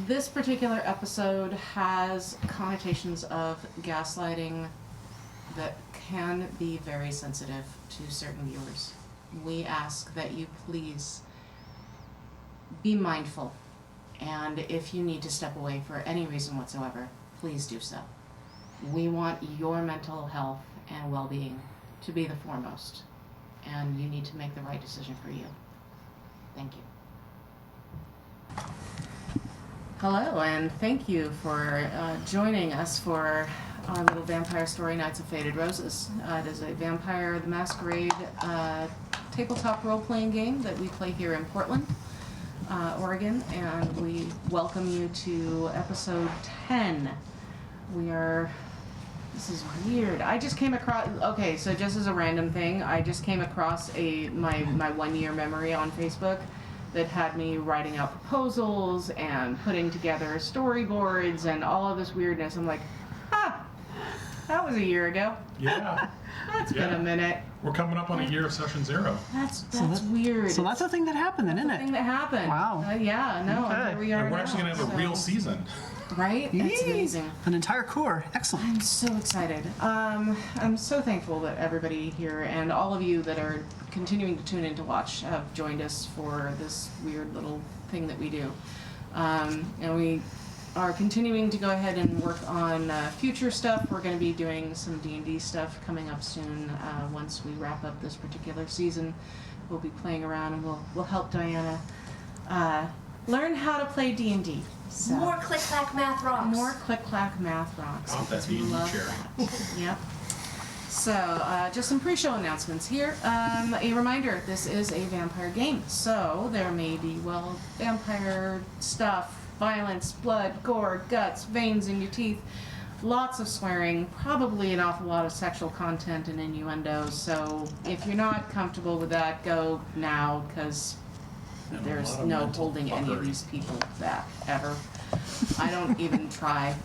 This particular episode has connotations of gaslighting that can be very sensitive to certain viewers. We ask that you please be mindful, and if you need to step away for any reason whatsoever, please do so. We want your mental health and well-being to be the foremost, and you need to make the right decision for you. Thank you. Hello, and thank you for joining us for our little Vampire Story Nights of Faded Roses. It is a Vampire the Masquerade tabletop role-playing game that we play here in Portland, Oregon, and we welcome you to episode 10. This is weird. I just came across, okay, so just as a random thing, I just came across my 1 year memory on Facebook that had me writing out proposals and putting together storyboards and all of this weirdness. I'm like, that was a year ago. Yeah. That's been a minute. We're coming up on a year of session 0. That's weird. So that's a thing that happened then, isn't it? That's a thing that happened. Wow. Yeah, no, Okay. here we are. And we're actually going to have a real season. Right? That's amazing. An entire core. Excellent. I'm so excited. I'm so thankful that everybody here and all of you that are continuing to tune in to watch have joined us for this weird little thing that we do. And we are continuing to go ahead and work on future stuff. We're going to be doing some D&D stuff coming up soon. Once we wrap up this particular season, we'll be playing around and we'll help Diana learn how to play D&D. So, more click-clack math rocks. More click-clack math rocks. Oh, that D&D chair. Yep. So, just some pre-show announcements here. A reminder, this is a vampire game, so there may be, vampire stuff, violence, blood, gore, guts, veins in your teeth, lots of swearing, probably an awful lot of sexual content and innuendo, so if you're not comfortable with that, go now, because there's no holding any of these people back, ever. I don't even try.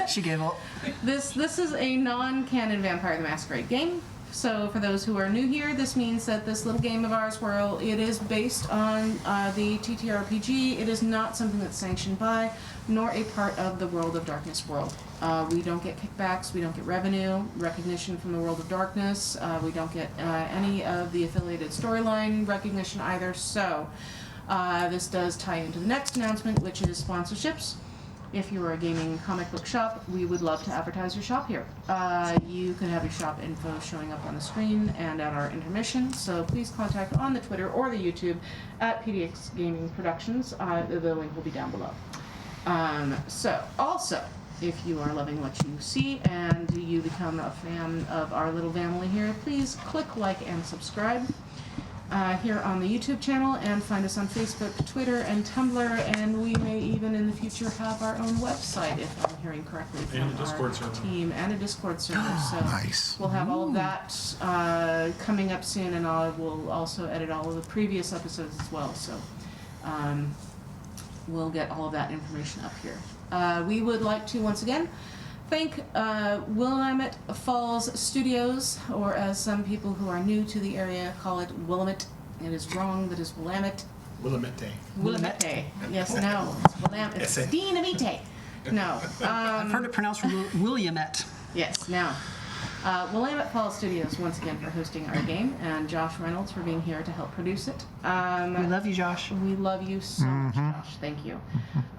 She gave up. This is a non-canon Vampire the Masquerade game. So for those who are new here, this means that this little game of ours, while it is based on the TTRPG, it is not something that's sanctioned by, nor a part of the World of Darkness world. We don't get kickbacks, we don't get revenue, recognition from the World of Darkness, we don't get any of the affiliated storyline recognition either, so this does tie into the next announcement, which is sponsorships. If you're a gaming comic book shop, we would love to advertise your shop here. You can have your shop info showing up on the screen and at our intermission, so please contact on the Twitter or the YouTube at PDX Gaming Productions. The link will be down below. So, also, if you are loving what you see and you become a fan of our little family here, please click like and subscribe. Here on the YouTube channel, and find us on Facebook, Twitter, and Tumblr, and we may even in the future have our own website, if I'm hearing correctly, from And a Discord our server. team, and a Discord server. So Nice. we'll have all of that coming up soon, and we'll also edit all of the previous episodes as well. So we'll get all of that information up here. We would like to once again thank Willamette Falls Studios, or as some people who are new to the area call it, Willamette. It is wrong, that is Willamette. Willamette. Willamette. Yes, no. It's Willamette. It's Dinamite. No. I've heard it pronounced Williamette. Yes, no. Willamette Falls Studios, once again, for hosting our game, and Josh Reynolds for being here to help produce it. We love you, Josh. We love you so much, Josh. Thank you.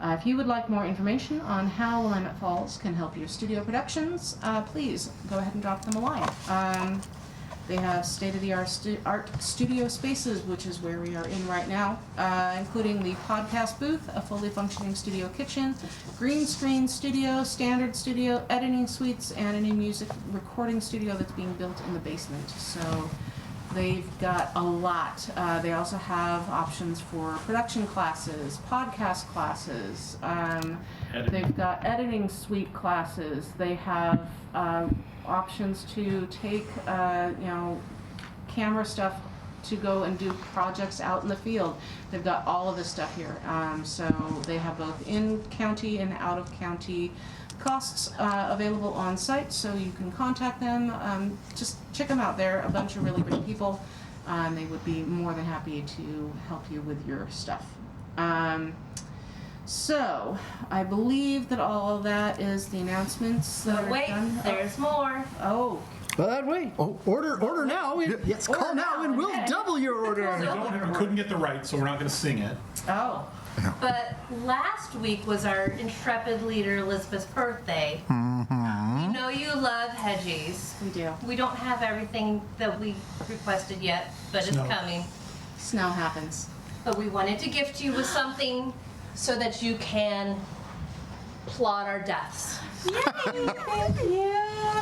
If you would like more information on how Willamette Falls can help your studio productions, please go ahead and drop them a line. They have state-of-the-art studio spaces, which is where we are in right now, including the podcast booth, a fully functioning studio kitchen, green screen studio, standard studio, editing suites, and a new music recording studio that's being built in the basement. So they've got a lot. They also have options for production classes, podcast classes. They've got editing suite classes. They have options to take, camera stuff to go and do projects out in the field. They've got all of this stuff here. So they have both in-county and out-of-county costs available on site, so you can contact them. Just check them out. They're a bunch of really great people. They would be more than happy to help you with your stuff. So, I believe that all of that is the announcements that are Wait, done. there's more. Oh, But wait, order now. Yes, call now and we'll double your We order. couldn't get the right, so we're not going to sing it. oh. But last week was our intrepid leader Elizabeth's birthday. You know you love hedgies. We do. We don't have everything that we requested yet, but it's Snow. coming. Snow happens. But we wanted to gift you with something so that you can plot our deaths. Yay! Thank you.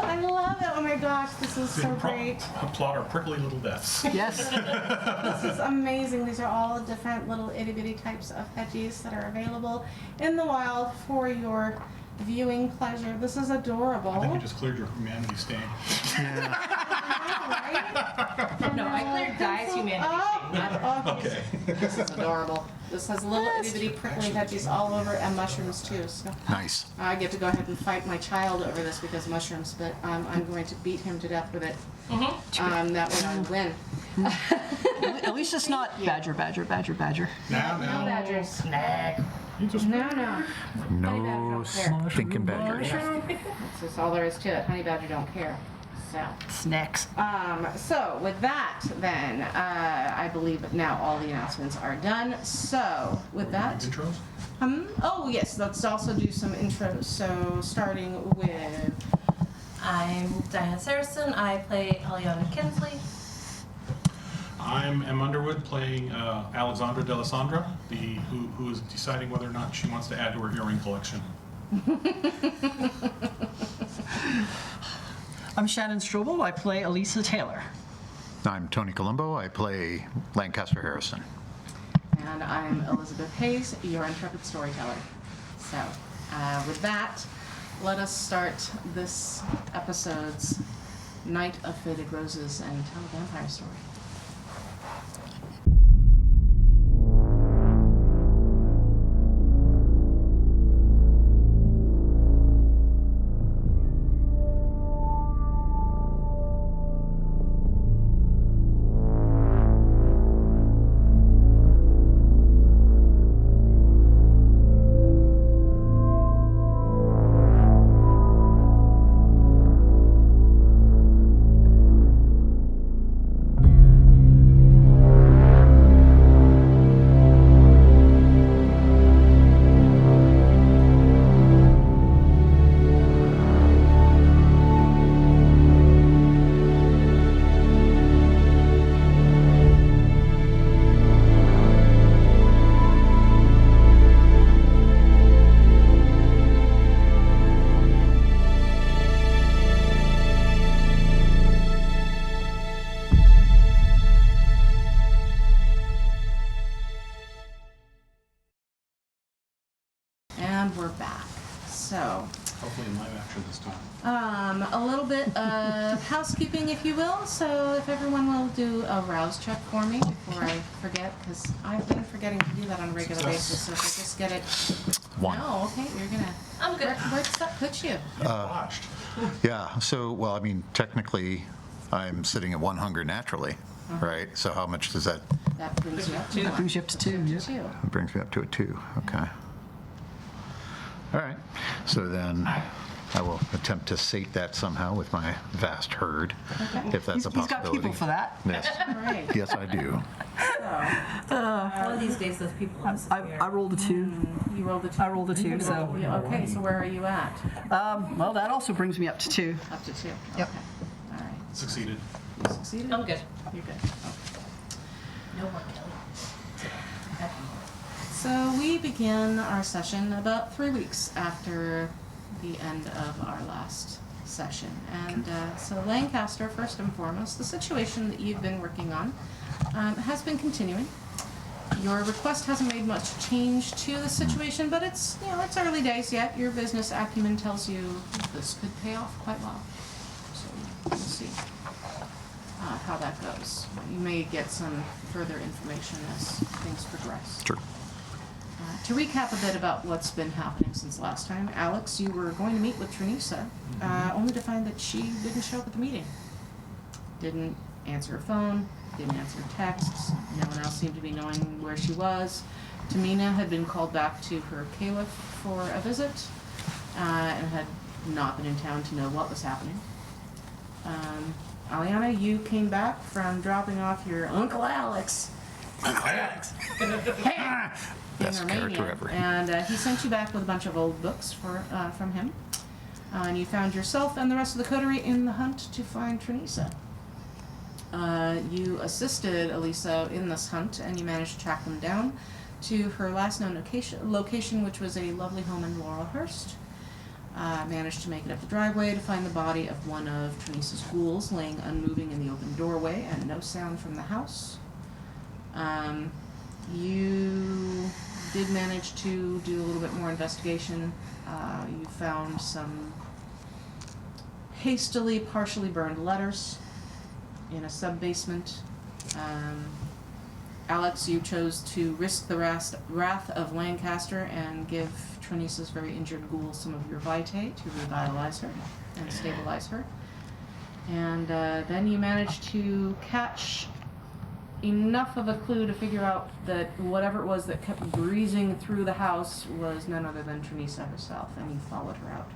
I love it. Oh my gosh, this is so great. Applaud our prickly little deaths. Yes. This is amazing. These are all different little itty bitty types of hedgies that are available in the wild for your viewing pleasure. This is adorable. I think you just cleared your humanity stain. No, I cleared Guy's humanity. Okay. This is adorable. This has little itty bitty prickly hedgies all over and mushrooms too. So Nice. I get to go ahead and fight my child over this because mushrooms, but I'm going to beat him to death with it. That way I win. At least it's not badger. No Now. badgers. Snack. You just No. Honey badger No don't care. stinking badgers. That's just all there is to it. Honey badger don't care. So. Snacks. So with that, then I believe now all the announcements are done. So with that, intros? oh yes, let's also do some intros. So starting with I'm Diana Saracen. I play Aliana Kinsley. I'm M. Underwood playing Alexandra Delisandra, who is deciding whether or not she wants to add to her earring collection. I'm Shannon Strobel. I play Elisa Taylor. I'm Tony Colombo. I play Lancaster Harrison. and I'm Elizabeth Hayes, your intrepid storyteller. So with that, let us start this episode's Night of Faded Roses and tell a vampire story. And we're back. So, Hopefully in live action this time. a little bit of housekeeping, if you will. So, if everyone will do a rouse check for me before I forget, because I've been forgetting to do that on a regular basis. So, if I just get it. One. No, okay, you're gonna. I'm good. Where'd stuff put you? Watched. Yeah, so, well, I mean, technically, I'm sitting at 1 hunger naturally, right? So how much does that, That brings you up to Two. one. Brings you up to 2. Yeah. Two. that brings me up to a 2, okay. All right, so then I will attempt to sate that somehow with my vast herd, if that's a He's got possibility. people for that. Yes, All right. yes, I do. One of these days, those people disappear. I rolled a 2. You rolled a 2. I rolled a 2, so. Yeah, okay, so where are you at? Well, that also brings me up to 2. Up to 2. Yep. Okay. All right. Succeeded. You succeeded? I'm good. You're good. Okay. No more Kelly. So we begin our session about 3 weeks after the end of our last session. And so Lancaster, first and foremost, the situation that you've been working on has been continuing. Your request hasn't made much change to the situation, but it's, you know, it's early days yet. Your business acumen tells you this could pay off quite well. So we'll see how that goes. You may get some further information as things progress. Sure. To recap a bit about what's been happening since last time, Alex, you were going to meet with Trinisa, only to find that she didn't show up at the meeting. Didn't answer her phone, didn't answer texts, no one else seemed to be knowing where she was. Tamina had been called back to her caliph for a visit and had not been in town to know what was happening. Aliana, you came back from dropping off your Uncle Alex. Best character ever. And he sent you back with a bunch of old books from him. And you found yourself and the rest of the coterie in the hunt to find Trinisa. You assisted Elisa in this hunt, and you managed to track them down to her last known location, which was a lovely home in Laurelhurst. Managed to make it up the driveway to find the body of one of Trinisa's ghouls laying unmoving in the open doorway, and no sound from the house. You did manage to do a little bit more investigation. You found some hastily, partially burned letters in a sub-basement. Alex, you chose to risk the wrath of Lancaster and give Trinisa's very injured ghoul some of your vitae to revitalize her and stabilize her. And then you managed to catch enough of a clue to figure out that whatever it was that kept breezing through the house was none other than Trinisa herself, and you followed her out.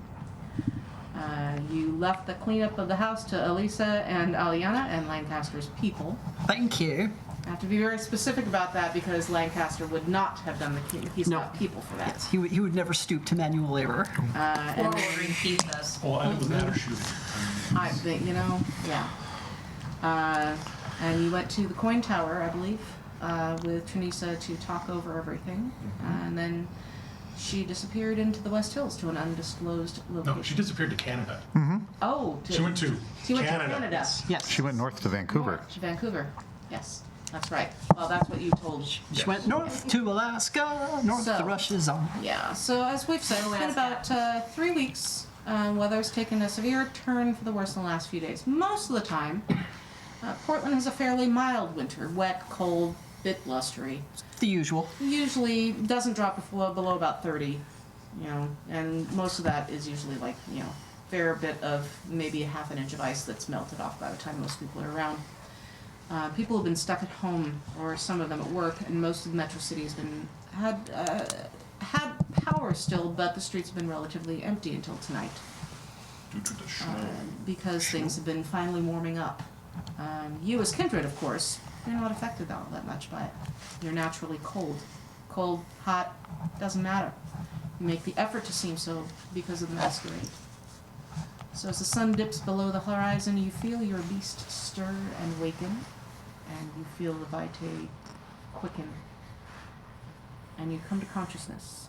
You left the cleanup of the house to Elisa and Aliana and Lancaster's people. Thank you. I have to be very specific about that because Lancaster would not have done the cleanup. He's No. not people for that. Yes, he would never stoop to manual labor. Or ordering pizzas. Well, and it was matter shooting. I think, yeah. And you went to the coin tower, I believe, with Trinisa to talk over everything. And then she disappeared into the West Hills to an undisclosed location. No, she disappeared to Canada. Oh, She went to Canada. Yes. She went north to Vancouver. North to Vancouver. Yes, that's right. Well, that's what you told. She went north to Alaska, north So- to Russia's own. Yeah, so as we've said, it's been about 3 weeks. Weather's taken a severe turn for the worse in the last few days. Most of the time, Portland has a fairly mild winter. Wet, cold, bit blustery. The usual. Usually doesn't drop below about 30, and most of that is usually like, fair bit of maybe a half an inch of ice that's melted off by the time most people are around. People have been stuck at home, or some of them at work, and most of the Metro City has had power still, but the streets have been relatively empty until tonight Due to the snow. because things have been finally warming up. You as kindred, of course, you're not affected all that much by it. You're naturally cold. Cold, hot, doesn't matter. You make the effort to seem so because of the masquerade. So as the sun dips below the horizon, you feel your beast stir and waken, and you feel the vitae quicken, and you come to consciousness.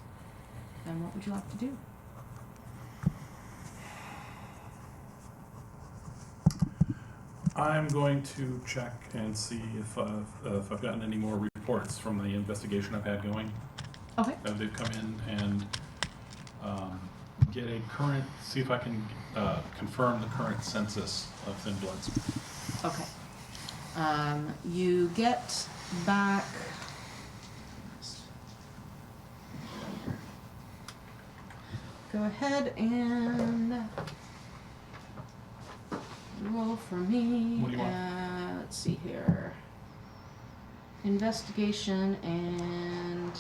And what would you like to do? I'm going to check and see if I've gotten any more reports from the investigation I've had going. Okay. They've come in and get a current, see if I can confirm the current census of Thin Bloods. Okay. You get back. Go ahead and roll for me. What do you want? Let's see here. Investigation and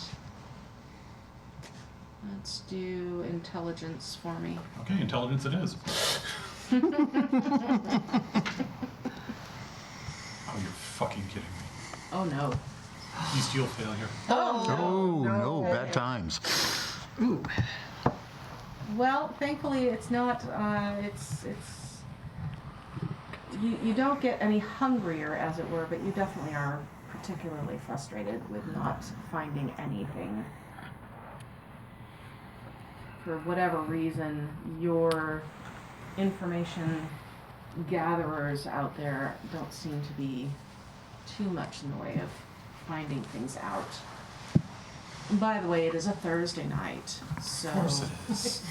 let's do intelligence for me. Okay, intelligence it is. Oh, you're fucking kidding me. Oh no. Bestial failure. Oh, no, bad times. Ooh. Well, thankfully it's not, you don't get any hungrier, as it were, but you definitely are particularly frustrated with not finding anything. For whatever reason, your information gatherers out there don't seem to be too much in the way of finding things out. And by the way, it is a Thursday night, so... Of course it is.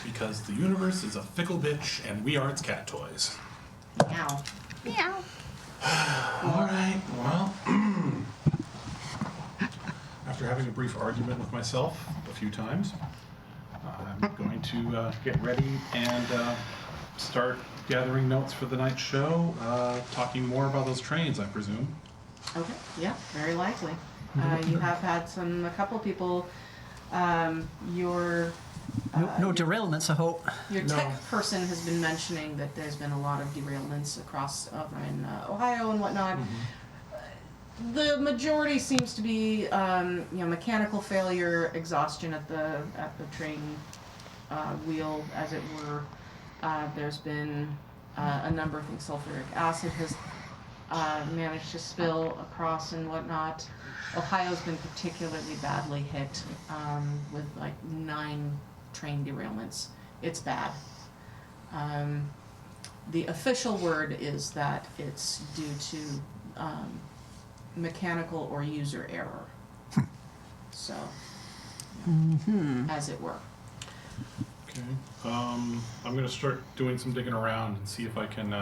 Because the universe is a fickle bitch and we are its cat toys. Meow. Meow. Alright, well... After having a brief argument with myself a few times, I'm going to get ready and start gathering notes for the night's show, talking more about those trains, I presume. Okay, yeah, very likely. You have had a couple people, your No derailments, I hope. your tech person has been mentioning that there's been a lot of derailments across over in Ohio and whatnot. The majority seems to be, mechanical failure, exhaustion at the train wheel, as it were. There's been a number of things. Sulfuric acid has managed to spill across and whatnot. Ohio's been particularly badly hit with like 9 train derailments. It's bad. The official word is that it's due to mechanical or user error. So, as it were. Okay. I'm going to start doing some digging around and see if I can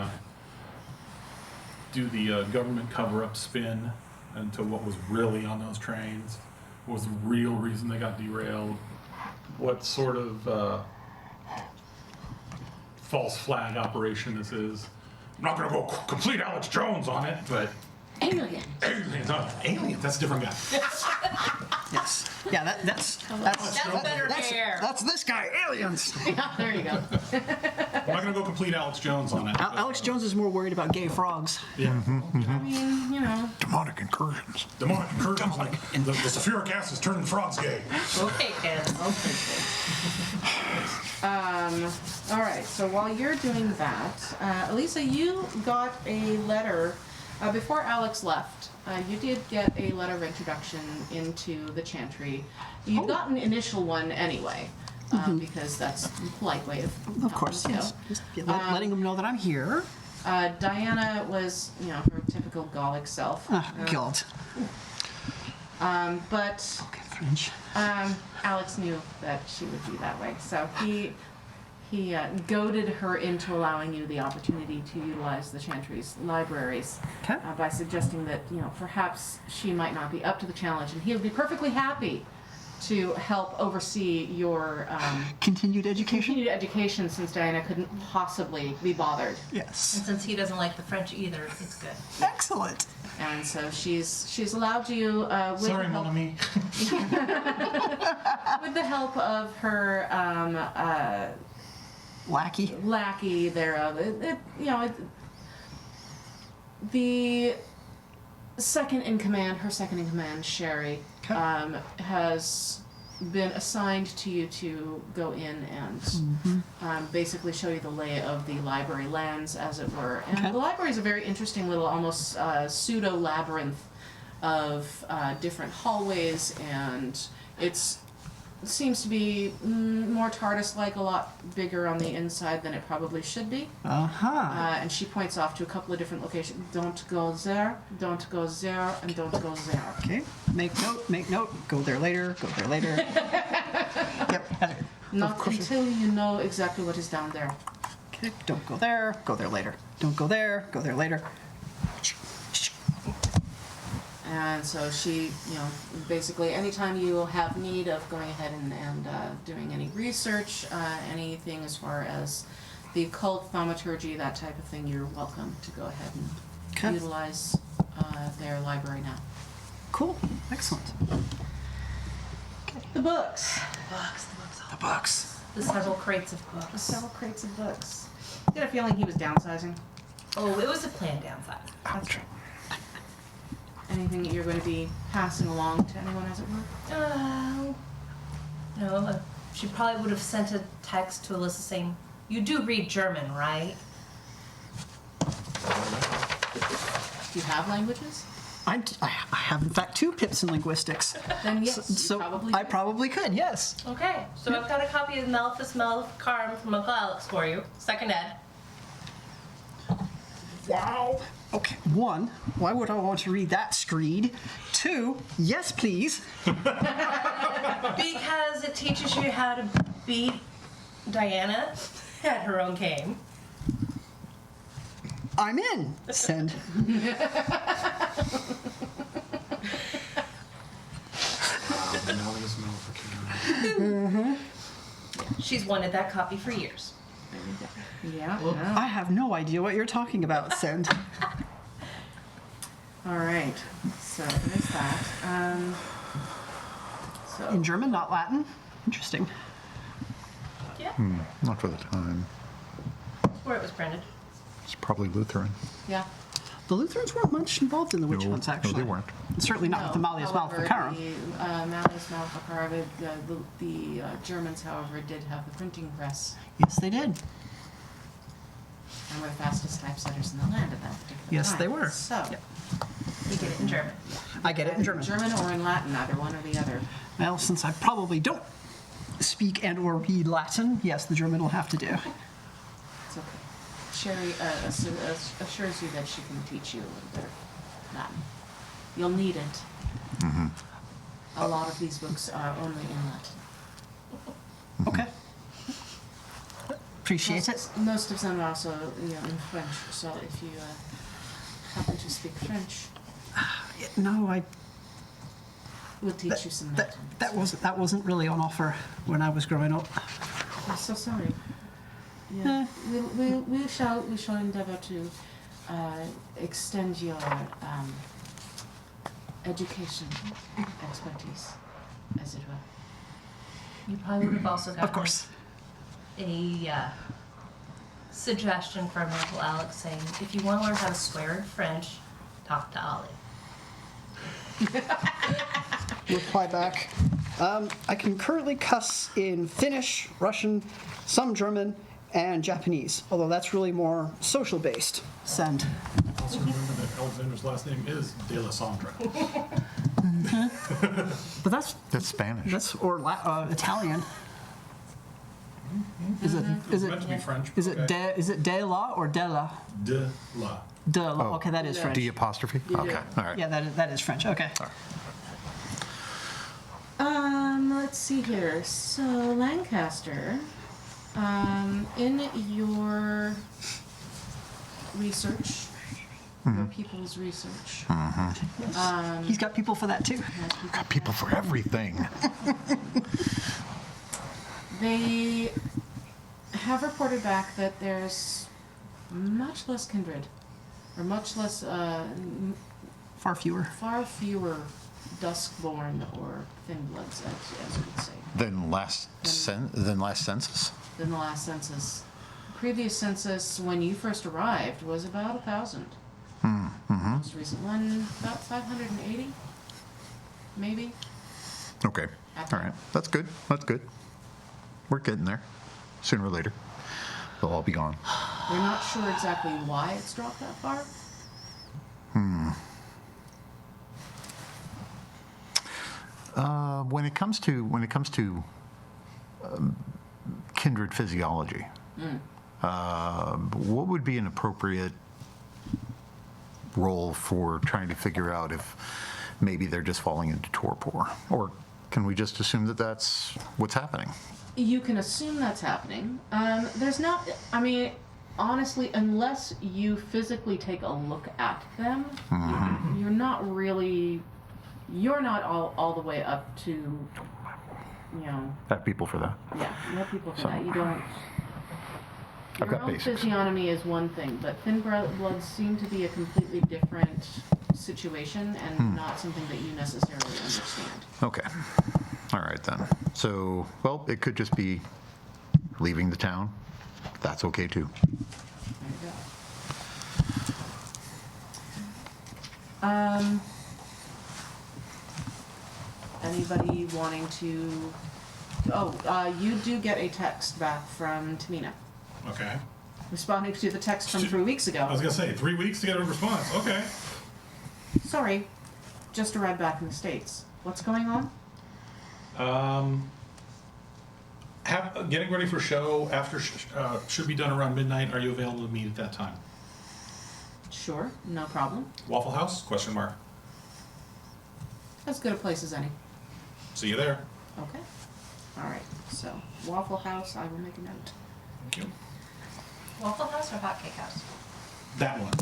do the government cover-up spin into what was really on those trains. What was the real reason they got derailed? What sort of false flag operation this is. I'm not going to go complete Alex Jones on it, but... Aliens. Aliens, that's a different guy. Yes. Yeah, that's better hair. That's this guy, aliens. Yeah, there you go. I'm not going to go complete Alex Jones on it. Alex Jones is more worried about gay frogs. Yeah. I mean, Demonic incursions. Demonic incursions, like the sulfuric acid is turning frogs gay. Okay, Ken. All right, so while you're doing that, Elisa, you got a letter before Alex left. You did get a letter of introduction into the Chantry. You'd gotten an initial one anyway, because that's a polite way Of course, yes. Just letting them know that I'm here. Diana was, her typical Gallic self. God. But Okay, French. Alex knew that she would be that way, so he goaded her into allowing you the opportunity to utilize the Chantry's libraries Okay. by suggesting that perhaps she might not be up to the challenge, and he would be perfectly happy to help oversee your Continued education? continued education, since Diana couldn't possibly be bothered. Yes. And since he doesn't like the French either, it's good. Excellent. And so she's allowed you with Sorry, the help, mon ami. with the help of her Lackey. lackey thereof. The second in command, her second in command, Sherry, Okay. has been assigned to you to go in and basically show you the lay of the library lands, as it were. And Okay. the library is a very interesting little, almost pseudo labyrinth of different hallways, and it seems to be more TARDIS-like, a lot bigger on the inside than it probably should be. Uh-huh. And she points off to a couple of different locations. Don't go there, don't go there, and don't go there. Okay. Make note. Go there later. Yep. Not until you know exactly what is down there. Okay. Don't go there. Go there later. Don't go there. Go there later. And so she, basically anytime you have need of going ahead and doing any research, anything as far as the occult, thaumaturgy, that type of thing, you're welcome to go ahead and Okay. utilize their library now. Cool. Excellent. The books. The books. The several crates of books. Several crates of books. I get a feeling he was downsizing. Oh, it was a planned downside. Ouch. Anything that you're going to be passing along to anyone, as it were? No, she probably would have sent a text to Alyssa saying, "You do read German, right?" Do you have languages? I have, in fact, 2 pips in linguistics. Then yes, So you probably I do. probably could, yes. Okay, so I've got a copy of Malthus Malcarm from Uncle Alex for you. Second ed. Wow. Okay, 1, why would I want to read that screed? 2, yes, please. Because it teaches you how to beat Diana at her own game. I'm in. Send. She's wanted that copy for years. Yeah. I have no idea what you're talking about. Send. All right. So there's that. So In German, not Latin. Interesting. Yeah. Not for the time. Where it was printed. It's probably Lutheran. yeah. The Lutherans weren't much involved in the witch No, hunts, no, actually. they weren't. Certainly not with the Malleus However, Maleficarum. The Malleus Maleficarum, the Germans, however, did have the printing press Yes, they did. and were the fastest typesetters in the land at that particular time. Yes, they were. So, Yep. You get it in German. I get it in German. German or in Latin, either one or the other. Well, since I probably don't speak and or read Latin, yes, the German will have to do. It's okay. Sherry assures you that she can teach you a little bit of Latin. You'll need it. A lot of these books are only in Latin. Okay. Appreciate it. Most of them are also in French, so if you happen to speak French, No, we'll teach you some Latin. that wasn't really on offer when I was growing up. I'm so sorry. Yeah, we shall endeavour to extend your education expertise, as it were. You probably would have also gotten Of course. a suggestion from Uncle Alex saying, if you want to learn how to swear in French, talk to Ollie. Reply back. I can currently cuss in Finnish, Russian, some German, and Japanese, although that's really more social based. Send. Also remember that Alexander's last name is De La Sandra. But that's Spanish. Italian. Is it It's meant to be French. Okay. is it de la or de la? De La. De la. Oh. Okay, that is French. D apostrophe? Okay, all right. Yeah, that is French. Okay. Let's see here. So Lancaster, in your research, your people's research, He's got people for that too. Got people for everything. they have reported back that there's much less kindred, or much less, Far fewer. far fewer duskborn or thin-bloods, as you would say, Than last census? than the last census. The previous census, when you first arrived, was about 1,000. Most recent one, about 580, maybe. Okay, all right. That's good. That's good. We're getting there. Sooner or later, they'll all be gone. We're not sure exactly why it's dropped that far. When it comes to kindred physiology, what would be an appropriate role for trying to figure out if maybe they're just falling into torpor, or can we just assume that that's what's happening? You can assume that's happening. There's not, I mean, honestly, unless you physically take a look at them, you're not really, you're not all the way up to, you know, Have people for that. yeah, you have people for So, that. You don't, I've your got own basics. physiognomy is one thing, but thin bloods seem to be a completely different situation and not something that you necessarily understand. Okay. All right then. So, well, it could just be leaving the town. That's okay too. There you go. Anybody wanting to? Oh, you do get a text back from Tamina, Okay. responding to the text from 3 weeks I ago. was gonna say 3 weeks to get a response. Okay. Sorry, just arrived back in the States. What's going on? Getting ready for show after should be done around midnight. Are you available to meet at that time? Sure, no problem. Waffle House? Question mark. As good a place as any. See you there. Okay. All right. So Waffle House, I will make a note. Thank you. Waffle House or Hot Cake House? That one.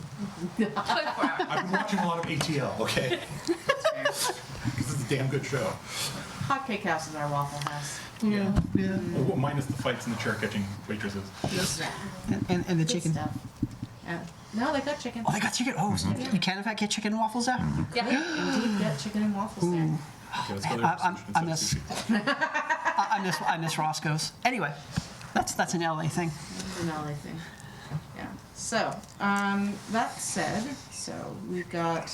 24 hours. I've been watching a lot of ATL. Okay. Because it's a damn good show. Hot Cake House is our Waffle House. Yeah. Well, minus the fights and the chair catching waitresses. Yes. And the Good chicken. stuff. No, they got chicken. Oh, they got chicken. Oh, so you can in fact get chicken and waffles there. Yeah. Indeed, get chicken and waffles there. Okay, let's go there for sushi I instead of miss sushi. I miss Roscoe's. Anyway, that's an LA thing. It's an LA thing. Yeah. So, that said, we've got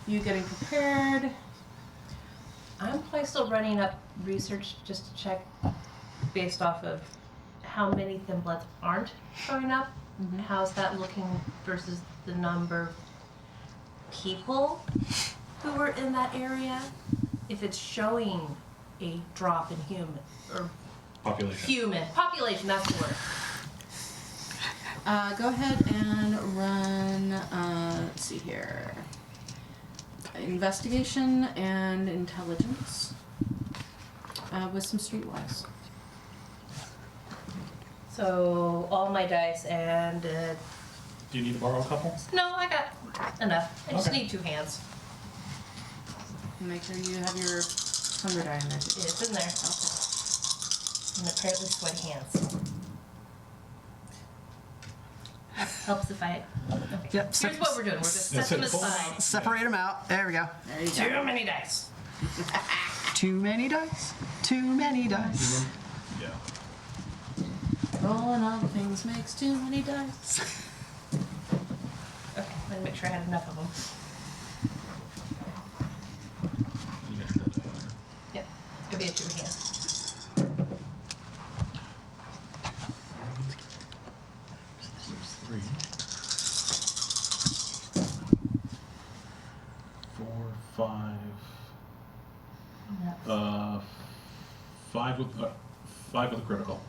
you getting prepared. I'm probably still running up research just to check based off of how many thin bloods aren't showing up. How's that looking versus the number of people who were in that area? If it's showing a drop in human or population, that's the word. Go ahead and run, let's see here. Investigation and intelligence with some streetwise. So all my dice and Do you need to borrow a couple? no, I got enough. I just Okay. need 2 hands. Make sure you have your hunger die in there too. It's in there. Okay. And apparently sweaty hands. Helps if I. Okay. Yep, Here's what we're doing. We're just That's set them it. Pull them aside. Separate them out. There we go. There you Too go. many dice. Too many dice. Too many dice. Yeah. Rolling all the things makes too many dice. Okay, let me make sure I had enough of them. You got that down there. Yep, it's gonna be a 2 hand. Three. 4, 5. No. 5 with a critical.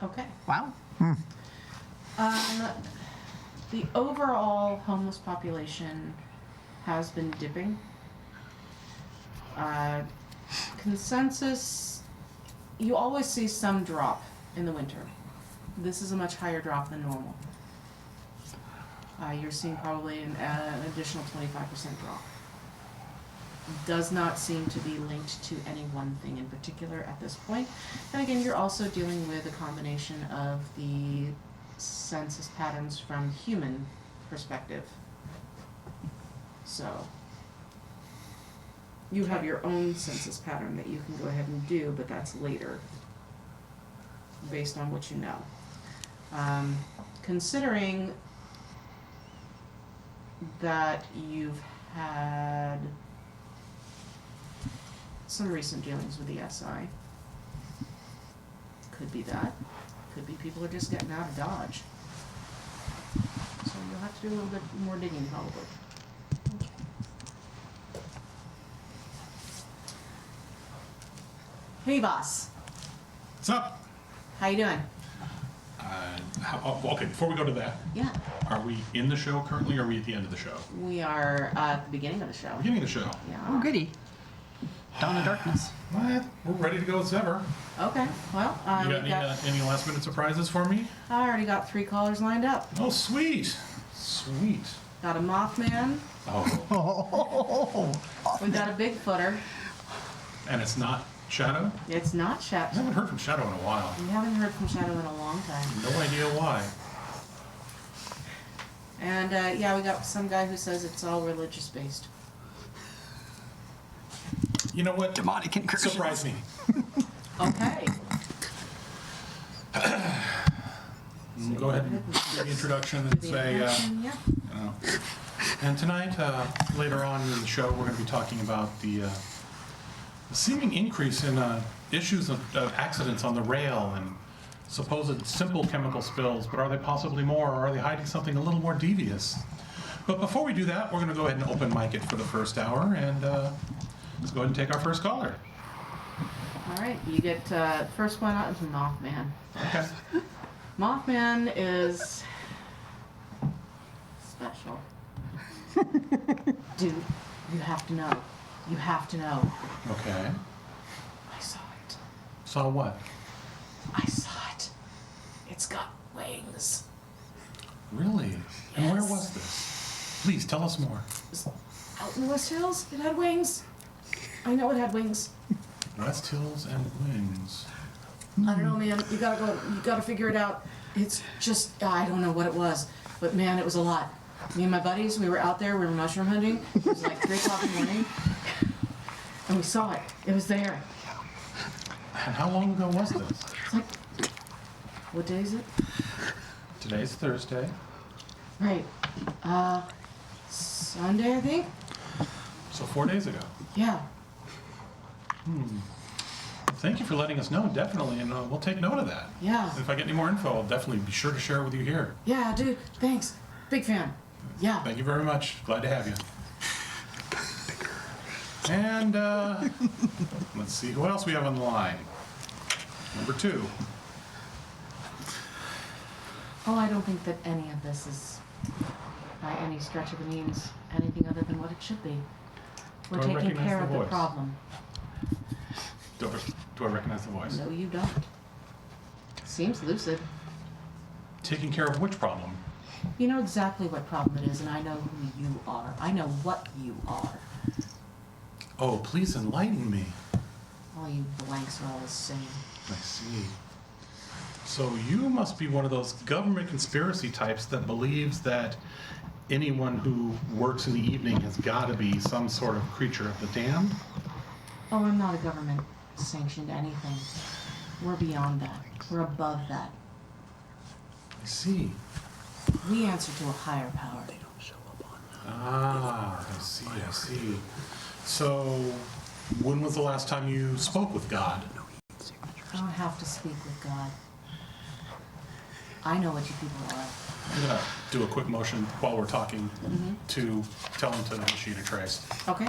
Okay. Wow. The overall homeless population has been dipping. Consensus, you always see some drop in the winter. This is a much higher drop than normal. You're seeing probably an additional 25% drop. Does not seem to be linked to any one thing in particular at this point. And again, you're also dealing with a combination of the census patterns from human perspective. So, you have your own census pattern that you can go ahead and do, but that's later, based on what you know. Considering that you've had some recent dealings with the SI. Could be that. Could be people are just getting out of Dodge. So you'll have to do a little bit more digging probably. Hey boss, What's up? how you doing? Okay, before we go to that, Yeah, are we in the show currently or are we at the end of the show? we are at the beginning of the show. Beginning of the show. Yeah. Oh, goody. Dawn of Darkness. What? We're ready to go as ever. Okay, well, You we've got any last minute surprises for me? I already got 3 callers lined up. Oh, sweet. Sweet. Got a Mothman, Oh. we got a Bigfooter. And it's not Shadow? It's not I Shadow. haven't heard from Shadow in a while. We haven't heard from Shadow in a long time. No idea why. And yeah, we got some guy who says it's all religious based. You know what? Demonic incursions. Surprise me. Okay. Go ahead and do the introduction and say, Yeah. you know. And tonight, later on in the show, we're going to be talking about the seeming increase in issues of accidents on the rail and supposed simple chemical spills, but are they possibly more, or are they hiding something a little more devious? But before we do that, we're going to go ahead and open mic it for the first hour, and let's go ahead and take our first caller. All right, you get first one out is Mothman. Okay. Mothman is special. Dude, you have to know. You have to know. Okay. I saw it. Saw what? I saw it. It's got wings. Really? And where Yes. was this? Please tell us more. It was out in the West Hills. It had wings. I know it had wings. West Hills and Wings. I don't know, man. You gotta go. You gotta figure it out. It's just I don't know what it was. But man, it was a lot. Me and my buddies, we were out there, we were mushroom hunting. It was like 3 o'clock in the morning. And we saw it. It was there. And how long ago was this? It's like, what day is it? Today's Thursday. Right. Sunday, I think? So 4 days ago. Yeah. Thank you for letting us know, definitely, and we'll take note of that. Yeah. If I get any more info, I'll definitely be sure to share it with you here. Yeah, dude. Thanks. Big fan. Yeah. Thank you very much. Glad to have you. And let's see who else we have on the line. Number 2. Oh, I don't think that any of this is, by any stretch of the means, anything other than what it should be. We're Do I taking recognize care the of the voice? problem. Do I recognize the voice? No, you don't. Seems lucid. Taking care of which problem? You know exactly what problem it is, and I know who you are. I know what you are. Oh, please enlighten me. All you blanks are all the same. I see. So you must be one of those government conspiracy types that believes that anyone who works in the evening has got to be some sort of creature of the damned? Oh, I'm not a government-sanctioned anything. We're beyond that. We're above that. I see. We answer to a higher power. Ah, I see, I see. So, when was the last time you spoke with God? I don't have to speak with God. I know what you people are. I'm gonna do a quick motion while we're talking to tell him to initiate a trace. Okay?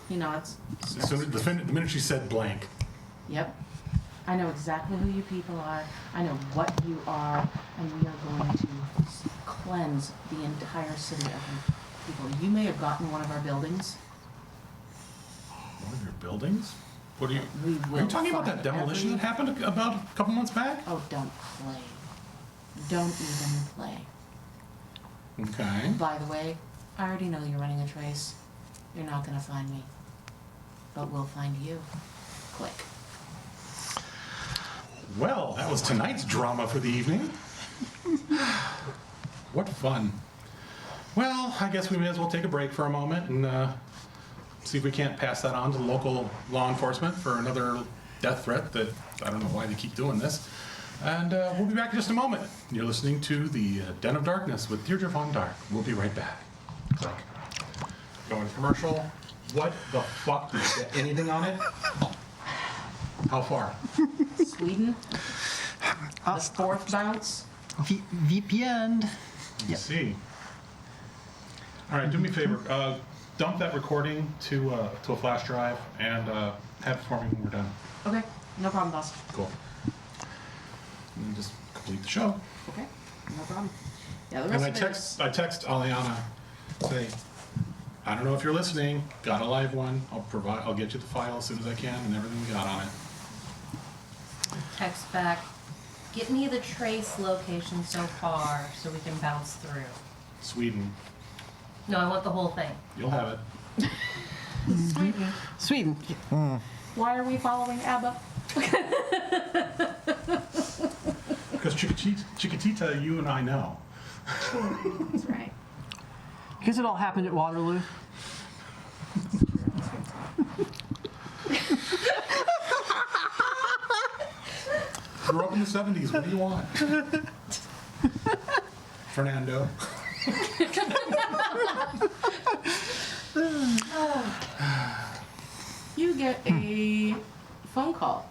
He nods. As soon as the minute she said blank, Yep. I know exactly who you people are. I know what you are, and we are going to cleanse the entire city of you people. You may have gotten one of our buildings. one of your buildings? What are you? We Are will you talking about that find demolition every- that happened about a couple months back? Oh, don't play. Don't even play. Okay. By the way, I already know you're running a trace. You're not gonna find me. But we'll find you. Quick. Well, that was tonight's drama for the evening. What fun. Well, I guess we may as well take a break for a moment and see if we can't pass that on to local law enforcement for another death threat that I don't know why they keep doing this. And we'll be back in just a moment. You're listening to the Den of Darkness with Deirdre Von Dark. We'll be right back. Click. Going to commercial. What the fuck? Did you get anything on it? How far? Sweden? The fourth bounce? VPN. Let's see. All right, do me a favor. Dump that recording to a flash drive and have it for me when we're done. Okay, no problem, boss. Cool. And then just complete the show. Okay, no problem. Yeah, the And rest I text Aliana, say, I don't know if you're listening. Got a live one. I'll get you the file as soon as I can and everything we got on it. Text back, get me the trace location so far so we can bounce through. Sweden. No, I want the whole thing. You'll have it. Sweden. Why are we following ABBA? Because Chiquitita, you and I know. That's right. Because it all happened at Waterloo. Grew up in the 70s. What do you want? Fernando. You get a phone call.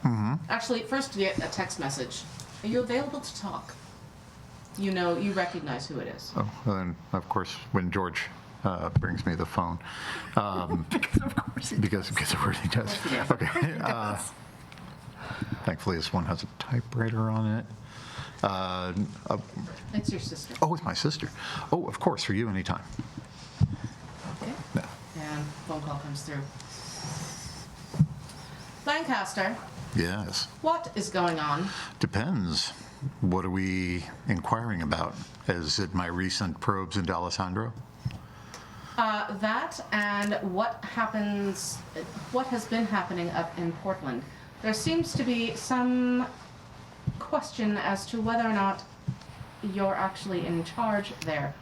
Actually, first you get a text message. Are you available to talk? You know, you recognize who it is. Oh, and of course, when George brings me the phone, because of course he does. Okay. Thankfully, this one has a typewriter on it. It's your sister. Oh, it's my sister. Oh, of course, for you anytime. Okay. Yeah. And phone call comes through. Lancaster, Yes. what is going on? Depends. What are we inquiring about? Is it my recent probes into Alessandro? That and what has been happening up in Portland. There seems to be some question as to whether or not you're actually in charge there.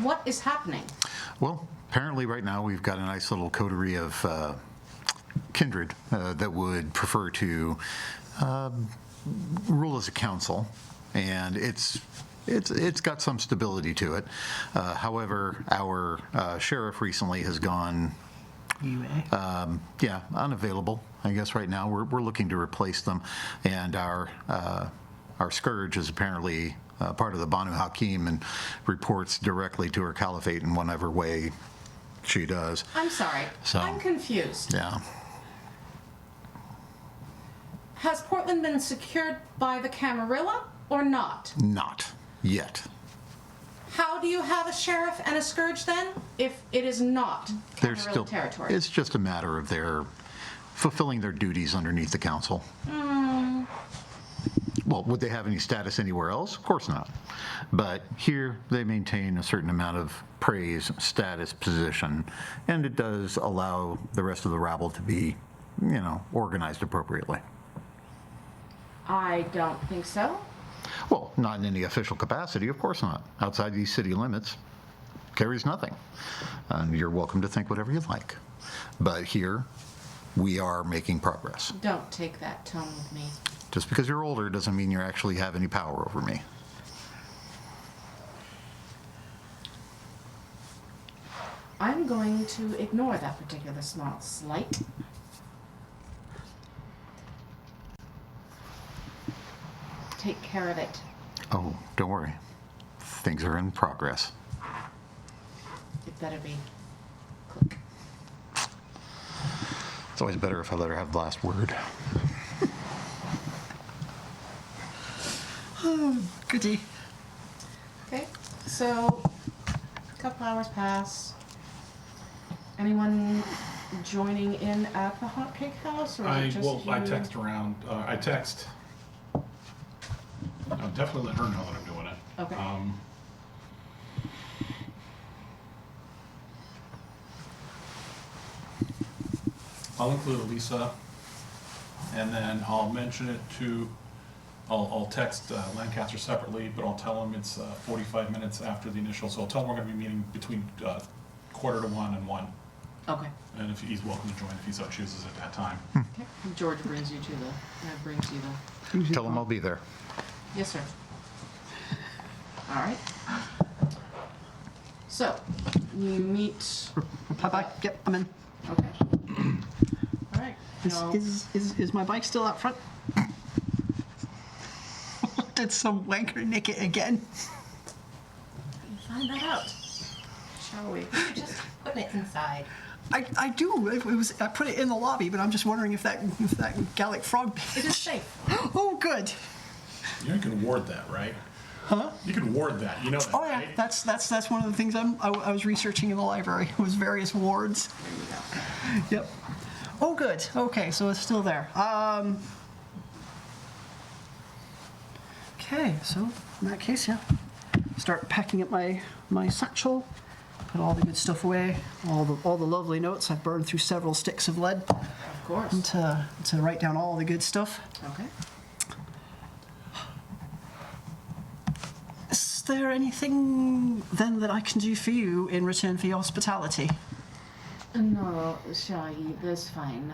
What is happening? Well, apparently right now we've got a nice little coterie of kindred that would prefer to rule as a council, and it's got some stability to it. However, our sheriff recently has gone unavailable. I guess right now we're looking to replace them, and our scourge is apparently part of the Banu Hakim and reports directly to her caliphate in whatever way she does. I'm sorry. So- I'm confused. Yeah. Has Portland been secured by the Camarilla or not? Not yet. How do you have a sheriff and a scourge then, if it is not They're Camarilla still. territory? It's just a matter of their fulfilling their duties underneath the council. Well, would they have any status anywhere else? Of course not. But here they maintain a certain amount of praise, status, position, and it does allow the rest of the rabble to be, organized appropriately. I don't think so. Well, not in any official capacity, of course not. Outside these city limits, carries nothing. And you're welcome to think whatever you like. But here, we are making progress. Don't take that tone with me. Just because you're older doesn't mean you actually have any power over me. I'm going to ignore that particular small slight. Take care of it. Oh, don't worry. Things are in progress. It better be. Click. It's always better if I let her have the last word. Goody. Okay, so a couple hours pass. Anyone joining in at the hotcake house, or I just you? text around. I text. I'll definitely let her know that I'm doing it. Okay. I'll include Elisa, and then I'll mention it to. I'll text Lancaster separately, but I'll tell him it's 45 minutes after the initial. So I'll tell him we're going to be meeting between 1:45 and 1. Okay. And if he's welcome to join if he so chooses at that time. Okay. George brings you to the. Brings you the. Tell them I'll be there. Yes, sir. All right. So, you meet. Reply back. Yep, I'm in. Okay. All right. Now, Is my bike still out front? Did some wanker nick it again? find that out, shall we? Just put it inside. I do. I put it in the lobby, but I'm just wondering if that Gallic frog. It is safe. Oh, good. You can ward that, right? Huh? You can ward that. You know that, Oh yeah, right? that's one of the things I was researching in the library. Was various wards. Yep. Oh, good. Okay, so it's still there. Okay, so in that case, yeah, start packing up my satchel. Put all the good stuff away. All the lovely notes. I've burned through several sticks of lead Of course. to write down all the good stuff. Okay. Is there anything then that I can do for you in return for your hospitality? No, Shaggy, that's fine.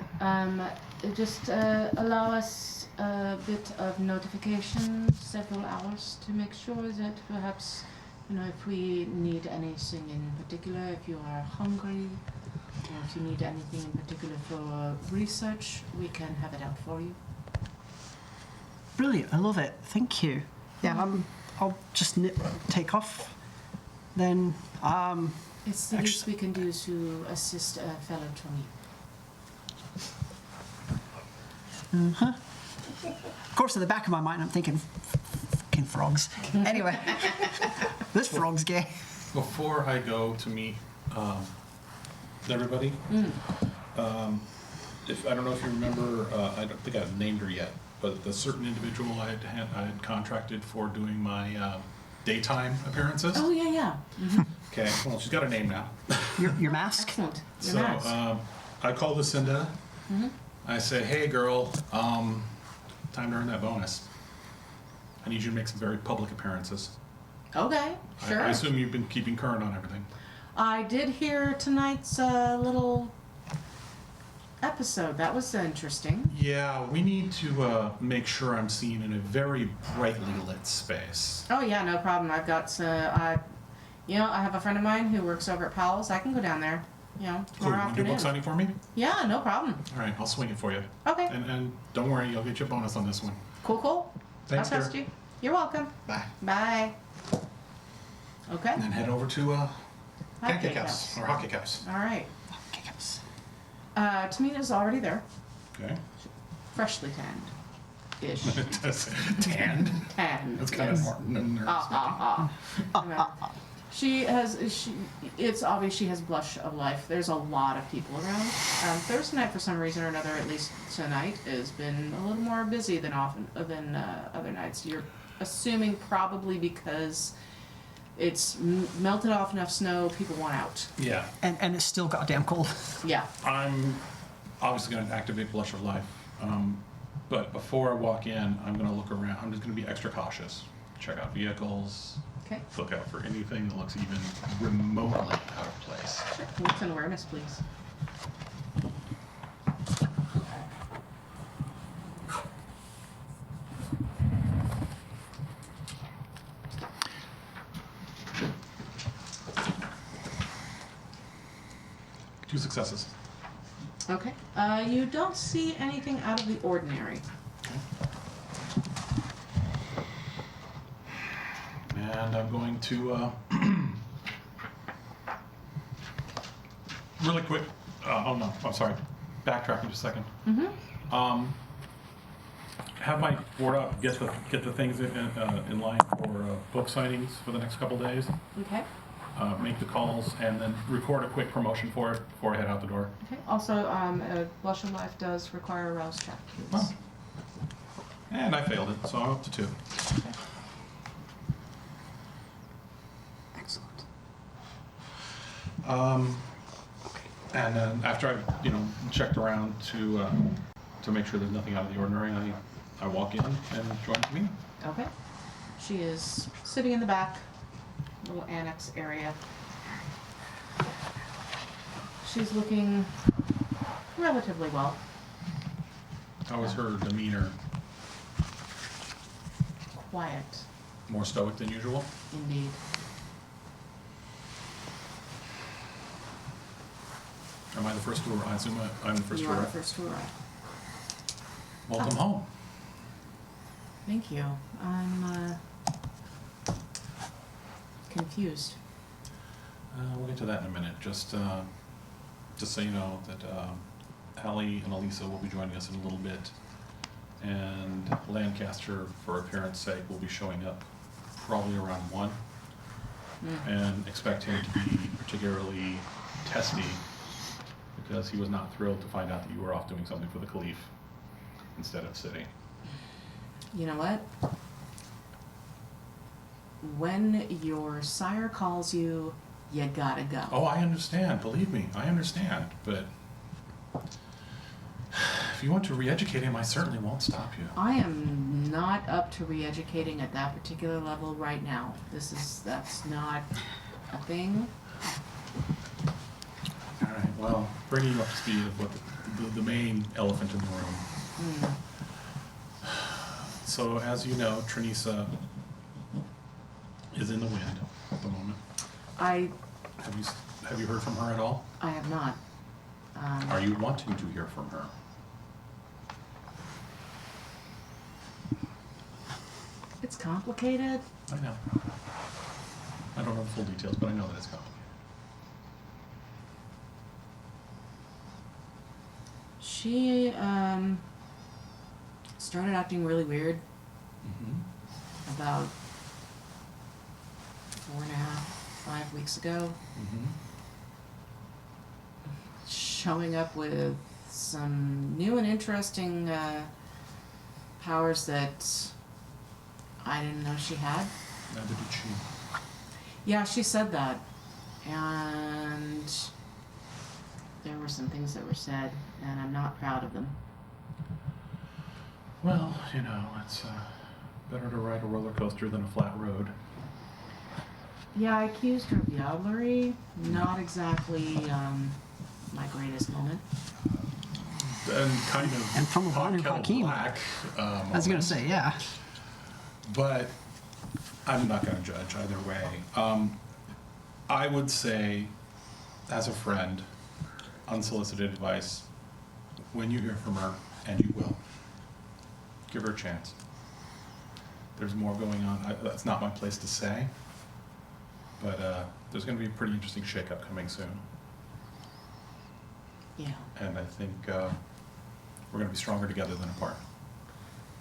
Just allow us a bit of notification, several hours, to make sure that perhaps, if we need anything in particular, if you are hungry, or if you need anything in particular for research, we can have it out for you. Brilliant, I love it. Thank you. Yeah, I'll just take off. Then, It's the least we can do to assist a fellow Tommy. of course, in the back of my mind, I'm thinking, fucking frogs. Anyway, this frog's gay. Before I go to meet everybody, if I don't know if you remember, I don't think I've named her yet, but the certain individual I had contracted for doing my daytime appearances. Oh, yeah. Okay, well, she's got a name now. Your mask? Excellent. Your So mask. I call Lucinda. I say, hey, girl, time to earn that bonus. I need you to make some very public appearances. Okay, sure. I assume you've been keeping current on everything. I did hear tonight's little episode. That was interesting. Yeah, we need to make sure I'm seen in a very brightly lit space. Oh yeah, no problem. I've got I have a friend of mine who works over at Powell's. I can go down there. Cool, Tomorrow you want to do afternoon. book signing for me? Yeah, no problem. All right, I'll swing it for you. Okay. And don't worry, you'll get your bonus on this one. Cool. Thanks, I'll trust dear. you. You're welcome. Bye. Bye. Okay. And then head over to Pancake House. House, or Hockey House. All right. Tamina's already there, Okay. freshly tanned. Ish. Tanned? Tanned. That's kind yes. of nervous. It's obvious she has blush of life. There's a lot of people around. Thursday night, for some reason or another, at least tonight, has been a little more busy than other nights. You're assuming probably because it's melted off enough snow, people want out. Yeah. And it's still goddamn cold. Yeah. I'm obviously going to activate Blush of Life. But before I walk in, I'm going to look around. I'm just going to be extra cautious. Check out vehicles. Okay. Look out for anything that looks even remotely out of place. Sure. What's an awareness, please? Two successes. Okay. You don't see anything out of the ordinary. And I'm going to really quick. Oh no, I'm sorry. Backtracking just a second. Mm-hmm. Have my board up. Get the things in line for book signings for the next couple days. Okay. Make the calls and then record a quick promotion for it before I head out the door. Okay. Also, Blush of Life does require a rouse check, please. Oh. And I failed it, so I'm up to 2. Excellent. And then after I, checked around to make sure there's nothing out of the ordinary, I walk in and join the meeting. Okay. She is sitting in the back, little annex area. She's looking relatively well. How is her demeanor? Quiet, More stoic than usual? indeed. Am I the first to arrive? I assume I'm the first You to are the arrive. first to arrive. Welcome home. Thank you. I'm confused. We'll get to that in a minute. Just so you know that Allie and Elisa will be joining us in a little bit, and Lancaster, for appearance sake, will be showing up probably around 1, and expect him to be particularly testy because he was not thrilled to find out that you were off doing something for the Caliph instead of sitting. You know what? When your sire calls you, you gotta go. Oh, I understand. Believe me, I understand. But if you want to re-educate him, I certainly won't stop you. I am not up to re-educating at that particular level right now. That's not a thing. All right. Well, bringing you up to speed of what the main elephant in the room. So, as you know, Trinisa is in the wind at the moment. Have you heard from her at all? I have not. Are you wanting to hear from her? It's complicated. I know. I don't know the full details, but I know that it's complicated. She started acting really weird about 4.5, 5 weeks ago. Showing up with some new and interesting powers that I didn't know she had. Neither did she. Yeah, she said that. And there were some things that were said, and I'm not proud of them. Well, it's better to ride a roller coaster than a flat road. Yeah, I accused her of rivalry. Not exactly my greatest moment. And kind of And from hot Ron kettle Hakeem. black. I was going to say, yeah. But I'm not going to judge either way. I would say, as a friend, unsolicited advice, when you hear from her, and you will, give her a chance. There's more going on. That's not my place to say, but there's going to be a pretty interesting shakeup coming soon. Yeah. And I think we're going to be stronger together than apart.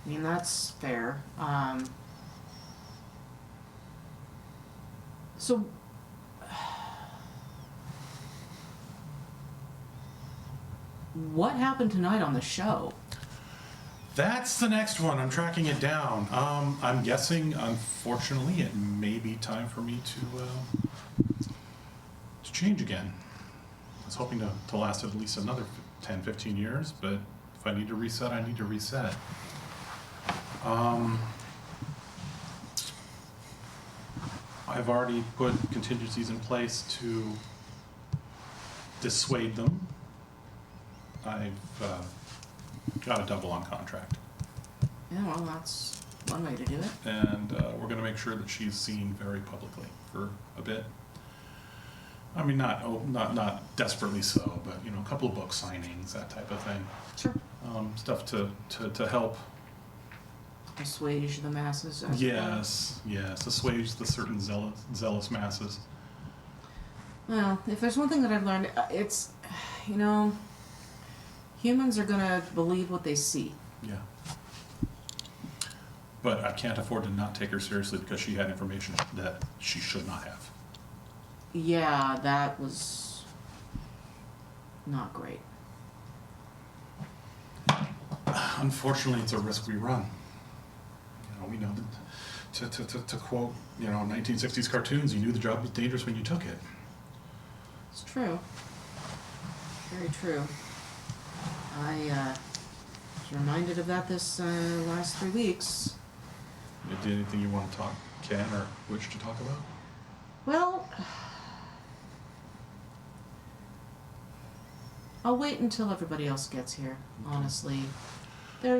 I mean, that's fair. So, what happened tonight on the show? That's the next one. I'm tracking it down. I'm guessing, unfortunately, it may be time for me to change again. I was hoping to last at least another 10, 15 years, but if I need to reset, I need to reset. I've already put contingencies in place to dissuade them. I've got a double on contract. Yeah, well, that's one way to do it. And we're going to make sure that she's seen very publicly for a bit. I mean, not desperately so, but a couple of book signings, that type of thing. Sure. Stuff to help. Assuage the masses. Yes, assuage the certain zealous masses. Well, if there's one thing that I've learned, it's, humans are gonna believe what they see. Yeah. But I can't afford to not take her seriously because she had information that she should not have. Yeah, that was not great. Unfortunately, it's a risk we run. We know that to quote, 1960s cartoons, you knew the job was dangerous when you took it. It's true. Very true. I was reminded of that this last 3 weeks. Anything you want to talk, Ken, or wish to talk about? Well, I'll wait until everybody else gets here, honestly. There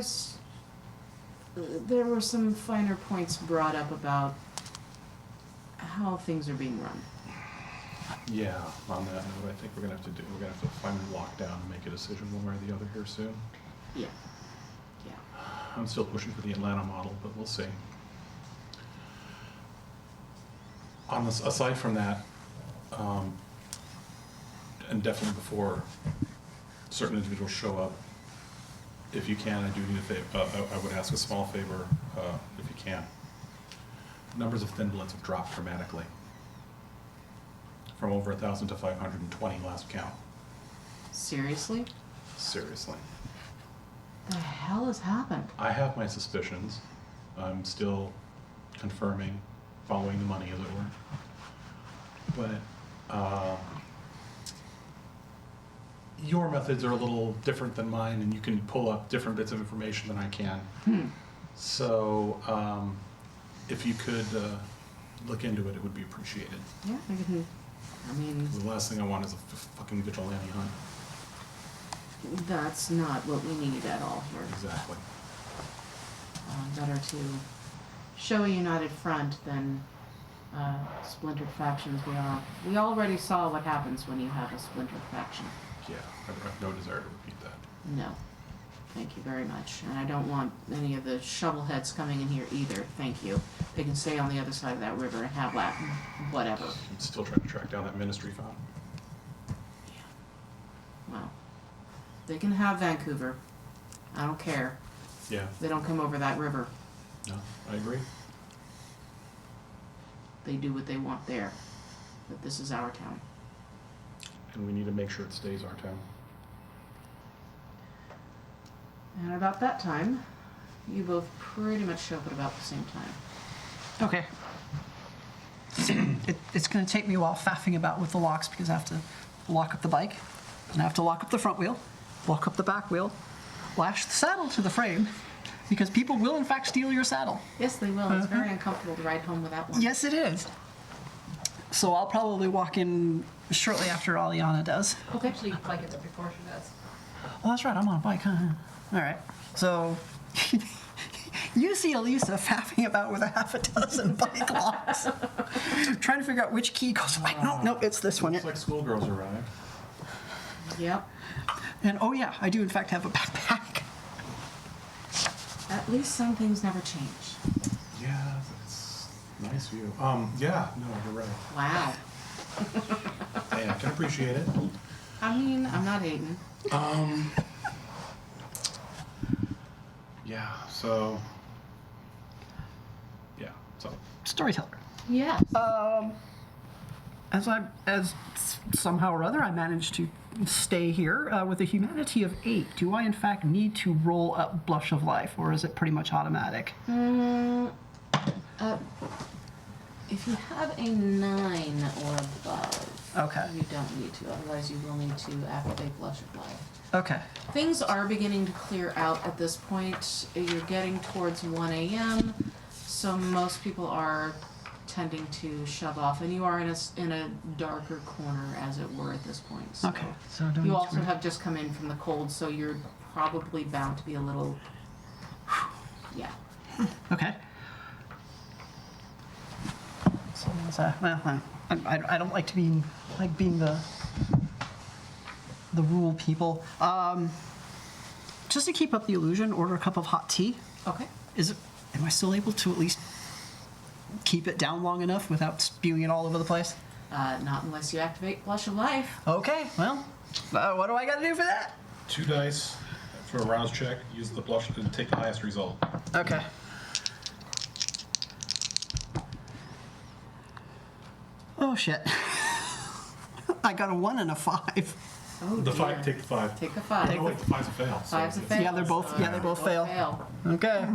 were some finer points brought up about how things are being run. Yeah, on that note, I think we're gonna have to finally lock down and make a decision one way or the other here soon. Yeah. I'm still pushing for the Atlanta model, but we'll see. Aside from that, and definitely before certain individuals show up, if you can, I do need a favor. I would ask a small favor, if you can. Numbers of thin bloods have dropped dramatically, from over 1,000 to 520 last count. Seriously? Seriously. The hell has happened? I have my suspicions. I'm still confirming, following the money, as it were. But your methods are a little different than mine, and you can pull up different bits of information than I can. So if you could look into it, it would be appreciated. Yeah, I mean, The last thing I want is a fucking vigilante hunt. that's not what we need at all here. Exactly. Better to show a united front than splintered factions. We already saw what happens when you have a splintered faction. Yeah, I have no desire to repeat that. No. Thank you very much. And I don't want any of the shovelheads coming in here either. Thank you. They can stay on the other side of that river and have that, whatever. I'm still trying to track down that ministry file. Well, they can have Vancouver. I don't care. Yeah, They don't come over that river. no, I agree. They do what they want there. But this is our town. And we need to make sure it stays our town. And about that time, you both pretty much show up at about the same time. Okay. It's going to take me a while faffing about with the locks because I have to lock up the bike, and I have to lock up the front wheel, lock up the back wheel, lash the saddle to the frame, because people will in fact steal your saddle. Yes, they will. It's very uncomfortable to ride home without one. Yes, it is. So I'll probably walk in shortly after Aliana does. Okay. Actually, you probably get there before she does. Oh, that's right. I'm on a bike. Huh? All right. So you see Elisa faffing about with a half a dozen bike locks, trying to figure out which key goes. Wait, no, it's this one. Looks like schoolgirls arrived. Yep. And oh yeah, I do in fact have a backpack. At least some things never change. Yeah, it's nice view. Yeah, no, you're right. Wow. Hey, I can appreciate it. I mean, I'm not hating. Yeah, so. Storyteller. Yes. As somehow or other I managed to stay here with a humanity of 8. Do I in fact need to roll up Blush of Life, or is it pretty much automatic? If you have a 9 or above, Okay. you don't need to. Otherwise, you will need to activate Blush of Life. Okay. Things are beginning to clear out at this point. You're getting towards 1 a.m., so most people are tending to shove off, and you are in a darker corner, as it were, at this point. So. Okay. So don't You need also to- have just come in from the cold, so you're probably bound to be a little. Yeah. Okay. So well, I don't like to be being the rule people. Just to keep up the illusion, order a cup of hot tea. Okay. Am I still able to at least keep it down long enough without spewing it all over the place? Not unless you activate Blush of Life. Okay. Well, what do I got to do for that? 2 dice for a rouse check. Use the blush and take the highest result. Okay. Oh shit. I got a 1 and a 5. Oh, The dear. 5, take the 5. Take the 5. Oh, wait, the 5's a fail. so 5's a it's- fail. Yeah, they're both- so yeah, they both fail. Okay.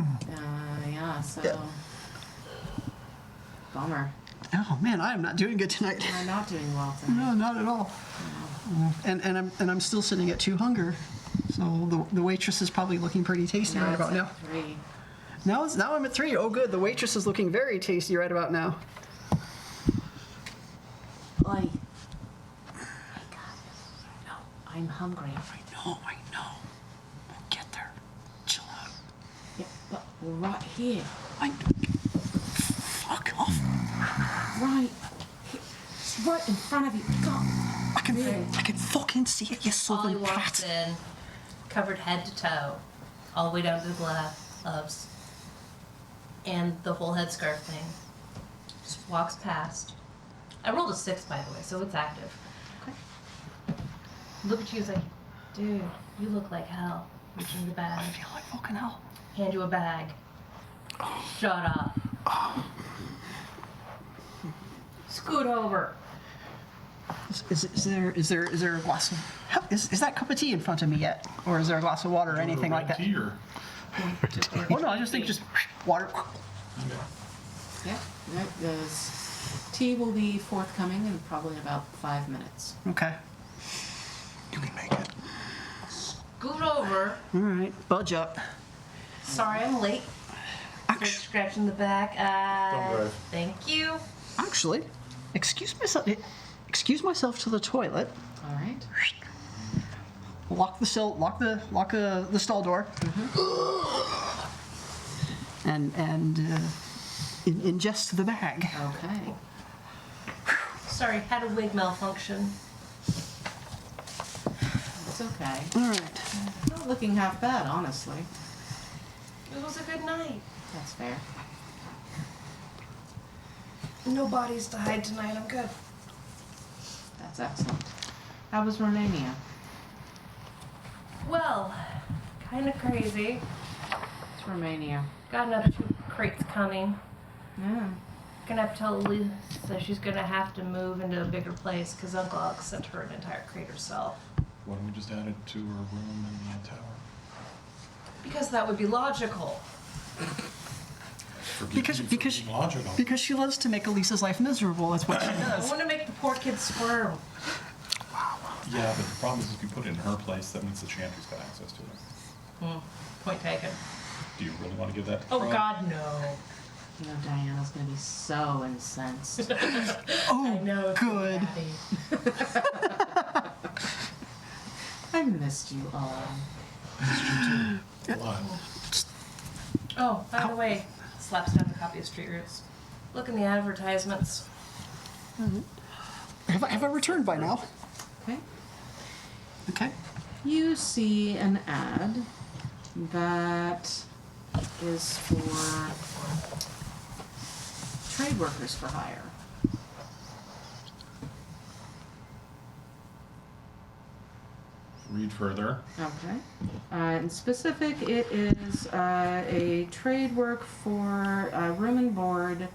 Yeah, so. Yeah. Bummer. Oh man, I am not doing good tonight. We're not doing well tonight. No, not at all. And I'm still sitting at 2 hunger, so the waitress is probably looking pretty tasty right it's about at now. 3. Now I'm at 3. Oh good, the waitress is looking very tasty right about now. Oi. Hey, God. No, I'm hungry. I know. We'll get there. Chill out. Yeah, but we're right here. Fuck off. Right. It's right in front of you. God. I can fucking see it, you Ollie southern walks cat. in, covered head to toe, all the way down to the gloves, and the whole headscarf thing. Just walks past. I rolled a 6, by the way, so it's active. Okay. Look at you, he's like, dude, you look like hell. Reach in the I bag, feel like fucking hell. hand you a bag. Shut up. Scoot over. Is there a glass of is that cup of tea in front of me yet, or is there a glass of water or anything like that? Tea or? Oh no, I just think just water. Okay. Yeah. There's tea will be forthcoming in probably about 5 minutes. Okay. You can make it. Scoot over. All right, budge up. Sorry, I'm late. Scratching the back. Don't drive. Thank you. Actually, excuse myself to the toilet. All right. Lock the stall door. And ingest the bag. Okay. Sorry, had a wig malfunction. It's okay. All right. Not looking half bad, honestly. It was a good night. That's fair. No bodies to hide tonight. I'm good. That's excellent. How was Romania? Well, kind of crazy. It's Romania. Got another 2 crates coming. Yeah. Gonna have to tell Lisa she's gonna have to move into a bigger place because Uncle Alex sent her an entire crate herself. Why don't we just add it to her room in the tower? Because that would be logical. Because Logical. because she loves to make Elisa's life miserable. That's what she I does. want to make the poor kid squirm. Yeah, but the problem is if you put it in her place, that means the Chantry's got access to it. Point taken. Do you really want to give that to Oh Frog? God, no. You know, Diana's gonna be so incensed. Oh, know. good. I missed you all. A lot. Oh, by the way, slaps down a copy of Street Roots. Look in the advertisements. Have I returned by now? Okay. Okay. You see an ad that is for trade workers for hire. Read further. Okay. In specific, it is a trade work for room and board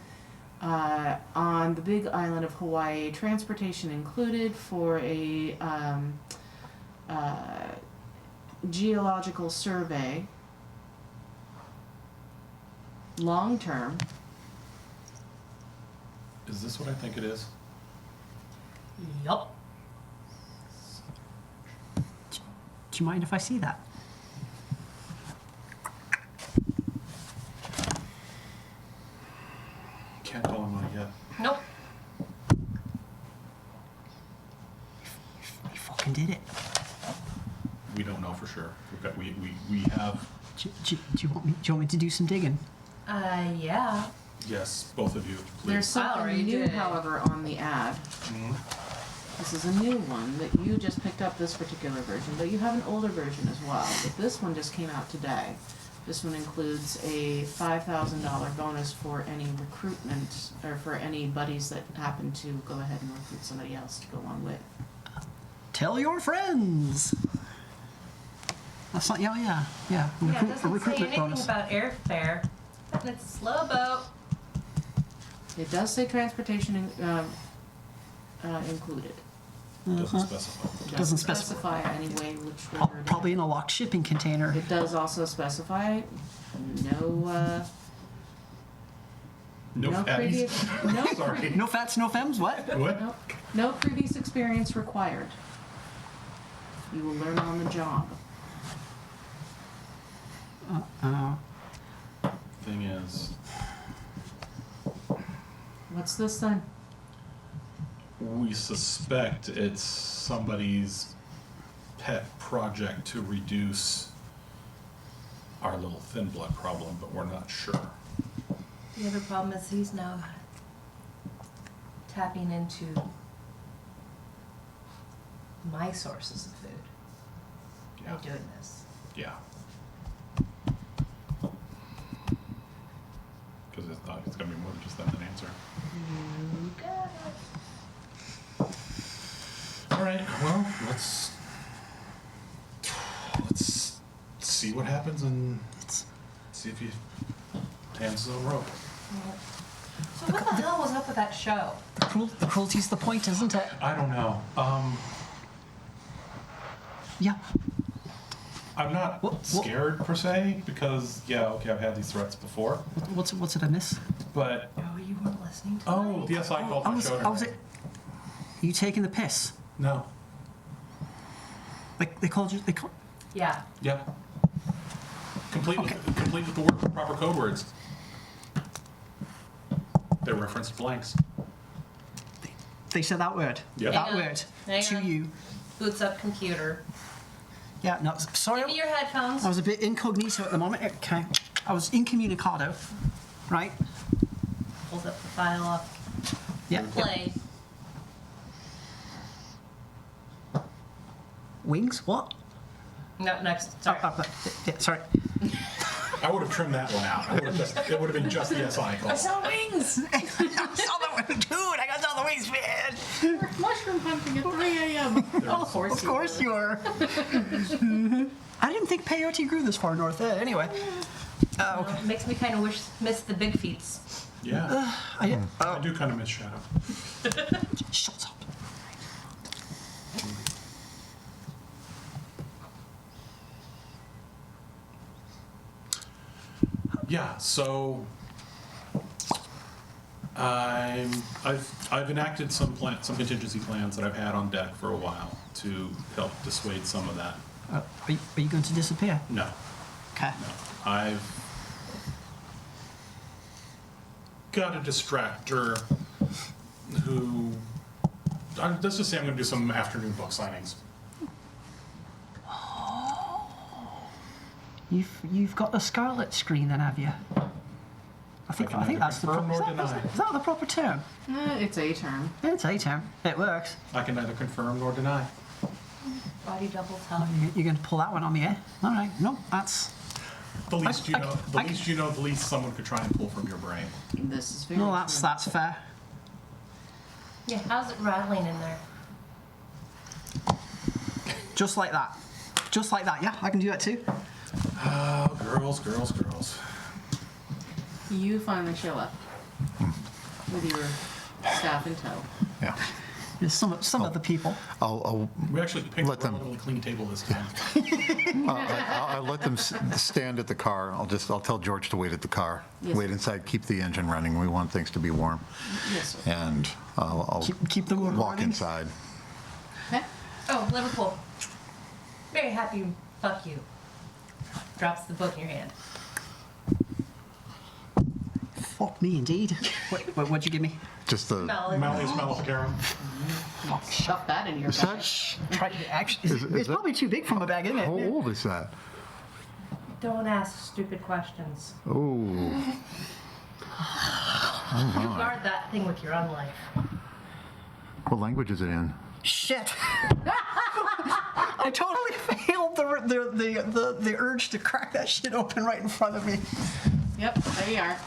on the big island of Hawaii, transportation included for a geological survey, long term. Is this what I think it is? Yup. Do you mind if I see that? Can't tell him yet. Nope. You fucking did it. We don't know for sure. We have, Do you want me to do some digging? Yeah. yes, both of you, There's please. I already something new, did. however, on the ad. This is a new one that you just picked up, this particular version, but you have an older version as well. But this one just came out today. This one includes a $5,000 bonus for any recruitment, or for any buddies that happen to go ahead and recruit somebody else to go along with. Tell your friends. That's not, yeah. Yeah, it A doesn't say recruitment anything bonus. about airfare. And it's a slow boat. It does say transportation included. Doesn't specify. It Doesn't specify. any way which river it Probably is. in a locked shipping container. It does also specify no No previous fatties. no, Sorry. No fats, no femmes, what? What? no previous experience required. You will learn on the job. Thing is, What's this then? we suspect it's somebody's pet project to reduce our little thin blood problem, but we're not sure. The other problem is he's now tapping into my sources of food Yeah. by doing this. Yeah. Because it's gonna be more than just that an answer. All right. Well, let's see what happens and see if he hands us a rope. So what the hell was up with that show? The cruelty's the point, isn't it? I don't know. Yeah. I'm not What- scared per se because okay, I've had these threats before, What's it I miss? but Oh, you weren't listening to oh, the SI called my show. I was it. You taking the piss? No. Like they called you? Yeah. Yep. Complete with the proper code words. They referenced blanks. They said that word. Yeah. That Hang on. word Hang to on. you. Boots up computer. Yeah. No. Sorry. Give me your headphones. I was a bit incognito at the moment. Okay. I was incommunicado. Right. Pulls up the file off. Yeah. Play. Wings? What? No, next. Sorry. Yeah. Sorry. I would have trimmed that one out. It would have been just the SI call. saw wings! I saw that one, dude. I got all the wings, man. We're mushroom hunting at 3 a.m. Of Of course you are. I didn't think peyote grew this far north. Anyway. Okay. It makes me kind of miss the big feats. Yeah. I do kind of miss Shadow. Shut up. Yeah, so I've enacted some contingency plans that I've had on deck for a while to help dissuade some of that. Are you going to disappear? No, Okay. I've got a distractor who, let's just say I'm going to do some afternoon book signings. You've got the Scarlet screen then, have you? I think can that's the neither proper. confirm nor deny. Is that the proper term? It's a term. It's a term. It works. I can neither confirm nor deny. Body double tell. You're going to pull that one on me, eh? All right. No, that's. The least you know, I- the least someone could try and pull from your brain. This is very No, true. that's fair. Yeah, how's it rattling in there? Just like that. Just like that. Yeah, I can do that too. Oh, girls. You finally show up with your staff in tow. Yeah. There's some of the people. I'll We actually picked Let a them- relatively clean table this time. I'll let them stand at the car. I'll tell George to wait at the car. Yes. Wait inside, keep the engine running. We want things to be warm. Yes, sir. And I'll Keep the motor walk running. inside. Okay. Oh, Liverpool. Very happy. Fuck you. Drops the book in your hand. Fuck me, indeed. What'd you give me? Just the. Smell it. Malleus Maleficarum. Shove that in your Is bag. that, Actually, Is it's that- probably too big for my bag, isn't how it? old is that? Don't ask stupid questions. Oh. You guard that thing with your own life. What language is it in? Shit! I totally failed the urge to crack that shit open right in front of me. Yep, there you are.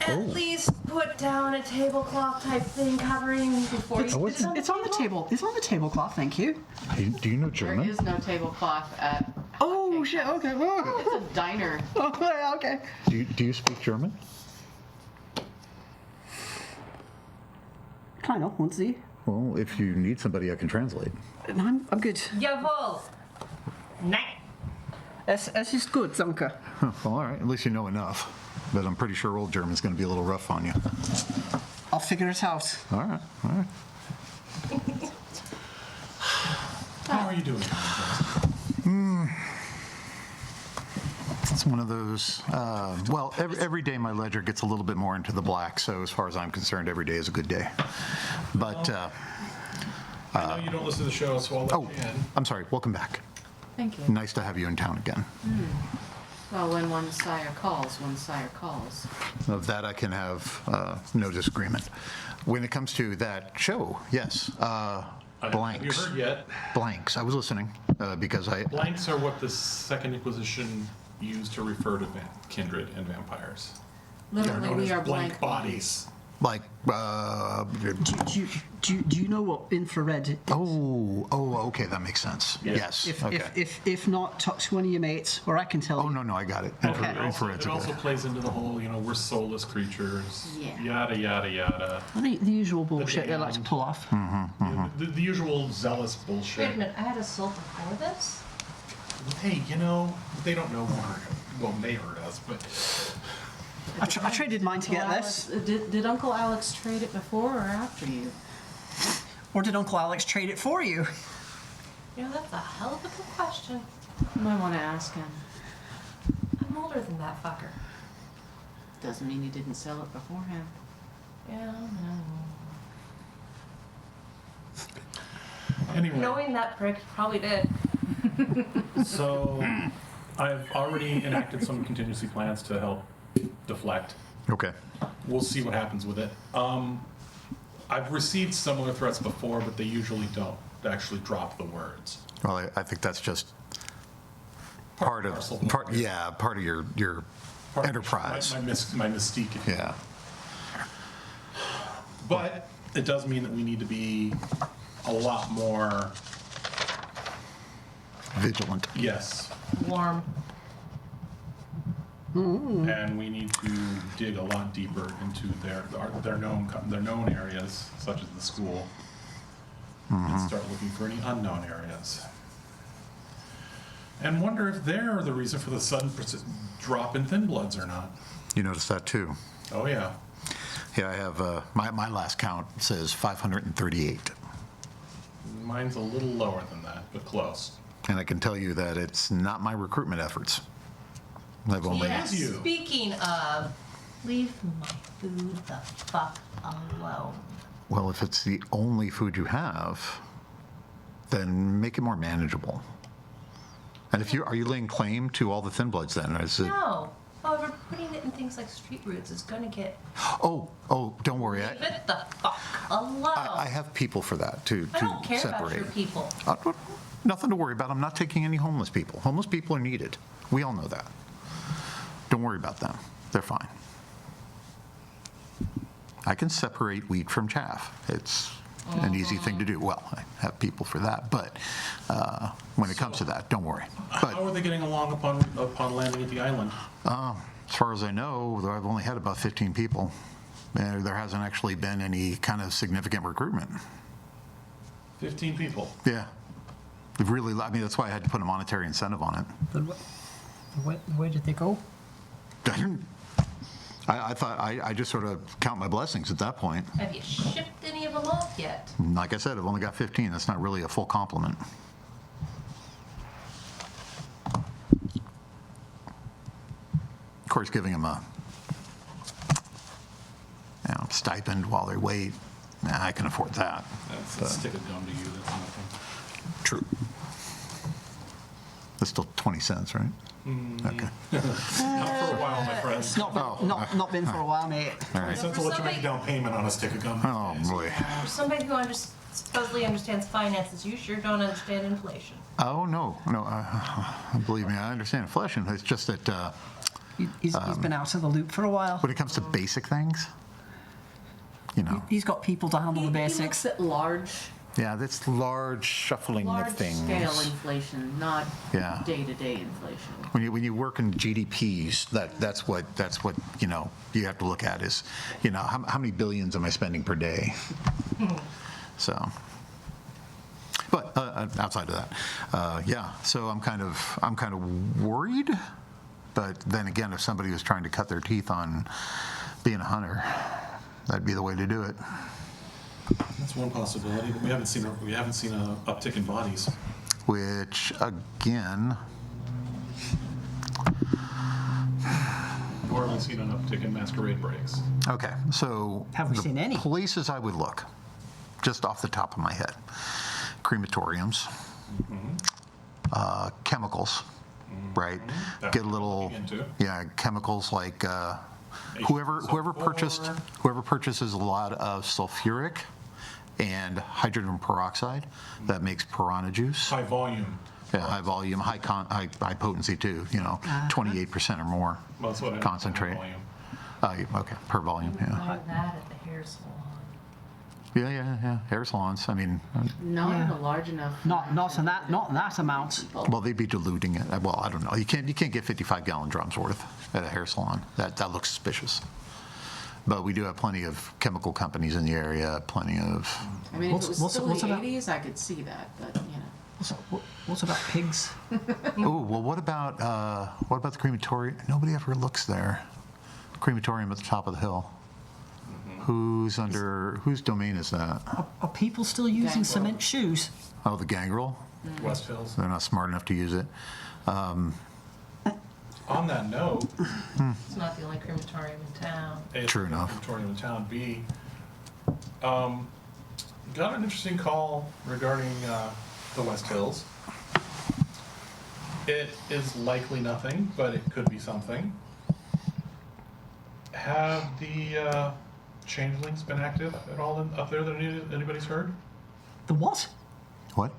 At least put down a tablecloth type thing covering before you sit on It's on the table. It's on the tablecloth. Thank you. Do you know There German? is no tablecloth at. Oh shit! Okay. Oh, It's a diner. okay. Do you speak German? Kind of. Let's see. Well, if you need somebody, I can translate. No, I'm good. Jawohl. Nein. Es ist gut, danke. Well, all right. At least you know enough. But I'm pretty sure old German's going to be a little rough on you. I'll figure it out. All right. All right. How are you doing? It's one of those. Well, every day my ledger gets a little bit more into the black. So as far as I'm concerned, every day is a good day. But I know you don't listen to the show, so I'll let oh, you in. I'm sorry. Welcome back. Thank you. Nice to have you in town again. Well, when one sire calls, one sire calls. Of that, I can have no disagreement. When it comes to that show, yes, Have blanks. you heard yet? Blanks. I was listening because I. Blanks are what the Second Inquisition used to refer to kindred and vampires. They are Literally, known we as are blank bodies. Like, Do you know what infrared is? okay, that makes sense. Yes. Okay. If not, talk to one of your mates, or I can tell Oh, you. no, I got it. Okay. Infrared's It also okay. plays into the whole, we're soulless creatures, Yeah. yada, yada, yada. The usual bullshit they like to damned. pull off. The usual zealous Wait a bullshit. minute, I had a soul before this? Hey, they don't know well, they heard us, but I traded mine to get Uncle this. Alex- did Uncle Alex trade it before or after you? Or did Uncle Alex trade it for you? That's a hell of a good question. You might want to ask him. I'm older than that fucker. Doesn't mean he didn't sell it beforehand. Yeah, anyway. knowing that prick probably did. So I've already enacted some contingency plans to help deflect. Okay. We'll see what happens with it. I've received similar threats before, but they usually don't actually drop the words. Well, I think that's just part of parcel. part of your Part of enterprise. My mystique. if you will. Yeah. But it does mean that we need to be a lot more, Vigilant. yes, Warm. and we need to dig a lot deeper into their known areas, such as the school, and start looking for any unknown areas. And wonder if they're the reason for the sudden drop in thin bloods or not. You noticed that too. Oh yeah. Yeah, I have my last count says 538, Mine's a little lower than that, but close. and I can tell you that it's not my recruitment efforts. I've only Yeah, is you. speaking of, Leave my food the fuck alone. Well, if it's the only food you have, then make it more manageable. And are you laying claim to all the thin bloods then? Or is it, No. However, putting it in things like street roots is gonna get. oh, don't worry. Leave it the fuck alone. I have people for that to I don't care separate. about your people. Nothing to worry about. I'm not taking any homeless people. Homeless people are needed. We all know that. Don't worry about them. They're fine. I can separate wheat from chaff. It's an easy thing to do. Well, I have people for that, but when it comes to that, don't worry. But How are they getting along upon landing at the island? as far as I know, I've only had about 15 people. There hasn't actually been any kind of significant recruitment. 15 people. Yeah. They've really, I mean, that's why I had to put a monetary incentive on it. Then where did they go? I thought, I just sort of count my blessings at that point. Have you shipped any of them off yet? Like I said, I've only got 15. That's not really a full complement. Of course, giving them a stipend while they wait, I can afford that. That's a stick of gum to you. That's nothing. True. That's still 20 cents, right? Okay. Not for a while, my friend. Not been for a while, mate. All right. Cents will let you make a down payment on a stick of gum. Oh, boy. For somebody who supposedly understands finances, you sure don't understand inflation. Oh, no. Believe me, I understand inflation. It's just that He's been out of the loop for a while. when it comes to basic things, He's got people to handle the He basics. looks at large that's large shuffling of things. scale inflation, not Yeah. day-to-day inflation. When you work in GDPs, that's what you have to look at is how many billions am I spending per day? So, but outside of that, So I'm kind of worried, but then again, if somebody was trying to cut their teeth on being a hunter, that'd be the way to do it. That's one possibility. But we haven't seen an uptick in bodies. Which again, Nor have we seen an uptick in masquerade breaks. okay, so Have we the seen any? places I would look, just off the top of my head, crematoriums, chemicals, right? That's Get a what little, we're looking into. chemicals like whoever purchases a lot of sulfuric and hydrogen peroxide, that makes piranha juice. High volume. Yeah, high volume, high potency too. 28% or more Well, that's what I concentrate. Volume. Okay, per volume. Yeah. Learn that at the hair salon. Yeah. Hair salons. I mean, Not in Yeah. a large enough. Not in that amount. well, they'd be diluting it. Well, I don't know. You can't get 55-gallon drums worth at a hair salon. That looks suspicious. But we do have plenty of chemical companies in the area. Plenty of. I mean, if it was What's- still what's the about- 80s, I could see that, but What's about pigs? Oh well, what about the crematorium? Nobody ever looks there. Crematorium at the top of the hill. Whose domain is that? Are people still using Gangrel. cement shoes? Oh, the Gangrel. West Hills. They're not smart enough to use it. On that note, It's not the only crematorium in town. A, True enough. crematorium in town. B, got an interesting call regarding the West Hills. It is likely nothing, but it could be something. Have the changelings been active at all up there that anybody's heard? The what? What?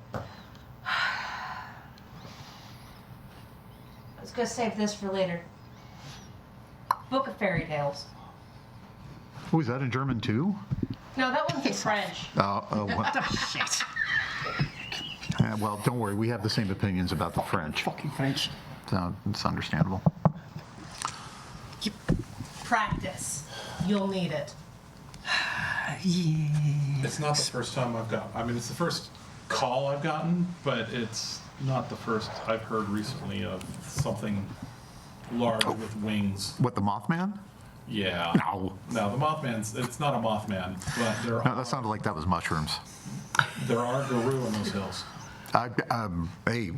I was gonna save this for later. Book of Fairy Tales. Oh, is that in German too? No, that one's in French. Shit. Well, don't worry. We have the same opinions about the French. Fucking French. So it's understandable. Practice. You'll need it. Yeah. It's not the first time it's the first call I've gotten, but it's not the first I've heard recently of something large with wings. What, the Mothman? Yeah. No. No, the Mothman's, it's not a Mothman, but No, that sounded like that was mushrooms. there are guru in those hills. Hey,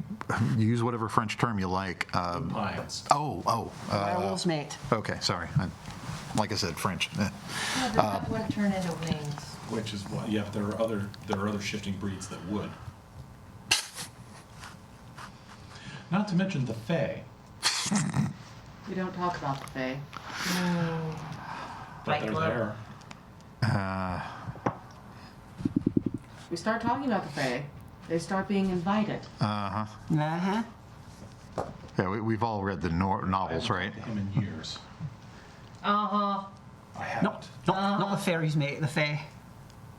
use whatever French term you like. Pines. Oh. Werewolves, mate. Okay, sorry. like I said, French. Yeah, but that wouldn't turn into wings. Which is why, yeah, but there are other shifting breeds that would. Not to mention the Fae. We don't talk about the Fae. But Fight they're Club. there. We start talking about the Fae, they start being invited. Uh-huh. Yeah, we've all read the novels, right? I haven't talked to him in years. Uh-huh. I No, haven't. not the fairies, mate. The fae.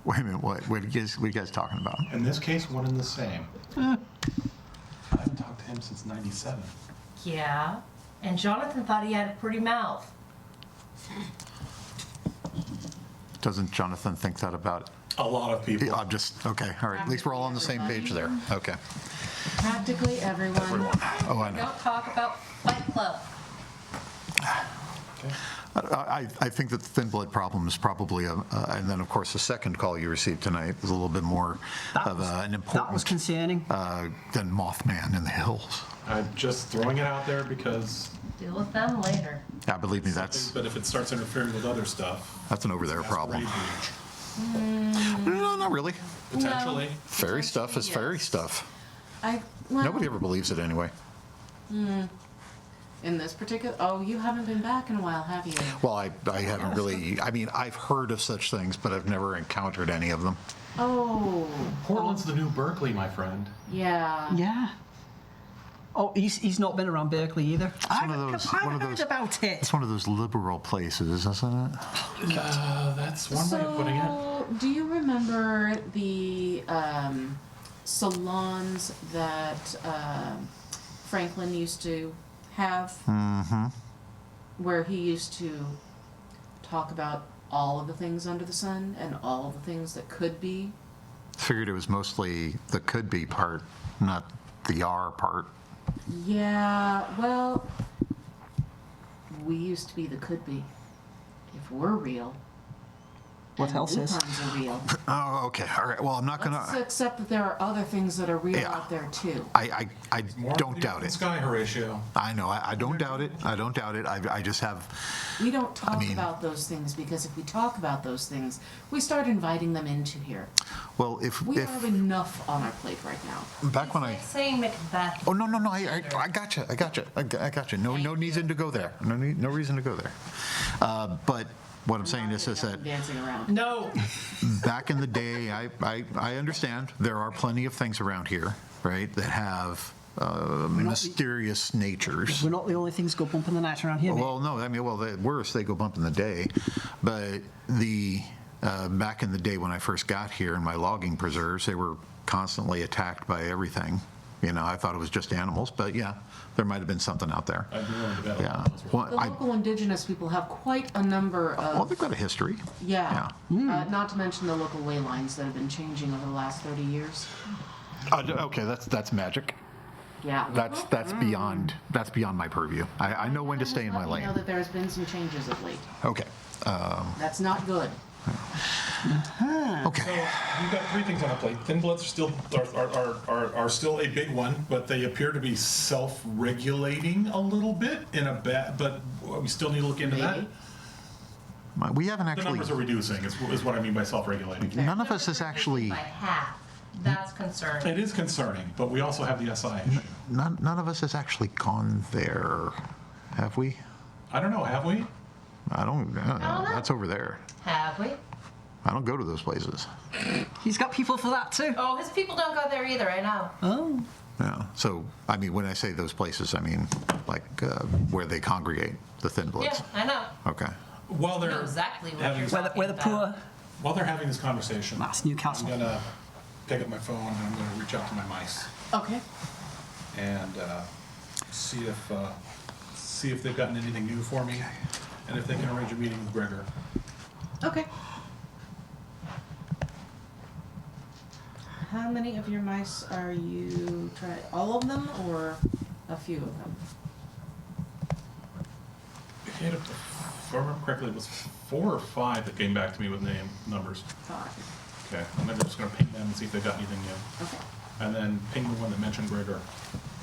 Wait a minute, what are you guys talking about? In this case, one and the same. I haven't talked to him since '97. Yeah. And Jonathan thought he had a pretty mouth. Doesn't Jonathan think that about A lot of people. Yeah, I'm just, okay, all right, at least we're all on the same page there. Okay. Practically everyone. Oh, I know. Don't talk about Fight Club. Okay. I think that the thin blood problem is probably, and then of course the second call you received tonight is a little bit more of an That was important concerning. than Mothman in the Hills. I'm just throwing it out there because. Deal with them later. Yeah, believe me, that's But if it starts interfering with other stuff, an over there that's problem. rage. No, not really. Potentially. Fairy stuff is fairy stuff. Well, Nobody ever believes it anyway. in this particular. Oh, you haven't been back in a while, have you? Well, I haven't really, I mean, I've heard of such things, but I've never encountered any of them. Oh, Portland's the new Berkeley, my friend. yeah. Yeah. Oh, he's not been around Berkeley either. I've heard about it. It's one of those liberal places, isn't it? That's one way of putting it. So, do you remember the salons that Franklin used to have? Mm-hmm. Where he used to talk about all of the things under the sun and all of the things that could be? Figured it was mostly the could be part, not the are part. Yeah, well, we used to be the could be. If we're real. What and else is? Lupins are real. Oh, okay. All right. Well, I'm not Let's gonna. accept that there are other things that are real Yeah. out there too. I More don't the doubt open it. Sky, Horatio. I know. I don't doubt it. I don't doubt it. I just have. We don't talk mean- about those things because if we talk about those things, we start inviting them into here. Well, if We have enough on our plate right now. back when I. Like saying Macbeth. Oh no. I gotcha. I gotcha. No reason to go there. No reason to go there. But what I'm saying is that Dancing around. No. back in the day, I understand there are plenty of things around here, right, that have mysterious natures. We're not the only things go bump in the night around here, mate. Well, no, I mean, well, at worst, they go bump in the day. But back in the day when I first got here in my logging preserves, they were constantly attacked by everything. You know, I thought it was just animals, but yeah, there might have been something out there. I'd be willing to bet on Yeah. those. Well, The local indigenous people have quite a number well, of, they've got a history. yeah, not to mention the local ley lines that have been changing over the last 30 years. Okay, that's magic. Yeah. That's beyond my purview. I know when to stay in my Let me know lane. that there's been some changes of late. Okay. That's not good. Okay. So you've got three things on our plate. Thin bloods are still a big one, but they appear to be self-regulating a little bit in a bad. But we still need to look into Maybe. that. We haven't The actually. numbers are reducing. Is what I mean by self-regulating. None of us has actually. By half. That's concerning. It is concerning, but we also have the SI issue. None of us has actually gone there, have we? I don't know. Have we? I don't know. know. That's over there. Have we? I don't go to those places. He's got people for that too. Oh, his people don't go there either, I know. Oh. Yeah. So, I mean, when I say those places, I mean like where they congregate, the thin Yeah, bloods. I know. Okay. While I know they're exactly what having- you're Where talking the about. poor. while they're having this conversation, That's Newcastle. I'm gonna pick up my phone and I'm gonna reach out to my mice Okay. and see if they've gotten anything new for me, and if they can arrange a meeting with Gregor. Okay. How many of your mice are you trying? All of them or a few of them? If I remember correctly, it was 4 or 5 that came back to me with numbers. 5. Okay, I'm just gonna ping them and see if they've got anything new. Okay. And then ping the one that mentioned Gregor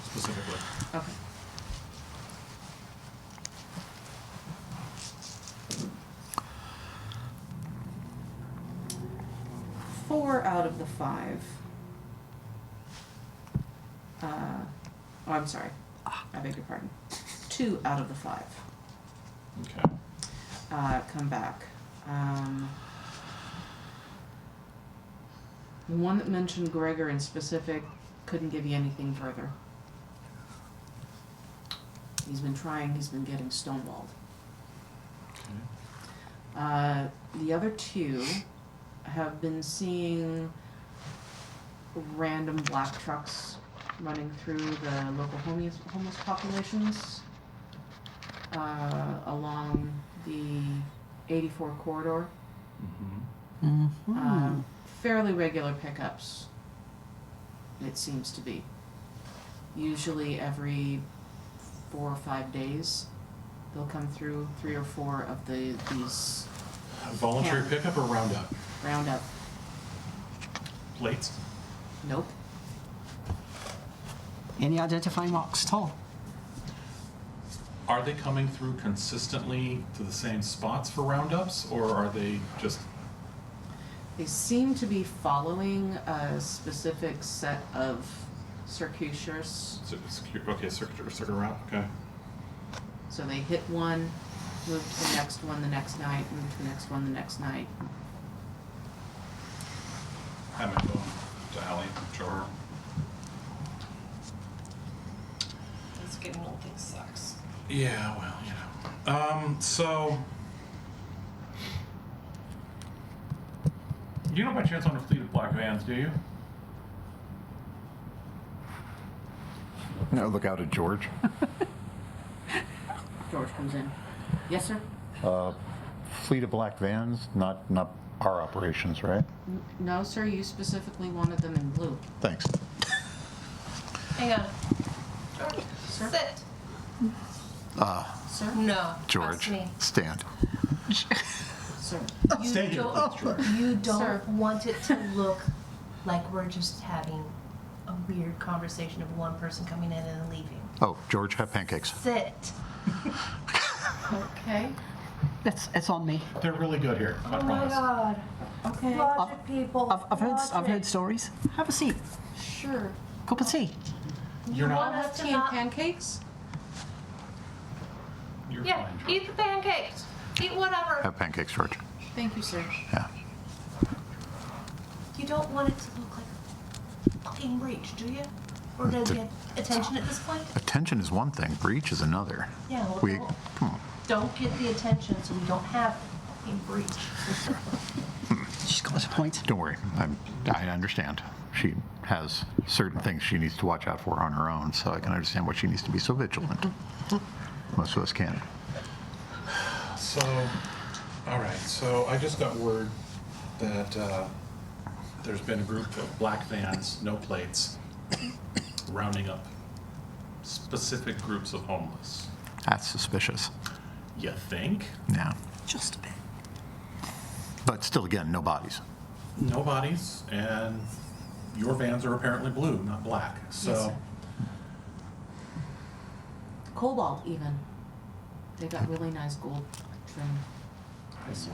specifically. Okay. 4 out of the 5. I'm sorry. I beg your pardon. 2 out of the 5 Okay. come back. The one that mentioned Gregor in specific couldn't give you anything further. He's been trying, he's been getting stonewalled. Okay. The other 2 have been seeing random black trucks running through the local homeless populations along the 84 corridor. Mm-hmm. Fairly regular pickups, it seems to be. Usually every 4 or 5 days, they'll come through 3 or 4 of these Voluntary Yeah. pickup or roundup? roundup. Plates? Nope. Any identifying marks at all? Are they coming through consistently to the same spots for roundups, or are they just... They seem to be following a specific set of circuitous. Okay, circuit route, okay. So they hit one, move to the next one the next night, move to the next one the next night. I might go to Allie, show her. This getting old thing sucks. Yeah, well, you know. So... You don't by chance own a fleet of black vans, do you? No, look out at George. George comes in. Yes, sir? Fleet of black vans, not our operations, right? No, sir, you specifically wanted them in blue. Thanks. Hang on. George, Sir? sit. Sir? No. George, Trust me. stand. Sir. You Stay here, don't, please, George. you don't Sir. want it to look like we're just having a weird conversation of one person coming in and leaving. Oh, George, have pancakes. Sit. Okay. It's on me. They're really good here, I Oh my promise. god. Okay. Logic, people. I've heard stories. Have a seat. Sure. Cup of tea. You're I'll not... have us to tea and not- pancakes. You're Yeah, fine, George. eat the pancakes. Eat whatever. Have pancakes, George. Thank you, sir. Yeah. You don't want it to look like fucking breach, do you? Or does it get attention at this point? Attention is one thing, breach is another. Yeah, well, We, come on. don't get the attention so we don't have fucking breach. She's got a point. Don't worry, I understand. She has certain things she needs to watch out for on her own, so I can understand why she needs to be so vigilant. Most of us can. So, all right, so I just got word that there's been a group of black vans, no plates, rounding up specific groups of homeless. That's suspicious. You think? Yeah. Just a bit. But still, again, no bodies. No bodies, and your vans are apparently blue, not black. So, Yes, sir. Cobalt, even. They got really nice gold trim. Yes, sir.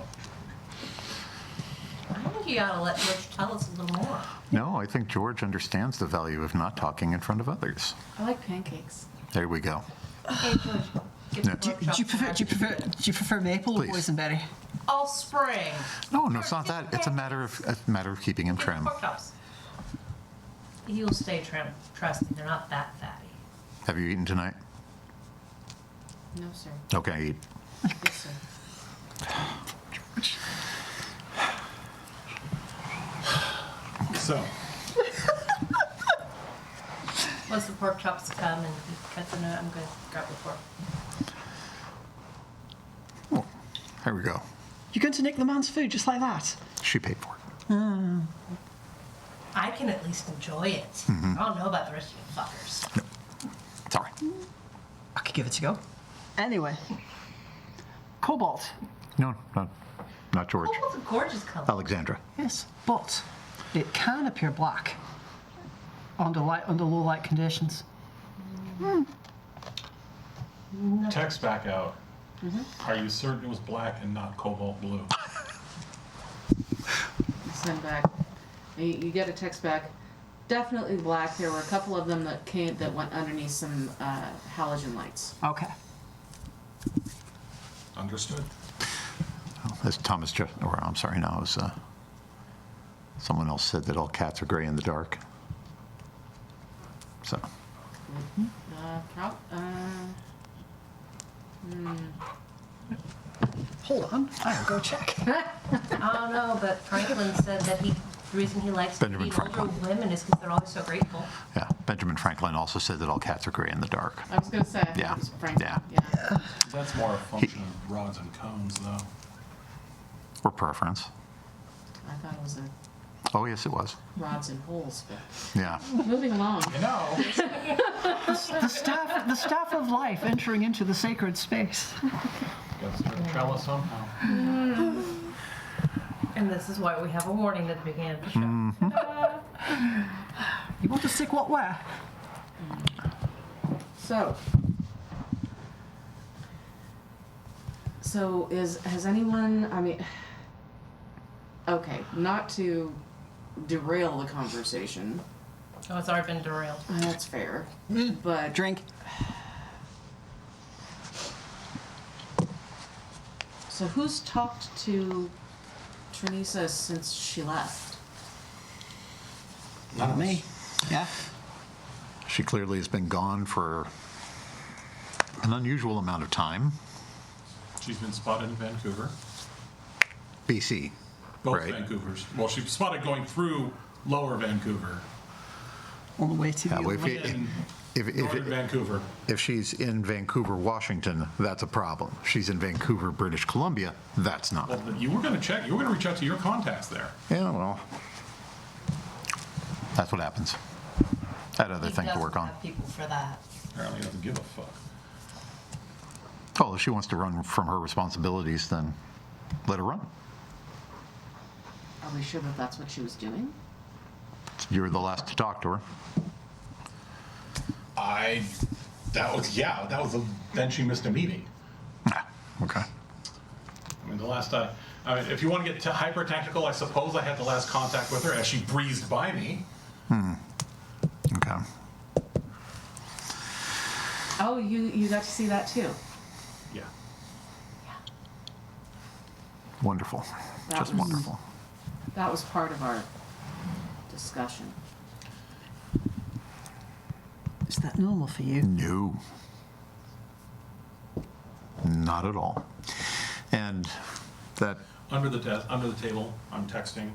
I think you ought to let George tell us a little more. No, I think George understands the value of not talking in front of others. I like pancakes. There we go. Hey, George, get Yeah. the pork Do chops you prefer? and Do you prefer maple or Please. boysenberry? all spring. No, no, it's not that. It's a matter of keeping him Get the trim. pork chops. He'll stay trim. Trust me, they're not that fatty. Have you eaten tonight? No, sir. Okay, eat. Yes, sir. so Once the pork chops come and he cuts into it, I'm going to grab the fork. Oh, there we go. You're going to nick the man's food just like that? She paid for it. I can at least enjoy it. Mm-hmm. I don't know about the rest of you fuckers. It's all right. I could give it a go. Anyway, cobalt. No, not George. Oh, what's a gorgeous color. Alexandra. Yes, but it can appear black under low light conditions. text back out. Are you certain it was black and not cobalt blue? Send back. You get a text back. Definitely black. There were a couple of them that went underneath some halogen lights. Okay. Understood. As Thomas just, or I'm sorry, no, it was someone else said that all cats are gray in the dark. So, Hold on. I'll go check. I don't know, but Franklin said that the reason he likes to Benjamin meet older Franklin. women is because they're always so grateful. yeah, Benjamin Franklin also said that all cats are gray in the dark. I was gonna say. I think Yeah, it was Franklin. yeah. Yeah. That's more a function of rods and cones, though. Or preference. I thought it was a Oh, yes, it was. rods and holes. But Yeah. moving along. You know. The staff of life entering into the sacred space. Gotta start a trellis somehow. And this is why we have a warning at the beginning of the show. You want to stick what where? So has anyone? I mean, okay, not to derail the conversation. Oh, it's already been derailed. That's fair, but Drink. so who's talked to Trinisa since she left? None of Me. us. Yeah. She clearly has been gone for an unusual amount of time. She's been spotted in Vancouver. BC. Both Right. Vancouvers. Well, she was spotted going through Lower Vancouver. On the way to Yeah, the well, other if one. you- In Northern Vancouver. If she's in Vancouver, Washington, that's a problem. She's in Vancouver, British Columbia, that's not. Well, you were going to check. You were going to reach out to your contacts there. Yeah, well, that's what happens. I had other He thing to doesn't work on. have people for that. Apparently, he doesn't give a fuck. Oh, if she wants to run from her responsibilities, then let her run. Are we sure that that's what she was doing? You're the last to talk to her. That was then she missed a meeting. Ah, okay. I mean, if you want to get hyper tactical, I suppose I had the last contact with her as she breezed by me. Okay. Oh, you got to see that too. Yeah. Wonderful. That Just was- wonderful. That was part of our discussion. Is that normal for you? No. Not at all. And that, Under the table, I'm texting.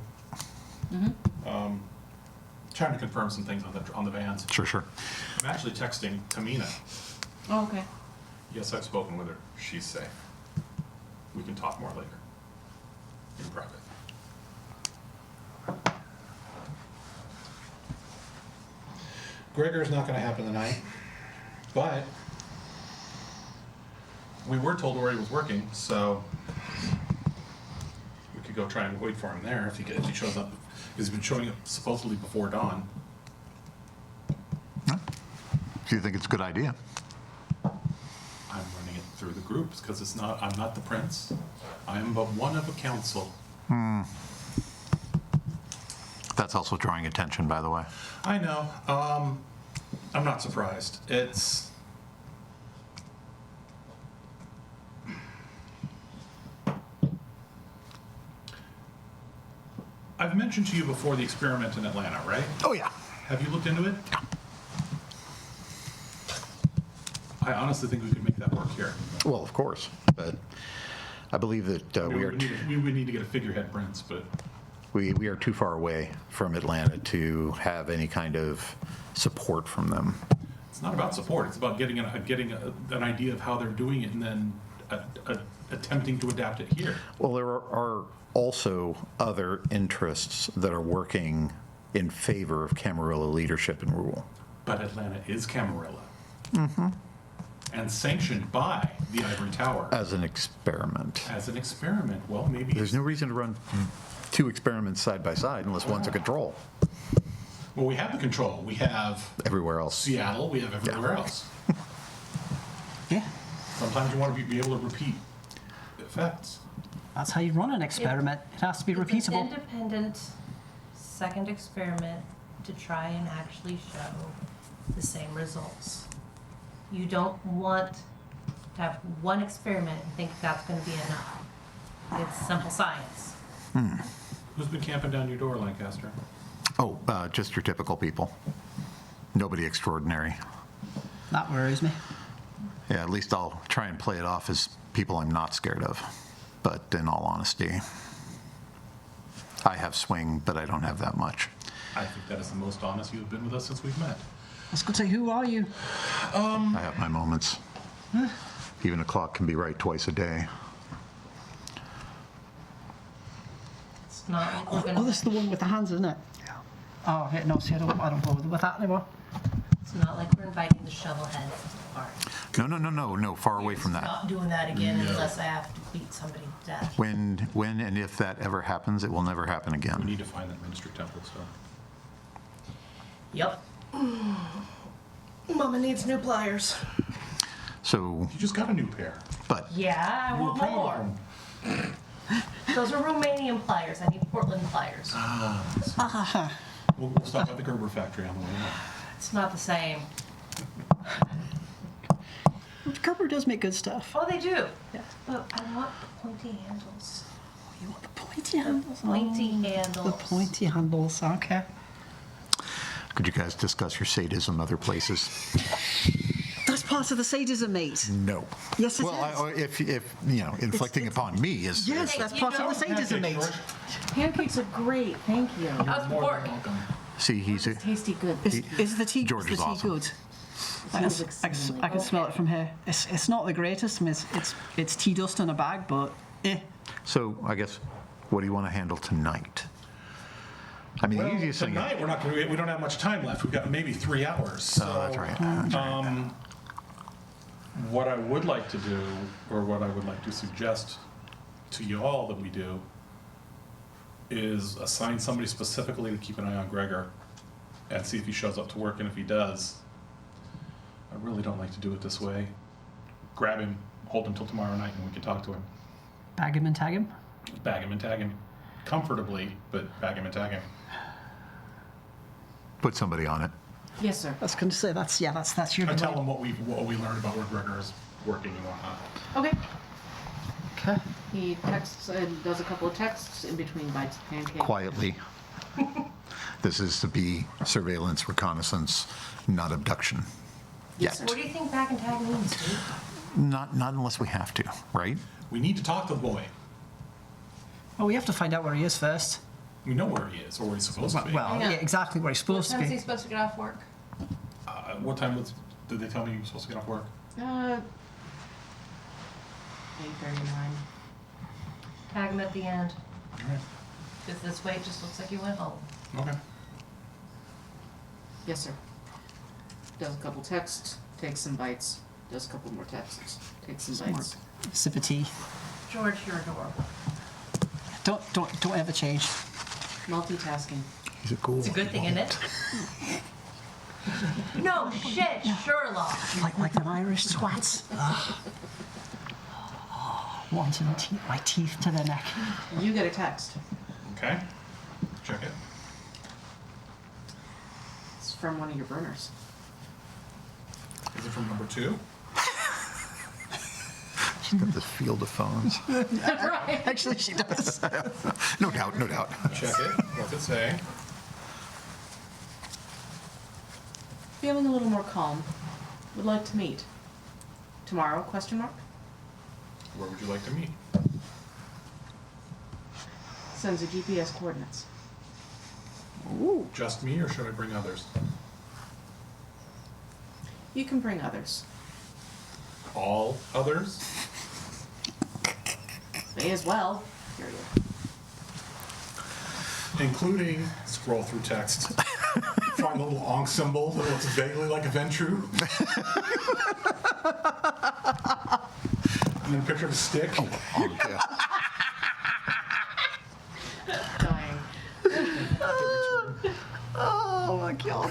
Trying to confirm some things on the vans. sure. I'm actually texting Tamina. Oh, okay. Yes, I've spoken with her. She's safe. We can talk more later. In private. Gregor's not going to happen tonight, but we were told where he was working, so we could go try and wait for him there if he shows up. He's been showing up supposedly before dawn. Do you think it's a good idea? I'm running it through the groups because I'm not the prince. I am but one of a council. That's also drawing attention, by the way. I know. I'm not surprised. I've mentioned to you before the experiment in Atlanta, right? Oh, yeah. Have you looked into it? I honestly think we could make that work here. Well, of course. But I believe that we would need to get a figurehead prince, but we are too far away from Atlanta to have any kind of support from them. it's not about support. It's about getting an idea of how they're doing it and then attempting to adapt it here. Well, there are also other interests that are working in favor of Camarilla leadership and rule. But Atlanta is Camarilla. Mm-hmm. And sanctioned by the Ivory Tower. As an experiment. As an experiment. Well, maybe There's no reason to run two experiments side by side unless one's a control. Well, we have the control. We have Everywhere else. Seattle. We have everywhere else. Yeah. Sometimes you want to be able to repeat effects. That's how you run an experiment. It has to be It's an repeatable. independent second experiment to try and actually show the same results. You don't want to have one experiment and think that's going to be enough. It's simple science. Who's been camping down your door, Lancaster? Oh, just your typical people. Nobody extraordinary. That worries me. Yeah, at least I'll try and play it off as people I'm not scared of. But in all honesty, I have swing, but I don't have that much. I think that is the most honest you've been with us since we've met. I was going to say, who are you? I have my moments. Even a clock can be right twice a day. It's not like we're Oh, going this is to. the one with the hands, isn't it? Yeah. Oh, okay, no, see, I don't bother with that anymore. It's not like we're inviting the shovelheads to the party. No, far away from that. Not doing that again unless I have to beat somebody to death. When and if that ever happens, it will never happen We again. need to find that ministry temple, so. Yep. Mama needs new pliers. So, You just got a new pair. but Yeah, I You were want proud more. of them. Those are Romanian pliers. I need Portland pliers. We'll stop at the Gerber factory on the way out. It's not the same. Gerber does make good stuff. Oh, they do. Yeah. But I want the pointy handles. You want the pointy handles? Pointy Oh, handles. the pointy handles, okay. could you guys discuss your sadism other places? That's part of the sadism, mate. No. Yes, it Well, is. if you know, inflicting upon me is. Yes, Hey, that's you part of know- the sadism, mate. Pancakes are great, thank you. How's the pork? See, he's a, Tasty good. Is the tea, George is is the tea awesome. good? I can, Seems I can, exceedingly I can smell it from here. It's not the greatest. I mean, it's tea dust in a bag, but so I guess, what do you want to handle tonight? I mean, the easiest thing. Tonight, we don't have much time left. We've got maybe 3 hours. So, Oh, that's right. That's right. What I would like to do, or what I would like to suggest to you all that we do, is assign somebody specifically to keep an eye on Gregor and see if he shows up to work, and if he does, I really don't like to do it this way. Grab him, hold him till tomorrow night, and we can talk to him. bag him and tag him. Bag him and tag him. Comfortably, but bag him and tag him. Put somebody on it. Yes, sir. I was going to say that's your. And tell him what we learned about where Gregor is working and whatnot. Okay. Okay. He texts and does a couple of texts in between bites of pancake. Quietly. This is to be surveillance, reconnaissance, not abduction. Yes, Yet. What do you think back and tag means, dude? Not unless we have to, right? We need to talk to the boy. Well, we have to find out where he is first. We know where he is, or where he's supposed to be. Well, Yeah. yeah, exactly where he's What supposed to time is he be. supposed to get off work? What time did they tell me you were supposed to get off work? 8:39. Tag him at the end. Alright. Because this way it just looks like he went home. Okay. Yes, sir. Does a couple texts, takes some bites, does a couple more texts, takes some bites. Sip of tea. George, you're adorable. Don't ever change. Multitasking. He's a ghoul. It's a good thing, isn't it? No shit, Sherlock. Like them Irish twats. Wanting my teeth to their neck. You get a text. Okay. Check it. It's from one of your burners. Is it from number 2? She's got this field of phones. Right. Actually, she does. No doubt, no doubt. Check it. What's it say? Feeling a little more calm. Would like to meet. Tomorrow, question mark? Where would you like to meet? Sends you GPS coordinates. Just me, or should I bring others? You can bring others. All others? May as well. Period. Including, scroll through text, find the little onk symbol that looks vaguely like a Ventru. And then a picture of a stick. Oh, yeah. Dying. Oh my god.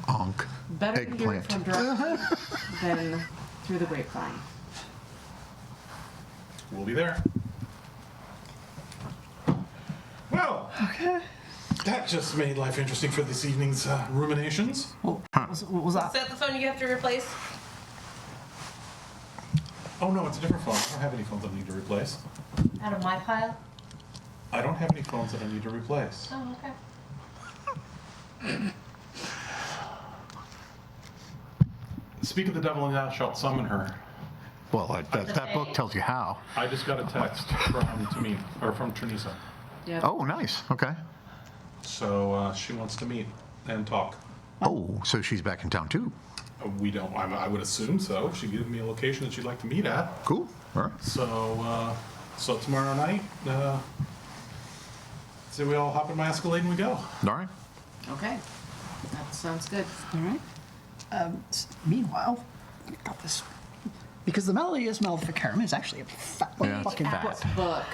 Onk. Better to hear it Eggplant. from directly than through the grapevine. We'll be there. Well, Okay. That just made life interesting for this evening's ruminations. What was Is that? that the phone you have to replace? Oh no, it's a different phone. I don't have any phones I need to replace. Out of my pile? I don't have any phones that I need to replace. Oh, okay. Speak of the devil and thou shalt summon her. Well, that book tells you how. I just got a text from Trinisa. Yeah. Oh, nice. Okay. So she wants to meet and talk. Oh, so she's back in town too. We don't. I would assume so. She gave me a location that she'd like to meet at. Cool. All right. So tomorrow night, say we all hop in my Escalade and we go. All right. Okay. That sounds good. All right. Meanwhile, I've got this. Because the melody is Maleficarum is actually a fat Yeah, it's fucking fat. book. Book.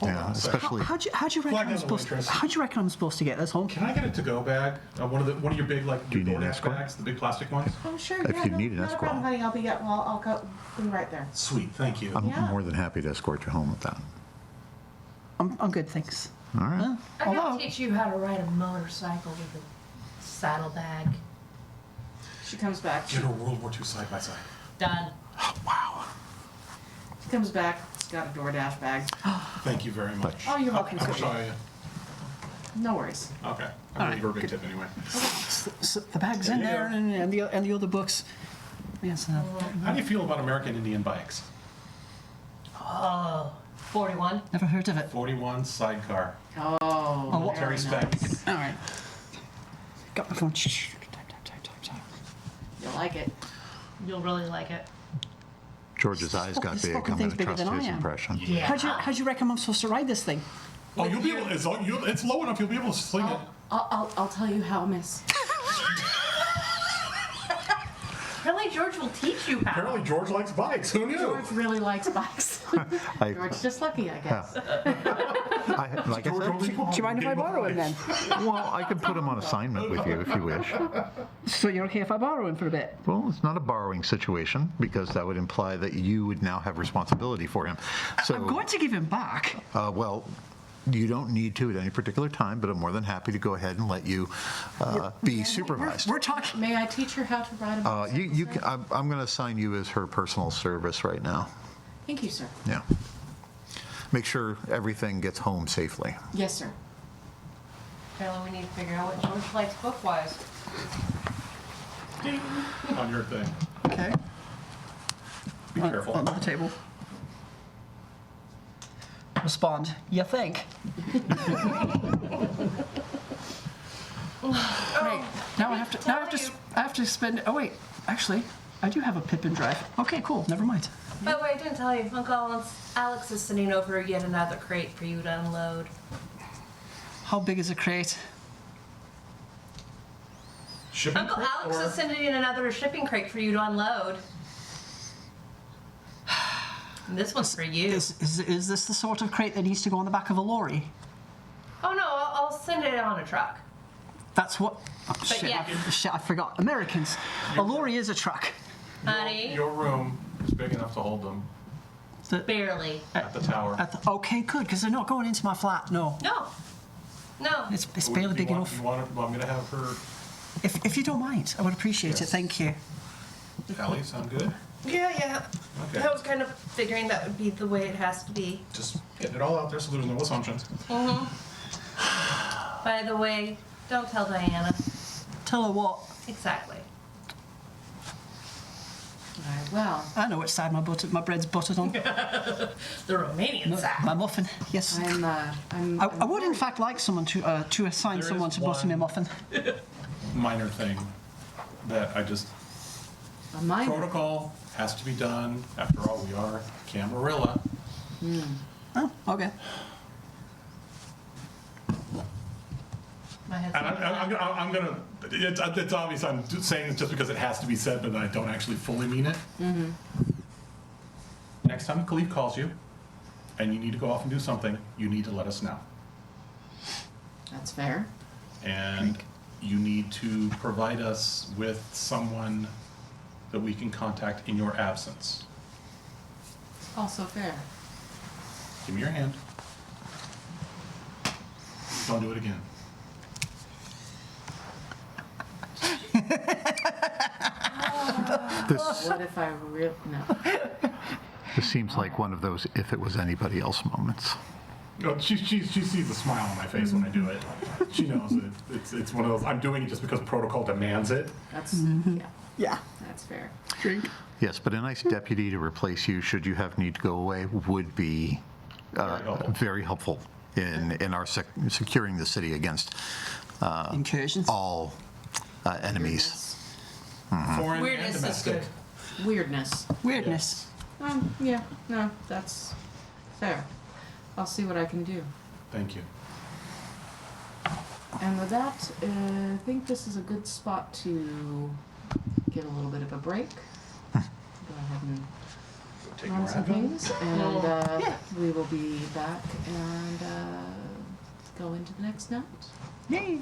Yeah, especially. How'd you reckon Flag I'm down the supposed? waitress. How'd you reckon I'm supposed to get this home? Can I get a to-go bag? One of your big Do you need an DoorDash escort? bags, the big plastic ones. Oh, sure. If yeah, you no, need an not a escort. problem, honey. I'll go be right there. Sweet, thank you. I'm Yeah. more than happy to escort you home with that. I'm good, thanks. All right. I gotta Although- teach you how to ride a motorcycle with a saddlebag. She comes back. Get her World War II side by side. Done. Wow. She comes back. She's got a DoorDash bag. Thank you very much. Oh, you're welcome, How much sir. are you? No worries. Okay. I'm gonna give her a big tip anyway. So the bag's in There there, you and the other books. Yes. How do you feel about American Indian bikes? Oh, 41. Never heard of it. 41 sidecar. Oh, what- very Terry spec. nice. All right. Got my phone. Time. You'll like it. You'll really like it. George's eyes got This big. fucking I'm going thing's to bigger trust than his I am. impression. Yeah. How'd you reckon I'm supposed to ride this thing? Oh, you'll be able. It's low enough. You'll be able to sling it. I'll tell you how, miss. Apparently George will teach you how. Apparently, George likes bikes. Who knew? George really likes bikes. I, George's just lucky, I guess. like I George said, only Do you mind if I gave up borrow him bikes. then? well, I could put him on assignment with you if you wish. So you're okay if I borrow him for a bit? Well, it's not a borrowing situation because that would imply that you would now have responsibility for him. So, I'm going to give him back. well, you don't need to at any particular time, but I'm more than happy to go ahead and let you be supervised. We're talking. May I teach her how to ride a bicycle? You sir? can, I'm going to assign you as her personal service right now. Thank you, sir. Yeah. Make sure everything gets home safely. Yes, sir. Apparently we need to figure out what George likes book-wise. Ding on your thing. Okay. Be careful. On the table. Respond. You think? Great. Now I have to spend. Oh wait, actually, I do have a Pippin drive. Okay, cool. Never mind. By the way, I didn't tell you, Uncle Alex is sending over yet another crate for you to unload. How big is a crate? Shipping Uncle crate Alex or- is sending in another shipping crate for you to unload. And this one's for you. Is this the sort of crate that needs to go on the back of a lorry? Oh no, I'll send it on a truck. That's what. Oh, shit, yeah. shit, I forgot. Americans. A lorry is a truck. Honey, Your room is big enough to hold them barely. at the tower. Okay, good, because they're not going into my flat. No, No. No. it's barely big enough. You want me to have her, If you don't mind, I would appreciate it. Yes. Thank you. Allie, sound good? Yeah. Okay. I was kind of figuring that would be the way it has to be. Just getting it all out there so there's no assumptions. By the way, don't tell Diana. Tell her what. Exactly. All right, well, I know which side my bread's buttered on. The Romanian side. My muffin. Yes. I would in fact like someone to assign There someone is to butter me a one- muffin. Minor thing that I just, a minor. protocol has to be done. After all, we are Camarilla. Oh, okay. My head's And I'm gonna, it's obvious I'm saying it just because it has to be said, but I don't actually fully mean it. Next time Khalif calls you and you need to go off and do something, you need to let us know. That's fair. And you need to provide us with someone that we can contact in your absence. Also fair. Give me your hand. Don't do it again. What if I really, no. This seems like one of those if it was anybody else moments. Oh, she sees the smile on my face when I do it. She knows that it's one of those, I'm doing it just because protocol demands it. That's, yeah, Yeah. that's fair. Drink. Yes, but a nice deputy to replace you should you have need to go away would be very helpful in our securing the city against Incursions. all enemies. Foreign Weirdness and is domestic. Weirdness. Weirdness. Yeah, no, that's fair. I'll see what I can do. Thank you. And with that, I think this is a good spot to get a little bit of a break. Go ahead and Take run more some Advil. things, and we will be back and go into the next night. Yay.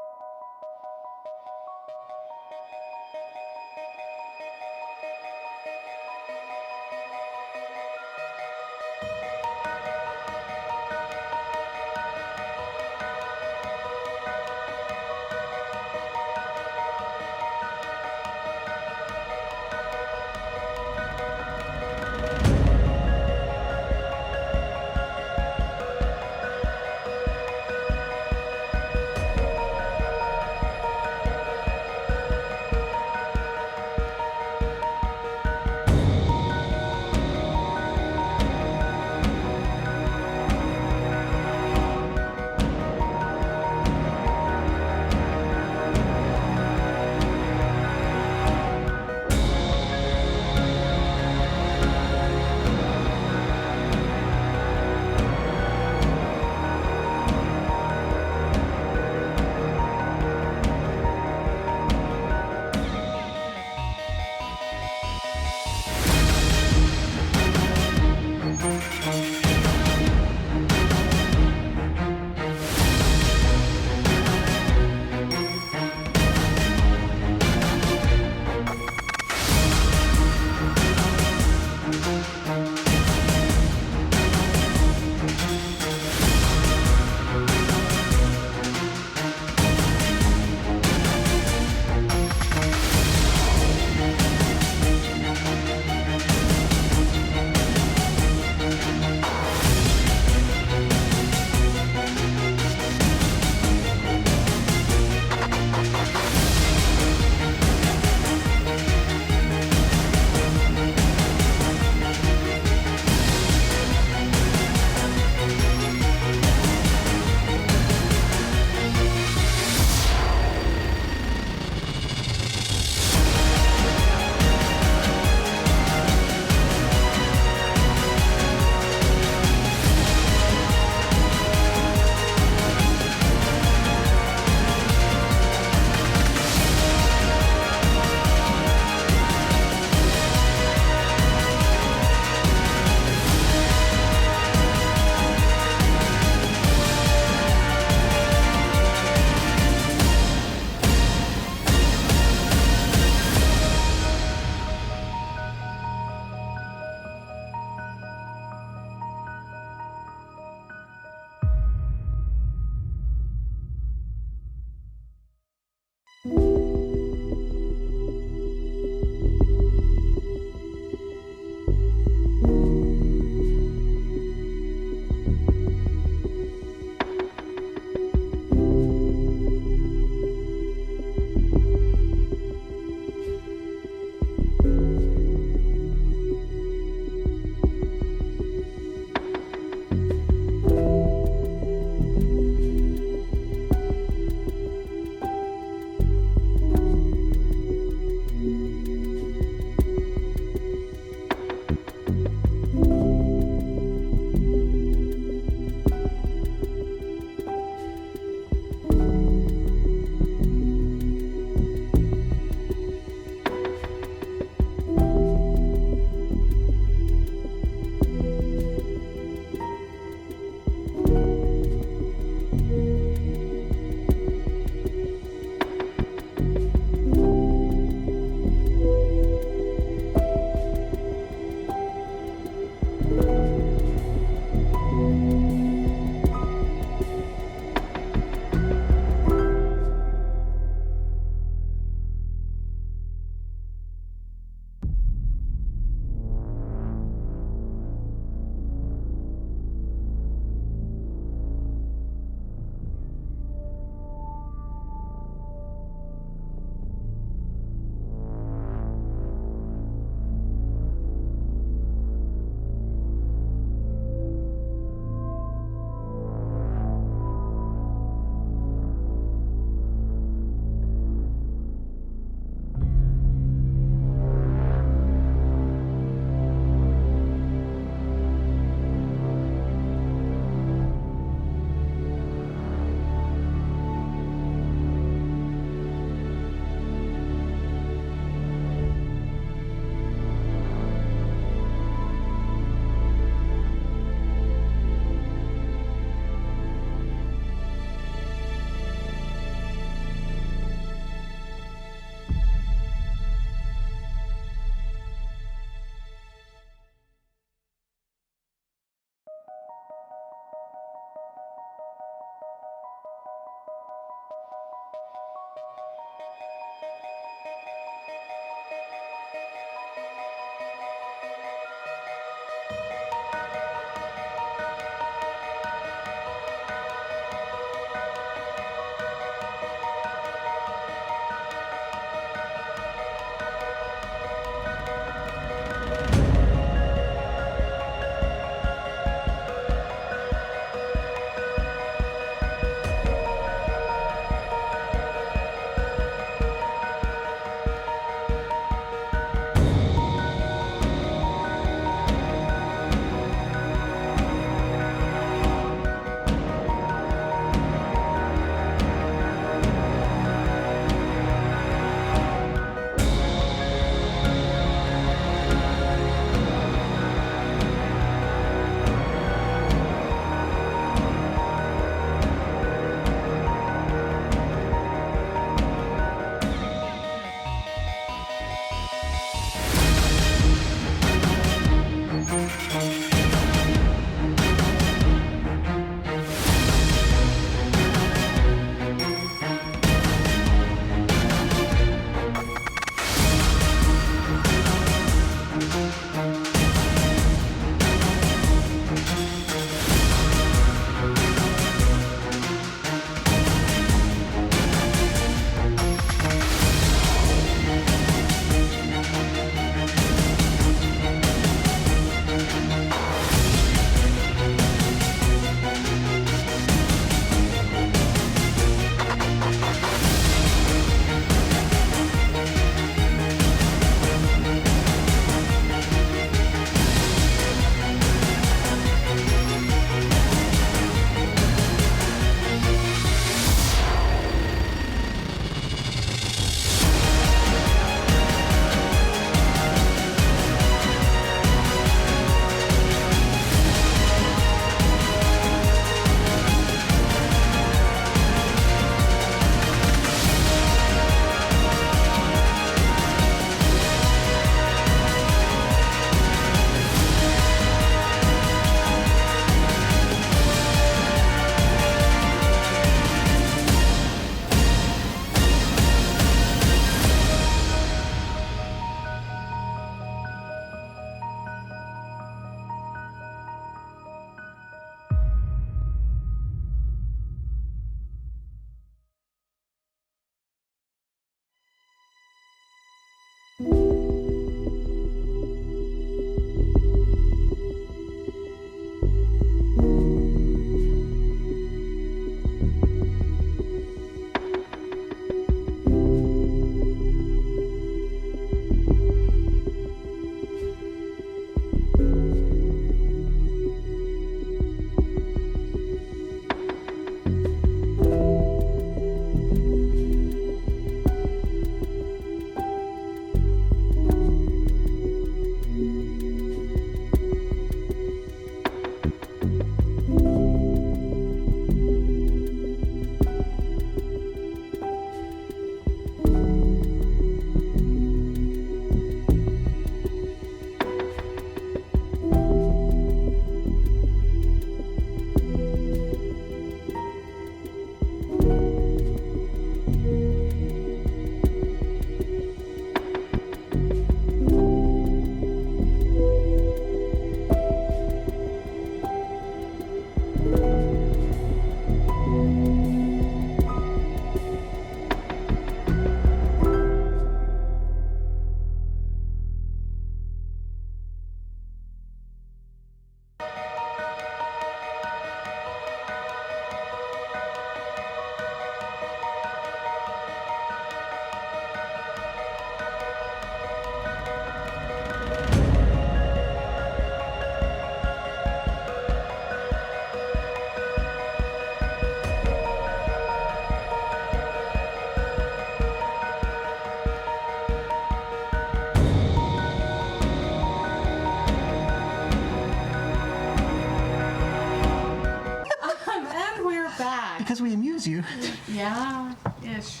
because we amuse you. Yeah, ish.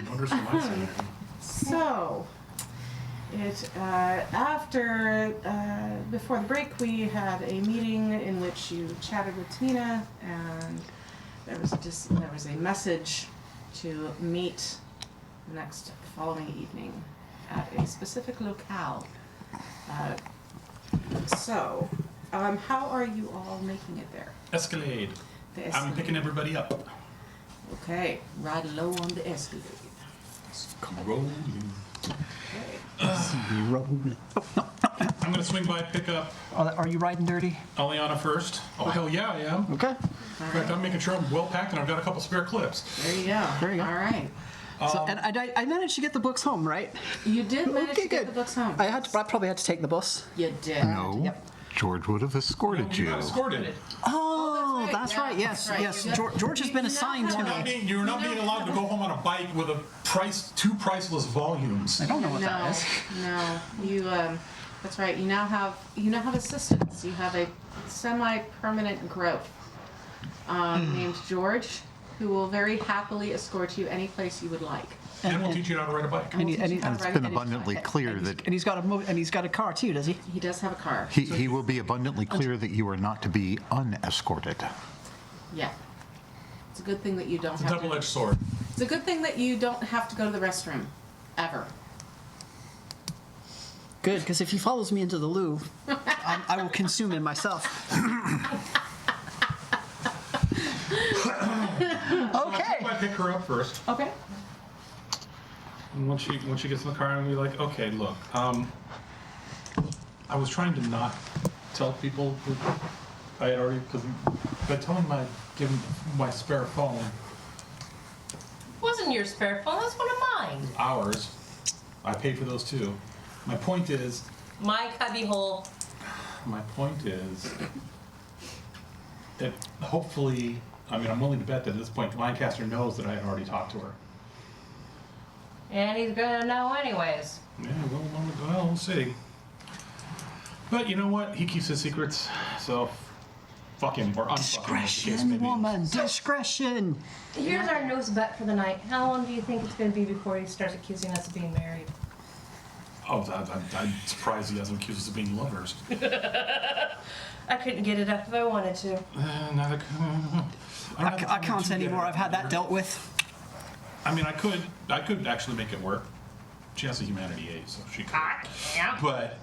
Wonders for my sanity. So, before the break, we had a meeting in which you chatted with Tina, and there was a message to meet next following evening at a specific locale. How are you all making it there? Escalade. The I'm Escalade. picking everybody up. Okay, ride low on the Escalade. Rolling. Okay. I'm gonna swing by, pick up Are you riding dirty? Aliana first. Oh, hell yeah, I am. Okay. In fact, I'm making sure I'm well packed and I've got a couple spare clips. There you go. There you go. All right. So, and I managed to get the books home, right? You did manage Okay, to get good. the books home. I probably had to take the bus. You did. No, Yep. George would have escorted You you. got escorted. Oh, that's that's right. right. Yeah, Yes, that's right. yes. You got- George has been you assigned now to have- me. You're not being allowed to go home on a bike with two priceless volumes. I don't know what that is. No, you. That's right. You now have assistants. You have a semi-permanent growth named George, who will very happily escort you any place you would like. And we'll teach you how to ride a bike. And, he, and, he, And it's been abundantly clear that and he's got a car too, does he? He does have a car. he will be abundantly clear that you are not to be unescorted. Yeah. It's a good thing that you don't It's a have to. double-edged sword. It's a good thing that you don't have to go to the restroom, ever. Good, because if he follows me into the loo, I will consume him myself. Okay. I pick her up first. Okay. And once she gets in the car, and we're like, okay, look, I was trying to not tell people that I had already, because by telling my, giving my spare phone, Wasn't your spare phone? That's one of mine. ours, I paid for those too. My point is, My cubbyhole. that hopefully, I mean, I'm willing to bet that at this point, Lancaster knows that I had already talked to her. And he's gonna know anyways. Yeah, well, we'll see. But you know what? He keeps his secrets, so fuck him or unfuck him. as the case may Discretion, be. woman, discretion. Here's our newest bet for the night. How long do you think it's gonna be before he starts accusing us of being married? Oh, I'm surprised he hasn't accused us of being lovers. I couldn't get it up if I wanted to. I can't anymore. I've had that dealt with. I mean, I could actually make it work. She has a humanity 8, so she could. Yeah. But,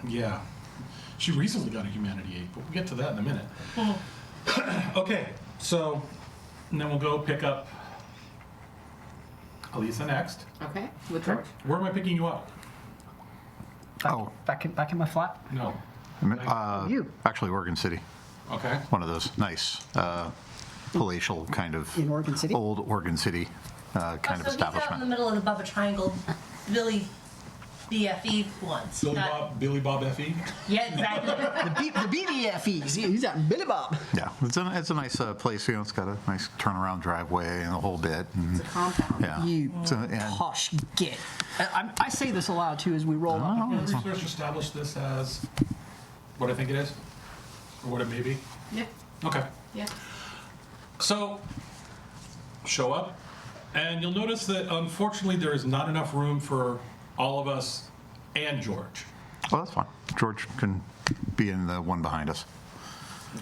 yeah. She recently got a humanity 8, but we'll get to that in a minute. Okay, so, and then we'll go pick up Elisa next. Okay. With George. Where am I picking you up? Back in my flat. No. You. Actually, Oregon City. Okay. One of those nice palatial kind of In Oregon City? old Oregon City kind of So he's out in the establishment. middle of the Bubba Triangle, Billy BFE once. Billy Bob F.E.? Yeah, exactly. The BBFEs. He's at Billy Bob. Yeah, it's a nice place. You know, it's got a nice turnaround driveway and a whole bit. And, It's a compound. yeah. You And- posh git. I say this aloud too as we roll up. Can we first establish this as what I think it is? Or what it may be? Yeah. Okay. Yeah. So, show up, and you'll notice that unfortunately there is not enough room for all of us and George. well, that's fine. George can be in the one behind us.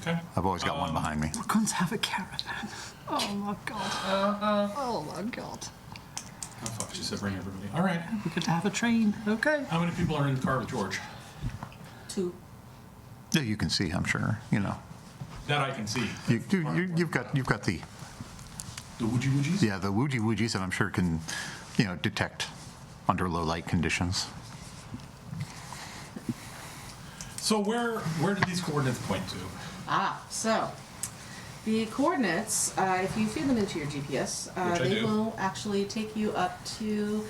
Okay? I've always got one behind me. We're going to have a caravan. Oh my god. Oh my god. Oh, fuck, she said bring everybody. All right. We're going to have a train. Okay. How many people are in the car with George? 2. Yeah, you can see, I'm sure. You know, That I can see. you've got the The woojie-woojies? the woojie-woojies that I'm sure can, detect under low light conditions. So where did these coordinates point to? So the coordinates, if you feed them into your GPS, Which I they do. will actually take you up to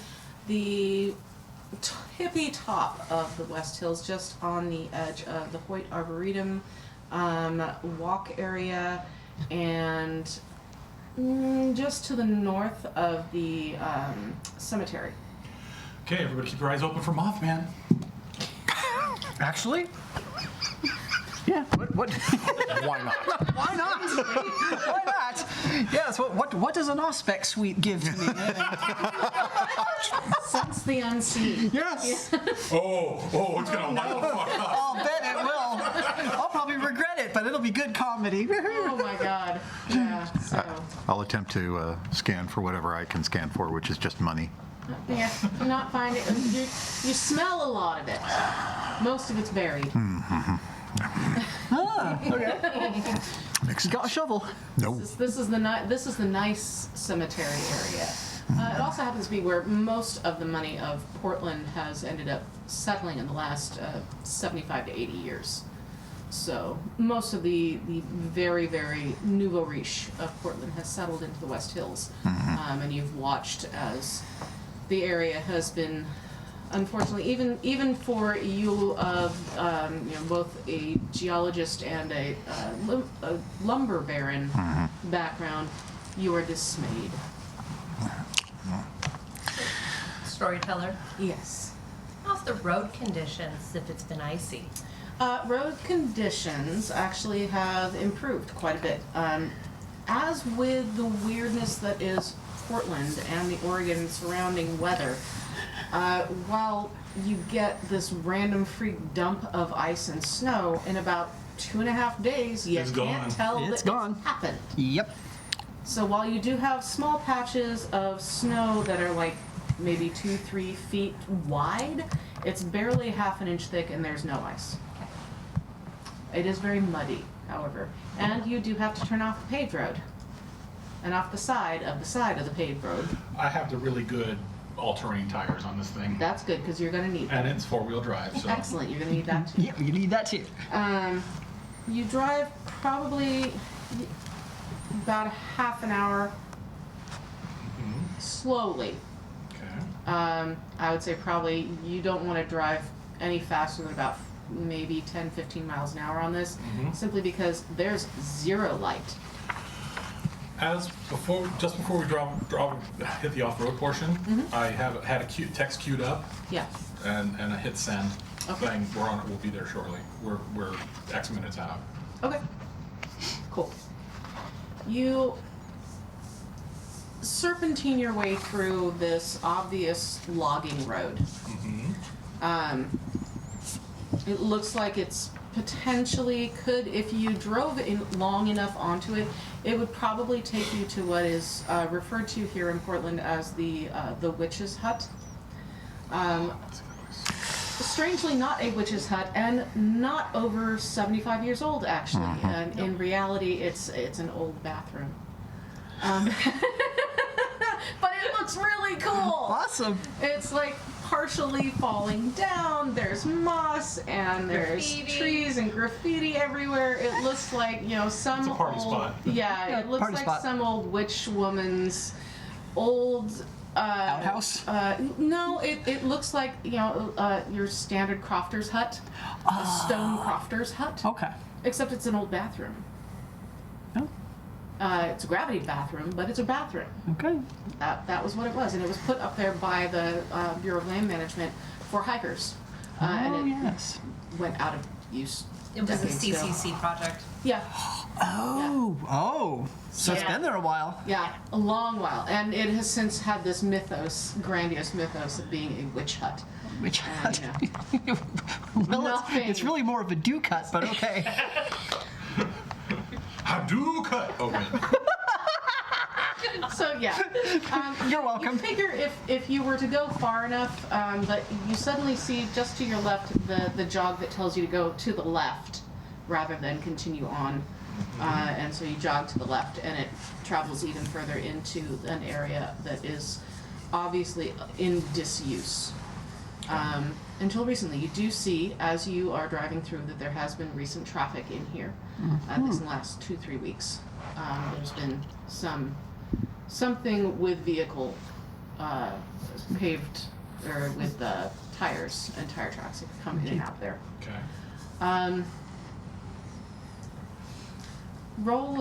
the tippy top of the West Hills, just on the edge of the Hoyt Arboretum walk area, and just to the north of the cemetery. Okay, everybody keep your eyes open for Mothman. Actually, Yeah. What? Why not? Why not? Why not? Yes. What does an aspect suite give to me? Sense the unseen. Yes. Oh, it's gonna light the fuck up. I'll bet it will. I'll probably regret it, but it'll be good comedy. Oh my god. Yeah. So. I'll attempt to scan for whatever I can scan for, which is just money. Yeah, I'm not finding. You smell a lot of it. Most of it's buried. Makes You got a shovel. No. This is the nice cemetery area. It also happens to be where most of the money of Portland has ended up settling in the last 75 to 80 years. So most of the very, very nouveau riche of Portland has settled into the West Hills. And you've watched as the area has been, unfortunately, even for you of both a geologist and a lumber baron background, you are dismayed. Storyteller. Yes. How's the road conditions if it's been icy? Road conditions actually have improved quite a bit. As with the weirdness that is Portland and the Oregon surrounding weather, while you get this random freak dump of ice and snow in about 2.5 days, you It's can't gone. tell It's that gone. it's happened. Yep. So while you do have small patches of snow that are like maybe 2-3 feet wide, it's barely half an inch thick and there's no ice. It is very muddy, however, and you do have to turn off the paved road and off the side of the paved road. I have the really good all-terrain tires on this thing, That's good because you're going to need and that. it's 4-wheel drive, so. Excellent, you're going to need that too. Yep. You need that too. You drive probably about a half an hour slowly. Okay. I would say probably you don't want to drive any faster than about maybe 10-15 miles an hour on this, simply because there's zero light. Just before we hit the off-road portion, I had a text queued up, Yeah. and I hit send, Okay. saying we're on it. We'll be there shortly. We're X minutes out. Okay. Cool. You serpentine your way through this obvious logging road. It looks like it's potentially could, if you drove in long enough onto it, it would probably take you to what is referred to here in Portland as the witch's hut. Strangely, not a witch's hut, and not over 75 years old, actually. And in reality, it's an old bathroom. But it looks really cool. Awesome. It's like partially falling down. There's moss and there's Graffiti. trees and graffiti everywhere. It looks like some It's a party old, spot. Yeah, it looks party like spot. some old witch woman's old. Outhouse? No, it looks like your standard crofter's hut, a stone crofter's hut, Okay. except it's an old bathroom. Oh, It's a gravity bathroom, but it's a bathroom. okay. That was what it was, and it was put up there by the Bureau of Land Management for hikers, and Oh, it yes. went out of use. It was a decades ago. CCC project. Yeah, Oh. So it's Yeah. been there a while. yeah, a long while, and it has since had this grandiose mythos of being a witch hut. Which, Yeah. well, Nothing. it's really more of a do cut, but okay. Hadouken! Oh, wait. So yeah, You're welcome. you figure if you were to go far enough, but you suddenly see just to your left the jog that tells you to go to the left rather than continue on, and so you jog to the left, and it travels even further into an area that is obviously in disuse. Until recently, you do see, as you are driving through, that there has been recent traffic in here, at least in the last 2-3 weeks. There's been something with vehicle paved, or with tires and tire tracks that come in and out there. Okay. Roll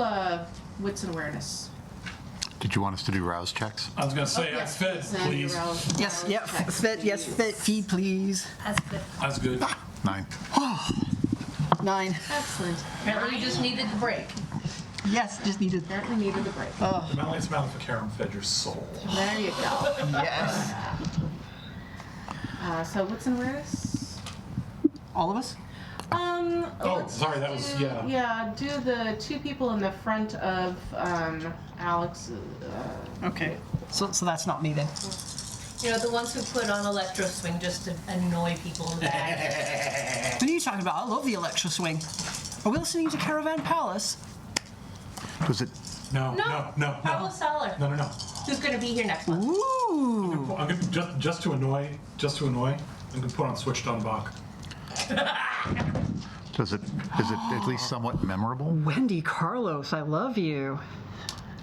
wits and awareness. Did you want us to do rouse checks? I was gonna say, Yes, fed, send your please. rouse- Yes, rouse yep. checks, Fit, yes, please. fit, feed, please. That's good. That's good. 9. 9. Excellent. Apparently you just needed the break. Yes, just needed. Apparently needed a break. The Malleus Maleficarum fed your soul. There you go. Yes. So what's in awareness? All of us? Oh, let's sorry, that was, yeah. Yeah, do the 2 people in the front of Alex. Okay. So that's not me then. You know, the ones who put on electro swing just to annoy people in the back. What are you talking about? I love the electro swing. Are we listening to Caravan Palace? Was it? No. Pablo Saller, No. who's going to be here next month. Ooh. I'm gonna, just to annoy, I'm gonna put on Switched on Bach. Is it at least somewhat memorable? Wendy Carlos, I love you.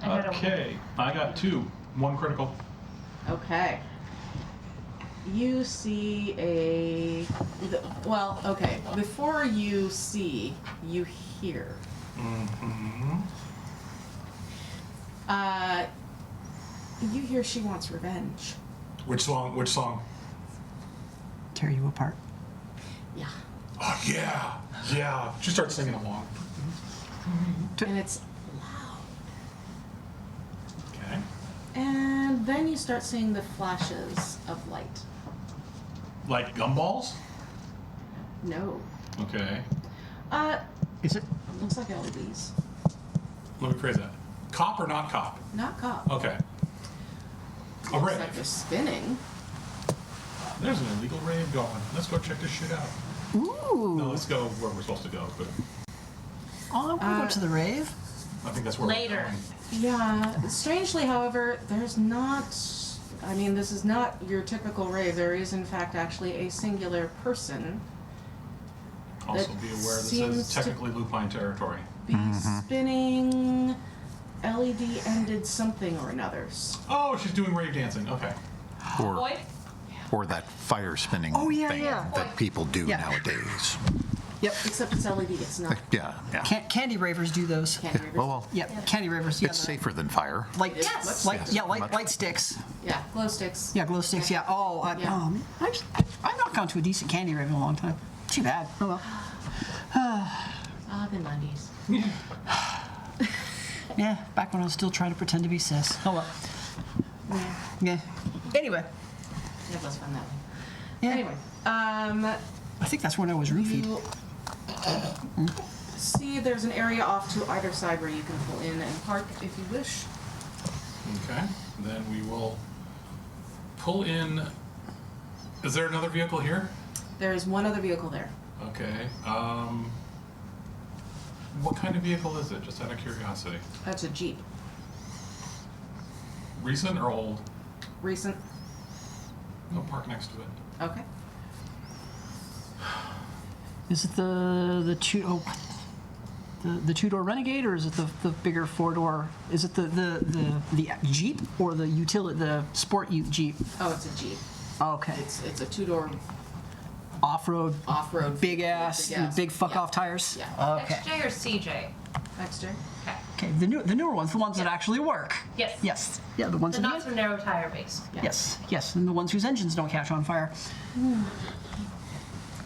I had a- Okay, I got 2. 1 critical. Okay. You see well, okay. Before you see, you hear. You hear she wants revenge. Which song? Tear you apart. Yeah. Oh, yeah. She starts singing along. And it's loud. Okay. And then you start seeing the flashes of light. Like gumballs? No. Okay. Is it? Looks like LEDs. Let me phrase that. Cop or not cop? Not cop. Okay. A Looks rave. like they're spinning. There's an illegal rave going. Let's go check this shit out. Ooh. No, let's go where we're supposed to go, but Oh, I want to go to the rave. I think that's where Later. we're going. Yeah. Strangely, however, there's not. I mean, this is not your typical rave. There is, in fact, actually a singular person. Also That be aware this seems is to- technically lupine territory. Be spinning LED ended something or another's. Oh, she's doing rave dancing. Okay. Boy, Or that fire spinning Oh, yeah, thing yeah. that people do Yeah. nowadays. Yep. Except it's LED. It's not Yeah. Candy ravers do those. candy ravers. Well, Yep. Candy ravers. Yeah. it's safer than fire. Light, Yes. light sticks. Yeah, glow sticks. Yeah, glow sticks. Yeah. Oh, Yeah. I've not gone to a decent candy rave in a long time. Too bad. Oh well. Ah, the 90s. Yeah, back when I was still trying to pretend to be cis. Oh well. Yeah. Anyway. It was fun that way. Yeah. Anyway, I think that's when I was roofied. you see there's an area off to either side where you can pull in and park if you wish. Okay. Then we will pull in. Is there another vehicle here? There is one other vehicle there. Okay. What kind of vehicle is it? Just out of curiosity. That's a Jeep. Recent or old? Recent. Go park next to it. Okay. Is it the two-door Renegade, or is it the bigger 4-door? Is it the Jeep or the sport ute Jeep? Oh, it's a Jeep. Okay. It's a 2-door Off-road, off-road. big ass, big fuck Yeah. off tires. Yeah. Okay. XJ or CJ? Extra. Okay. Okay. The newer ones, the ones that actually work. Yes. Yes. Yeah. The ones The that not so narrow tire base. Yeah. Yes. Yes. And the ones whose engines don't catch on fire.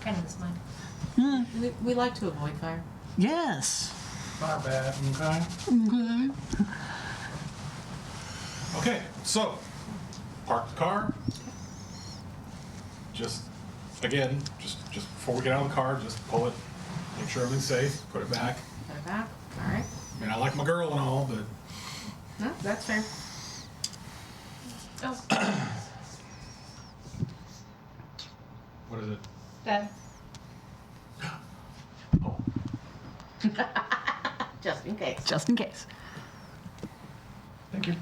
Kind of this mine. We like to avoid fire. Yes. Not bad. Okay. Okay. So, park the car. Just before we get out of the car, just pull it, make sure everything's safe, put it back. Put it back. All right. I mean, I like my girl and all, but No, that's fair. Oh, what is it? Dad. Oh, Just in case. Just in case. thank you.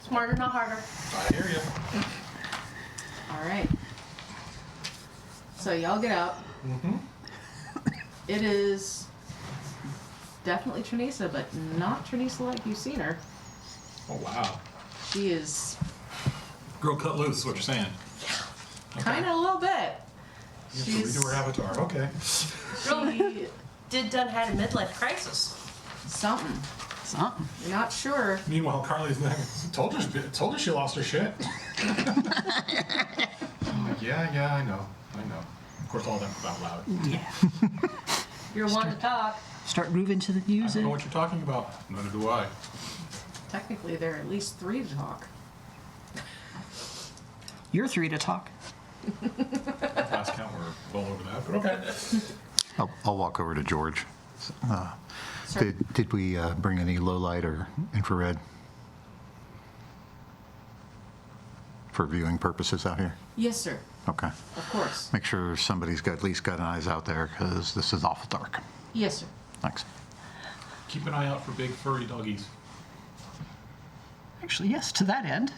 Smarter, not harder. I hear you. All right. So y'all get out. Mm-hmm. It is definitely Trinisa, but not Trinisa like you've seen her. Oh, wow. She is Girl cut loose is what you're saying. Okay. kind of a little bit. You have to redo her avatar. Okay. She Did done had a midlife crisis. something. Something. You're not sure. Meanwhile, Carly's like, told her she lost her shit. I'm like, yeah, I know. Of course, all that out loud. Yeah. You're one to talk. Start moving to the I don't music. know what you're talking about. Neither do I. Technically, there are at least 3 to talk. You're 3 to talk. Last count, we're well over that, but okay. I'll walk over to George. Sir. Did we bring any low light or infrared for viewing purposes out here? Yes, sir. Okay. Of course. Make sure somebody's got at least got eyes out there because this is awful dark. Yes, sir. Thanks. Keep an eye out for big furry doggies. Actually, yes, to that end.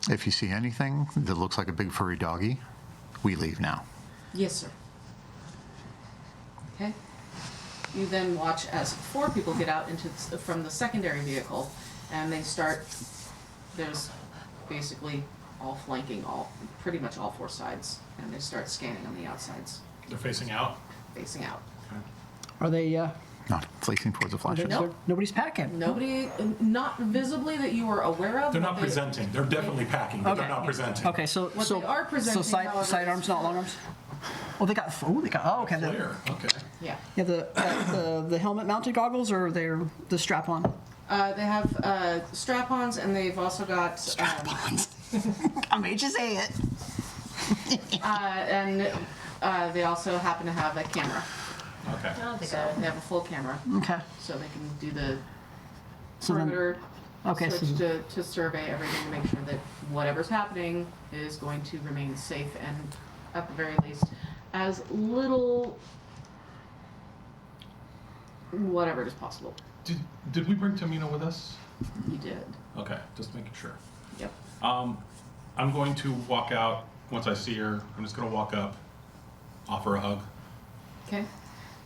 If you see anything that looks like a big furry doggy, we leave now. Yes, sir. Okay. You then watch as 4 people get out from the secondary vehicle, and they start. There's basically all flanking pretty much all 4 sides, and they start scanning on the outsides, They're facing out. facing out. Okay. Are they? Not facing towards the flashes. Nope. Nobody's packing. Nobody, not visibly that you are aware of. They're but not they- presenting. They're definitely packing, but they're Okay. not presenting. Okay, so What so they are presenting, so however, sidearms, not long arms. Oh, they got. Okay. Clear. Okay. Yeah. Yeah, the helmet mounted goggles, or they're the strap on. They have strap-ons, and they've also got. I made you say it. And they also happen to have a camera. Okay. Oh, they So got it. they have a full camera, Okay. so they can do the So then- perimeter Okay, so switch to survey everything to make sure that whatever's happening is going to remain safe and, at the very least, as little whatever is possible. Did we bring Tamina with us? You did. Okay, just making sure. Yep. I'm going to walk out once I see her. I'm just going to walk up, offer a hug. Okay.